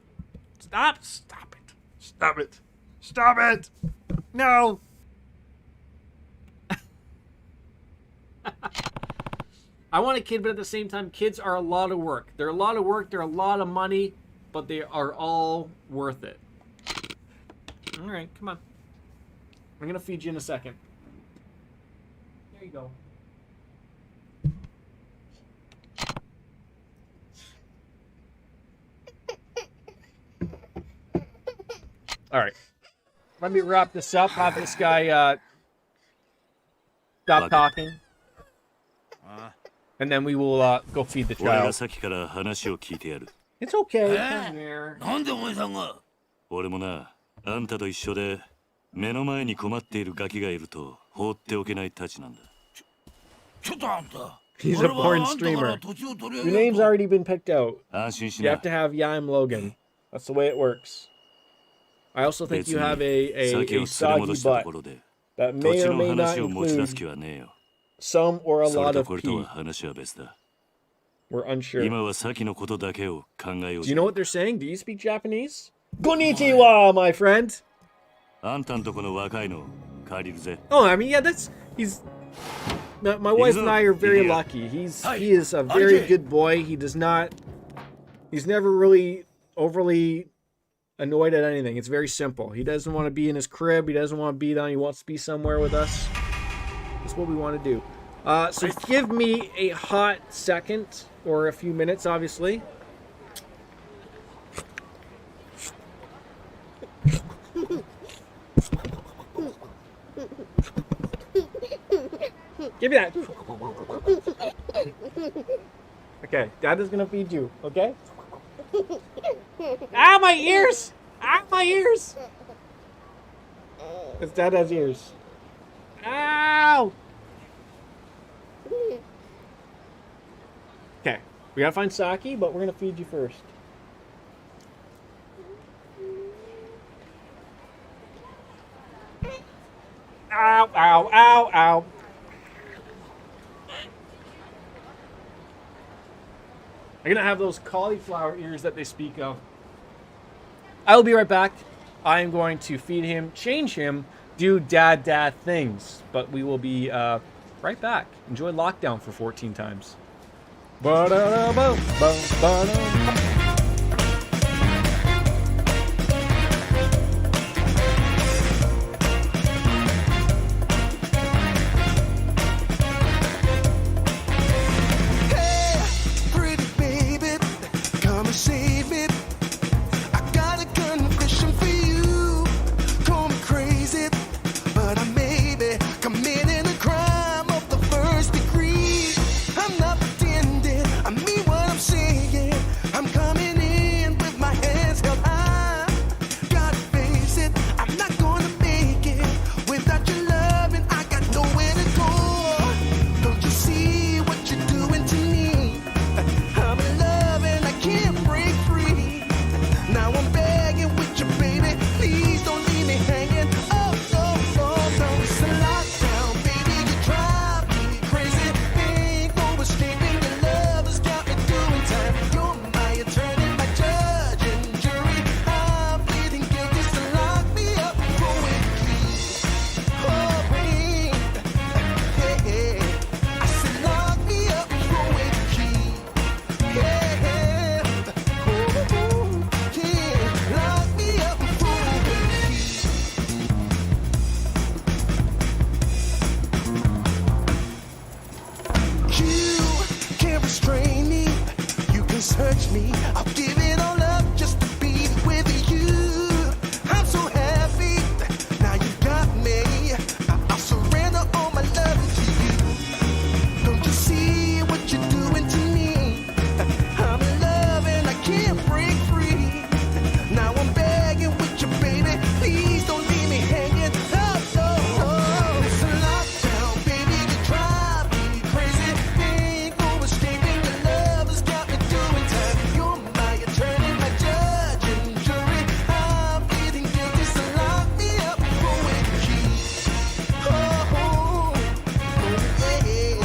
Stop. Stop it. Stop it. Stop it. No. I want a kid, but at the same time, kids are a lot of work. They're a lot of work. They're a lot of money, but they are all worth it. All right, come on. I'm gonna feed you in a second. There you go. All right. Let me wrap this up. Have this guy stop talking. And then we will go feed the child. It's okay. Come here. なんでお前さんが俺もな、あんたと一緒で目の前に困っているガキがいると放っておけないたちなんだ。ちょっとあんた He's a porn streamer. Your name's already been picked out. 安心し You な。 have to have Yaim Logan. That's the way it works. I also think you have a 酒を連れ戻 soggy したと butt ころで that 土 may 地 or の may not 話を持ち出す気 include はねえよ。 some or a それ lot と of これとは pee. 話は別だ。 We're unsure. 今は先のことだけを考えよう Do ぜ。 you know what they're saying? Do you speak Japanese? Konnichiwa, my friend. あんたんとこの若いの借りるぜ。 Oh, I mean, yeah, he's... My wife and I are very Idiot. lucky. He is a very good boy. He's never really overly annoyed at anything. It's very simple. He doesn't want to be in his crib. He doesn't want to be down. He wants to be somewhere with us. That's what we want to do. So give me a hot second, or a few minutes, obviously. Give me that. Okay, Dad is gonna feed you, okay? Ow, my ears! Ow, my ears! Because Dad has ears. Ow! Okay, we gotta find Saki, but we're gonna feed you first. Ow, ow, ow, ow. I'm gonna have those cauliflower ears that they speak of. I will be right back. I am going to feed him, change him, do dad things. But we will be right back. Enjoy lockdown for 14 times. Ba-da-da-ba, ba-da-da. Search me, I'll give it all up just to be with you. I'm so happy, now you got me. I'll surrender all my love to you. Don't you see what you're doing to me? I'm in love and I can't break free. Now I'm begging with you, baby. Please don't leave me hanging. Oh, it's a lockdown, baby. You drive me crazy. Ain't no escaping your love has got me doing time. You're my attorney, my judge and jury. I'm pleading guilty, so lock me up for a key. Oh, yeah.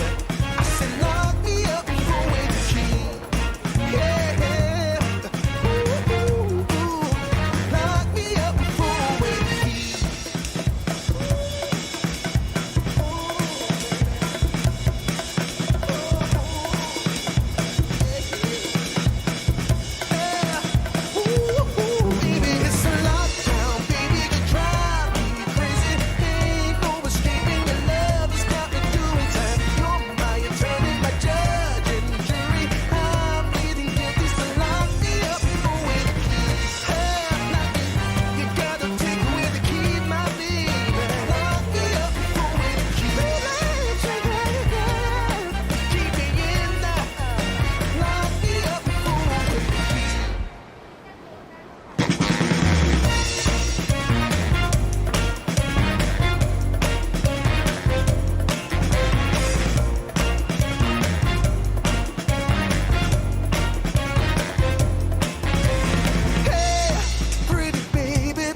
I said lock me up for a key. Yeah. Ooh, lock me up for a key. Baby, it's a lockdown, baby, you drive me crazy. Ain't no escaping your love has got me doing time. You're my attorney, my judge and jury. I'm pleading guilty, so lock me up for a key. You gotta take away the key, my baby. Lock me up for a key. Keep me in there. Lock me up for a key. Hey, pretty baby,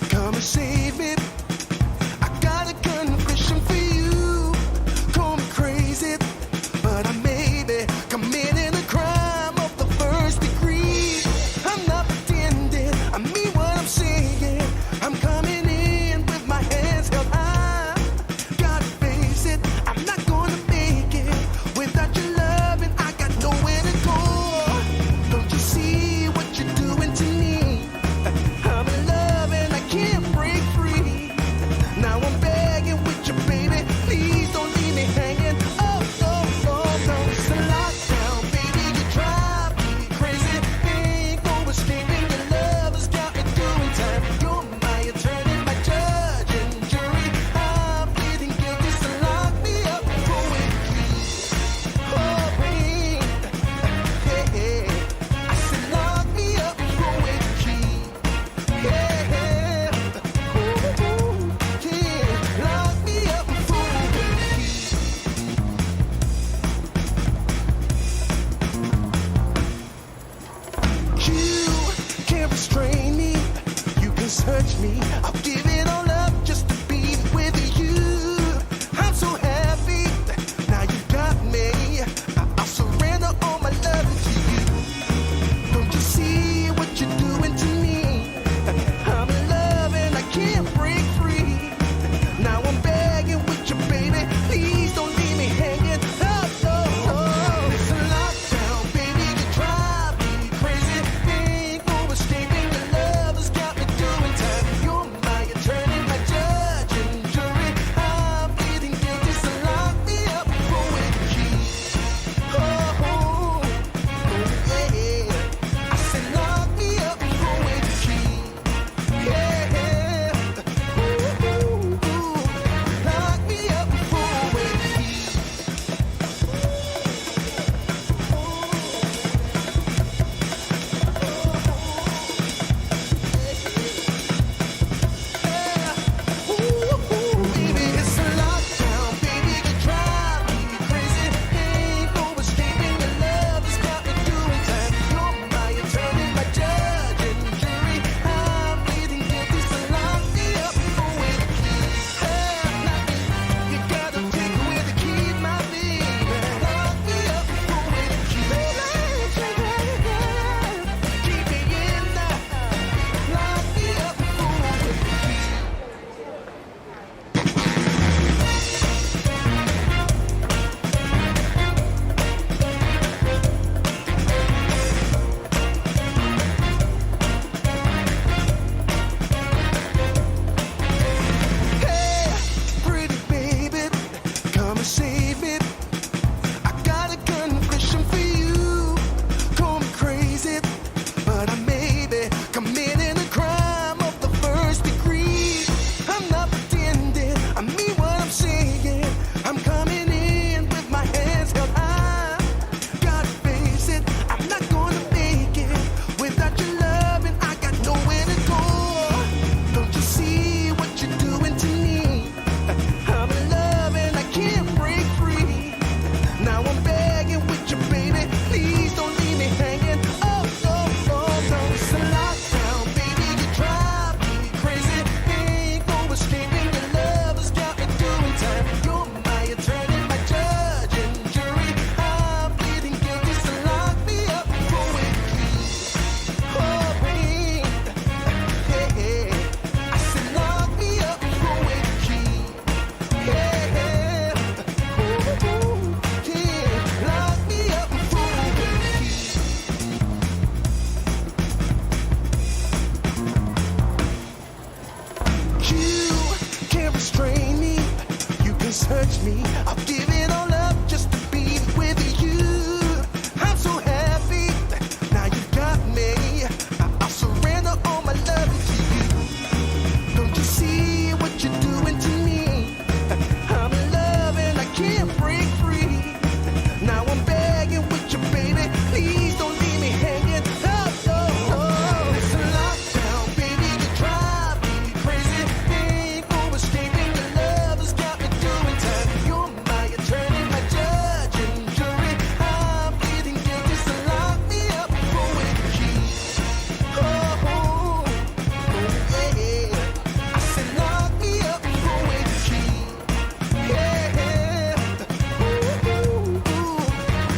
come and save me. I got a confession for you. Call me crazy, but I may be committing a crime of the first degree. I'm not pretending, I mean what I'm saying. I'm coming in with my hands held high. Gotta face it, I'm not gonna make it without your love, and I got nowhere to go. Don't you see what you're doing to me? I'm in love and I can't break free. can't restrain me. You can search me. I'll give it all up just to be with you. I'm so happy. Now you got me. I'll surrender all my love to you. Don't you see what you're doing to me? I'm in love and I can't break free. Now I'm begging with you, baby. Please don't leave me hanging. Oh, oh, oh. It's a lockdown, baby. You drive me crazy. Ain't no escaping. Your love has got me doing time. You're my attorney, my judge and jury. I'm pleading guilty, so lock me up with the key. Oh, oh, yeah. I said lock me up with the key. Yeah. Ooh, ooh, ooh.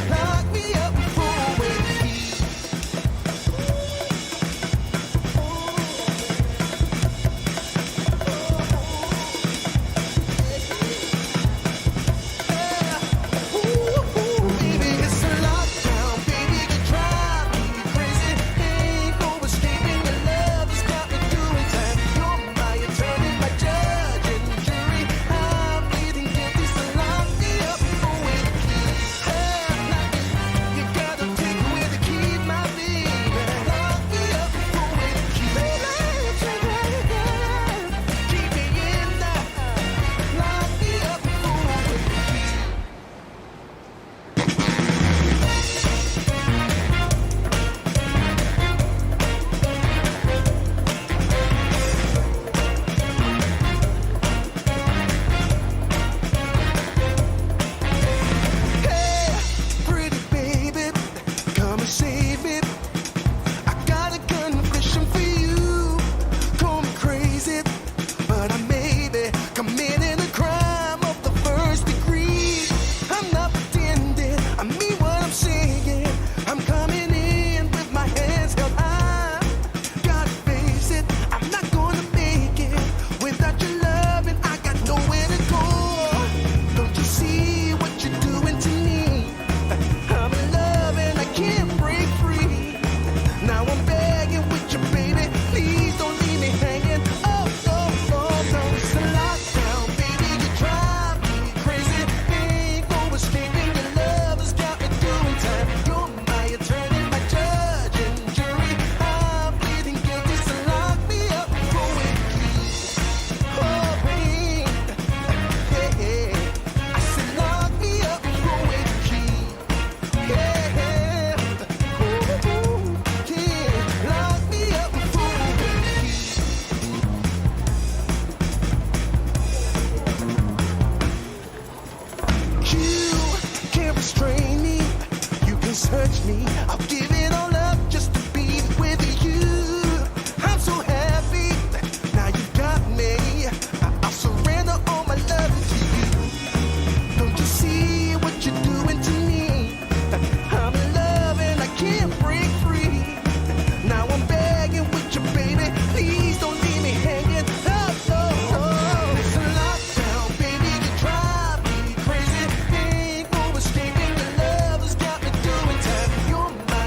Lock me up with the key. Baby, it's a lockdown, baby, you drive me crazy. Ain't no escaping, your love has got me doing time. You're my attorney, my judge and jury. I'm pleading guilty, so lock me up with the key. You gotta take away the key, my baby. Lock me up with the key. Keep me in there. Lock me up with the key. Hey, pretty baby, come and save me. I got a confession for you. Call me crazy, but I may be committing a crime of the first degree. I'm not pretending, I mean what I'm saying. I'm coming in with my hands held high. Gotta face it, I'm not gonna make it without your love, and I got nowhere to go. Don't you see what you're doing to me? I'm in love and I can't break free. Now I'm begging with you, baby. Please don't leave me hanging. Oh, oh, oh, no. It's a lockdown, baby. You drive me crazy. Ain't no escaping. Your love has got me doing time. You're my attorney, my judge and jury. I'm pleading guilty, so lock me up with the key. Oh, babe. Yeah. I said lock me up with the key. Yeah. Ooh, yeah. Lock me up with the key. You can't restrain me. You can search me. I'll give it all up just to be with you. I'm so happy. Now you got me. I'll surrender all my love to you. Don't you see what you're doing to me? I'm in love and I can't break free. Now I'm begging with you, baby. Please don't leave me hanging. Oh, oh, oh. It's a lockdown, baby. You drive me crazy. Ain't no escaping. Your love has got me doing time. You're my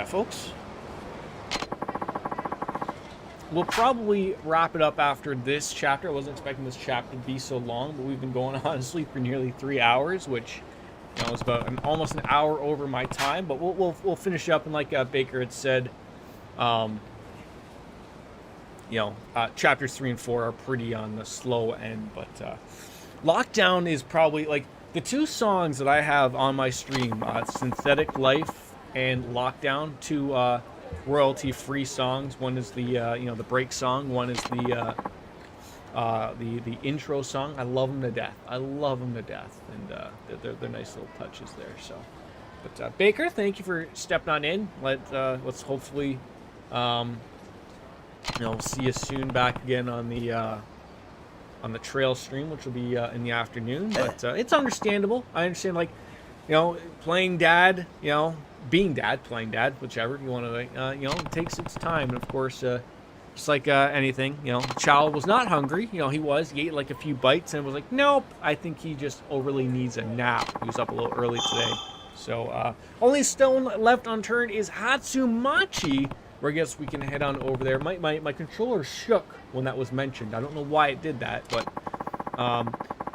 folks. We'll probably wrap it up after this chapter. I wasn't expecting this chapter to be so long, but we've been going honestly for nearly 3 hours, which, you know, is about almost an hour over my time. But we'll finish up, and like Baker had said, chapters 3 and 4 are pretty on the slow end. But Lockdown is probably like the two songs that I have on my stream: Synthetic Life and Lockdown. Two royalty-free songs. One is the the break song. One is the intro song. I love them to death. And they're nice little touches there. So, but Baker, thank you for stepping on in. Let's hopefully see you soon back again on the trail stream, which will be in the afternoon. But it's understandable. I understand, like, playing dad, being dad, playing dad, whichever you want to, it takes its time. And of course, just like anything, Chow was not hungry. He ate like a few bites and was like, nope, I think he just overly needs a nap. He was up a little early today. So, only stone left unturned is Hatsumachi, where I guess we can head on over there. My controller shook when that was mentioned. I don't know why it did that, but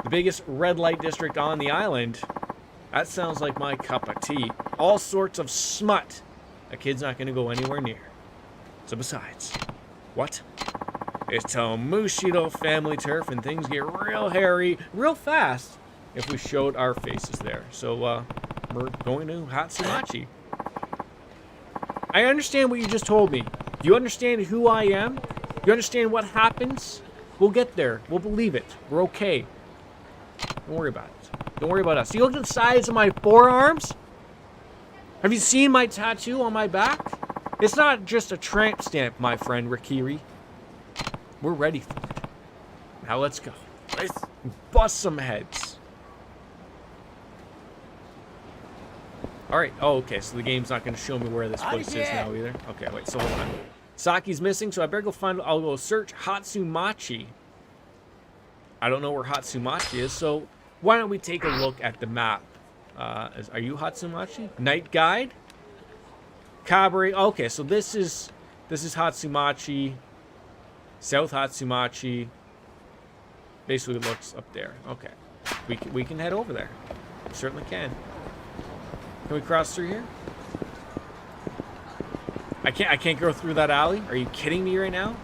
the biggest red light district on the island. That sounds like my cup of tea. All sorts of smut. A kid's not going to go anywhere near. So besides, what? It's Tomushido family turf, and things get real hairy real fast if we showed our faces there. So we're going to Hatsumachi. I understand what you just told me. Do you understand who I am? Do you understand what happens? We'll get there. We'll believe it. We're okay. Don't worry about it. Don't worry about us. You look at the size of my forearms? Have you seen my tattoo on my back? It's not just a tramp stamp, my friend Rikiri. We're ready for it. Now let's go. Let's bust some heads. Alright. Oh, okay. So the game's not going to show me where this place is now either. Okay, wait. So hold on. Saki's missing, so I better go find... I'll go search Hatsumachi. I don't know where Hatsumachi is, so... Why don't we take a look at the map? Are you Hatsumachi? Night Guide? Cabaret. Okay, so this is Hatsumachi. South Hatsumachi. Basically, it looks up there. Okay, we can head over there. We certainly can. Can we cross through here? I can't go through that alley. Are you kidding me right now?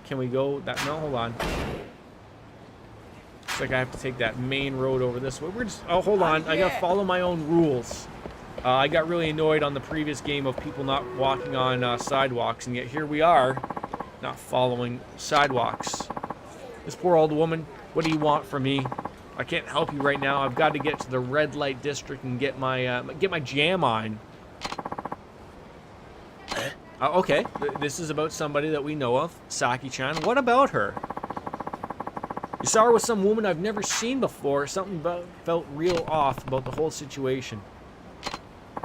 Can we go that? No, hold on. Looks like I have to take that main road over this way. We're just... Oh, hold on. I gotta follow my own rules. I got really annoyed on the previous game of people not walking on sidewalks, and yet here we are, not following sidewalks. This poor old woman, what do you want from me? I can't help you right now. I've got to get to the red light district and get my jam on. Okay, this is about somebody that we know of, Saki-chan. What about her? You saw her with some woman I've never seen before. Something felt real off about the whole situation.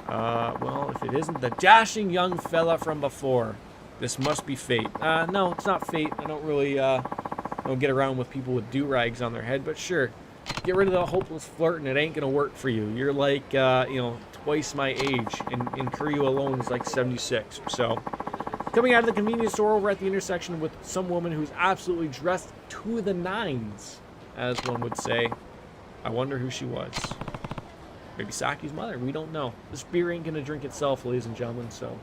Well, if it isn't the dashing young fella from before, this must be fate. No, it's not fate. I don't really, don't get around with people with do-rags on their head, but sure. Get rid of the hopeless flirt and it ain't gonna work for you. You're like, twice my age, and Kiryu alone is like 76, so... Coming out of the convenience store over at the intersection with some woman who's absolutely dressed to the nines, as one would say. I wonder who she was. Maybe Saki's mother, we don't know. This beer ain't gonna drink itself, ladies and gentlemen, so...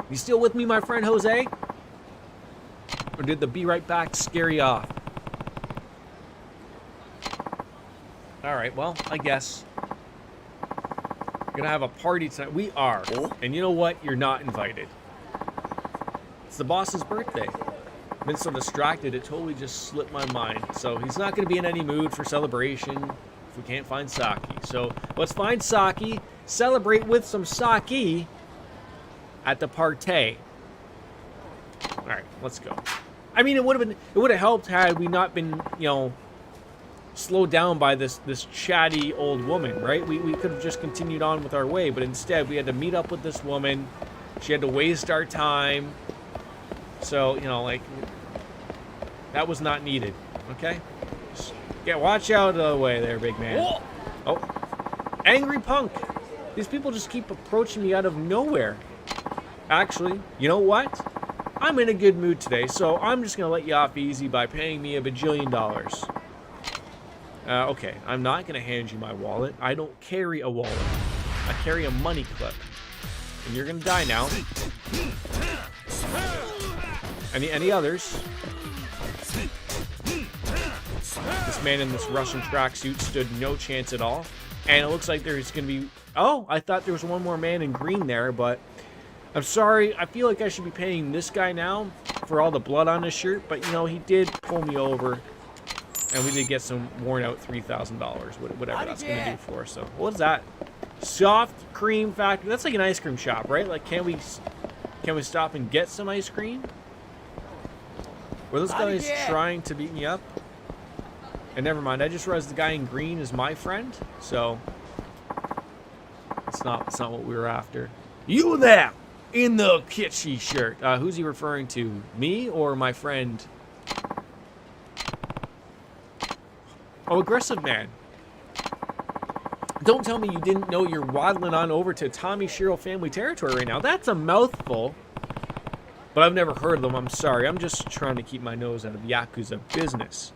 You still with me, my friend Jose? Or did the be right back scare you off? Alright, well, I guess. We're gonna have a party tonight. We are. And you know what? You're not invited. It's the boss's birthday. I've been so distracted, it totally just slipped my mind. So he's not gonna be in any mood for celebration if we can't find Saki. So let's find Saki, celebrate with some sake at the party. Alright, let's go. I mean, it would have helped had we not been, slowed down by this chatty old woman, right? We could have just continued on with our way, but instead we had to meet up with this woman. She had to waste our time. So, that was not needed, okay? Just watch out of the way there, big man. Angry punk. These people just keep approaching me out of nowhere. Actually, you know what? I'm in a good mood today, so I'm just going to let you off easy by paying me $1 bajillion. Okay, I'm not going to hand you my wallet. I don't carry a wallet. I carry a money clip. And you're going to die now. Any others? This man in this Russian tracksuit stood no chance at all. And it looks like there's going to be... Oh, I thought there was one more man in green there, but... I'm sorry, I feel like I should be paying this guy now for all the blood on his shirt, but, you know, he did pull me over, and we did get some worn-out $3,000, whatever that's going to do for us. So, what's that? Soft Cream Factory. That's like an ice cream shop, right? Like, can we stop and get some ice cream? Were those guys trying to beat me up? And never mind, I just realized the guy in green is my friend, so it's not what we were after. You there! In the kitschy shirt. Who's he referring to? Me or my friend? Oh, aggressive man. Don't tell me you didn't know you're waddling on over to Tommy Shiro family territory right now. That's a mouthful. But I've never heard of them. I'm sorry. I'm just trying to keep my nose out of Yakuza business.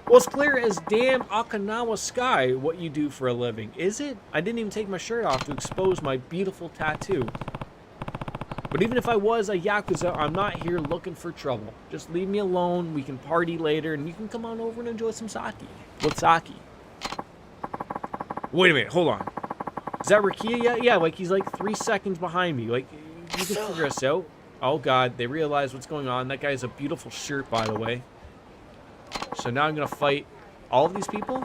Well, it's clear as damn Okinawa sky what you do for a living. Is it? I didn't even take my shirt off to expose my beautiful tattoo. But even if I was a Yakuza, I'm not here looking for trouble. Just leave me alone, we can party later, and you can come on over and enjoy some sake. What sake? Wait a minute, hold on. Is that Rikia yet? Yeah, like he's like 3 seconds behind me. Like, you can figure us out. Oh god, they realize what's going on. That guy has a beautiful shirt, by the way. So now I'm gonna fight all of these people?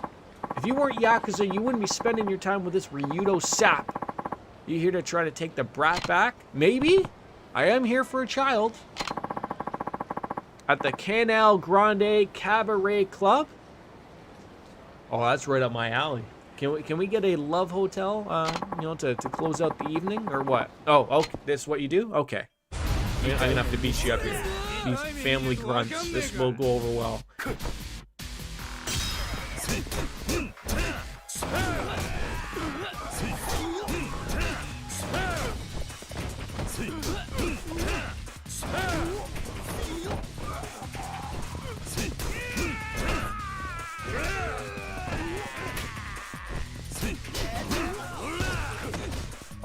If you weren't Yakuza, you wouldn't be spending your time with this Ryudo sap. You here to try to take the brat back? Maybe? I am here for a child. At the Canal Grande Cabaret Club? Oh, that's right up my alley. Can we get a love hotel, you know, to close out the evening, or what? Oh, okay, this is what you do? Okay. I'm gonna have to beat you up here. These family grunts, this will go over well.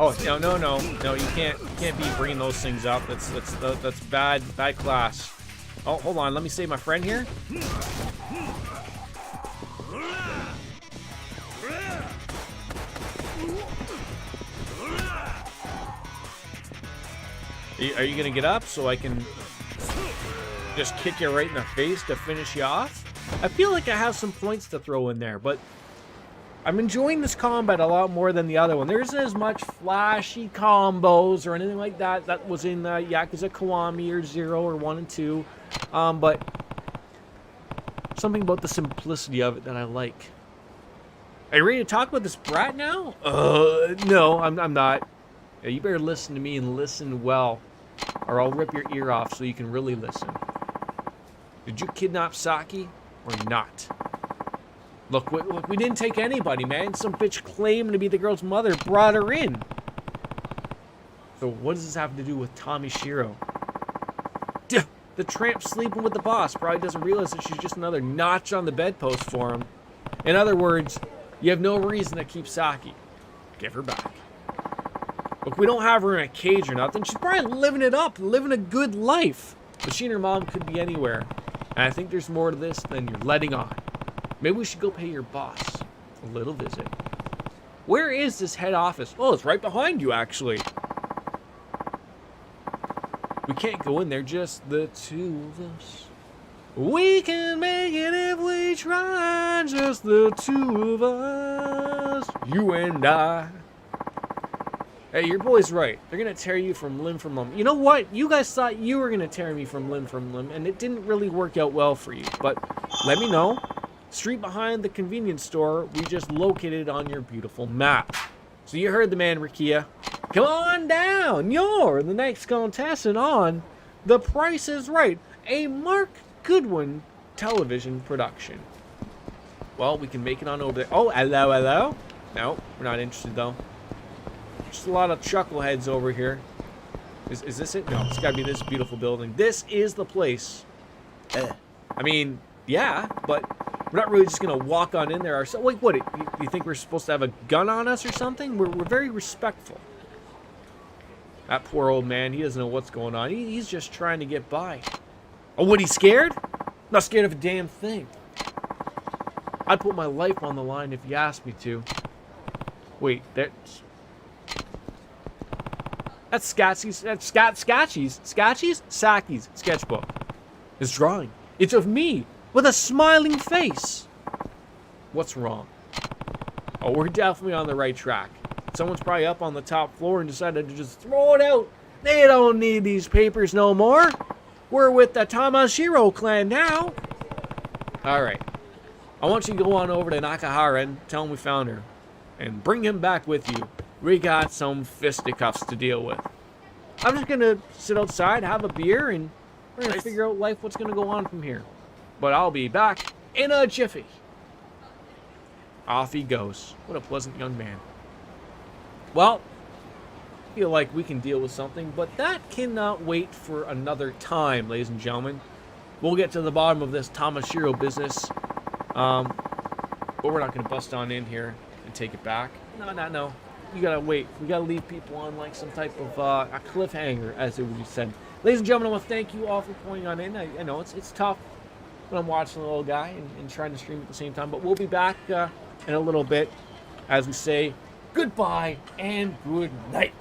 Oh no! You can't be bringing those things up. That's bad class. Oh, hold on. Let me save my friend here. Are you gonna get up so I can just kick you right in the face to finish you off? I feel like I have some points to throw in there, but I'm enjoying this combat a lot more than the other one. There isn't as much flashy combos or anything like that that was in Yakuza Kiwami or 0 or 1 and 2. But something about the simplicity of it that I like. Are you ready to talk about this brat now? No, I'm not. Yeah, you better listen to me and listen well, or I'll rip your ear off so you can really listen. Did you kidnap Saki or not? Look, we didn't take anybody, man. Some bitch claiming to be the girl's mother brought her in. So what does this have to do with Tommy Shiro? The tramp sleeping with the boss probably doesn't realize that she's just another notch on the bedpost for him. In other words, you have no reason to keep Saki. Give her back. Look, we don't have her in a cage or nothing. She's probably living it up, living a good life. But she and her mom could be anywhere. And I think there's more to this than you're letting on. Maybe we should go pay your boss a little visit. Where is this head office? Oh, it's right behind you, actually. We can't go in there, just the two of us. We can make it if we try, just the two of us. You and I. Hey, your boy's right. They're going to tear you from limb from limb. You know what? You guys thought you were going to tear me from limb, and it didn't really work out well for you. But let me know. Street behind the convenience store we just located on your beautiful map. So you heard the man, Rikia. Come on down. You're the next contestant on The Price is Right, a Mark Goodwin television production. Well, we can make it on over there. Oh, hello. No, we're not interested though. Just a lot of chuckleheads over here. Is this it? No, it's gotta be this beautiful building. This is the place. I mean, yeah, but we're not really just gonna walk on in there ourselves. Like, what? You think we're supposed to have a gun on us or something? We're very respectful. That poor old man, he doesn't know what's going on. He's just trying to get by. Oh, what, he's scared? Not scared of a damn thing. I'd put my life on the line if you asked me to. Wait, that's Scotchy's, Scotchy's sketchbook. His drawing. It's of me with a smiling face. What's wrong? Oh, we're definitely on the right track. Someone's probably up on the top floor and decided to just throw it out. They don't need these papers no more. We're with the Tamashiro clan now. Alright. I want you to go on over to Nakahara and tell him we found her. And bring him back with you. We got some fisticuffs to deal with. I'm just going to sit outside, have a beer, and we're going to figure out life, what's going to go on from here. But I'll be back in a jiffy. Off he goes. What a pleasant young man. Well, I feel like we can deal with something, but that cannot wait for another time, ladies and gentlemen. We'll get to the bottom of this Tamashiro business. But we're not going to bust on in here and take it back. No. You gotta wait. We gotta leave people on like some type of a cliffhanger, as it would be said. Ladies and gentlemen, I want to thank you all for pointing on in. I know it's tough when I'm watching the little guy and trying to stream at the same time, but we'll be back in a little bit as we say goodbye and good night.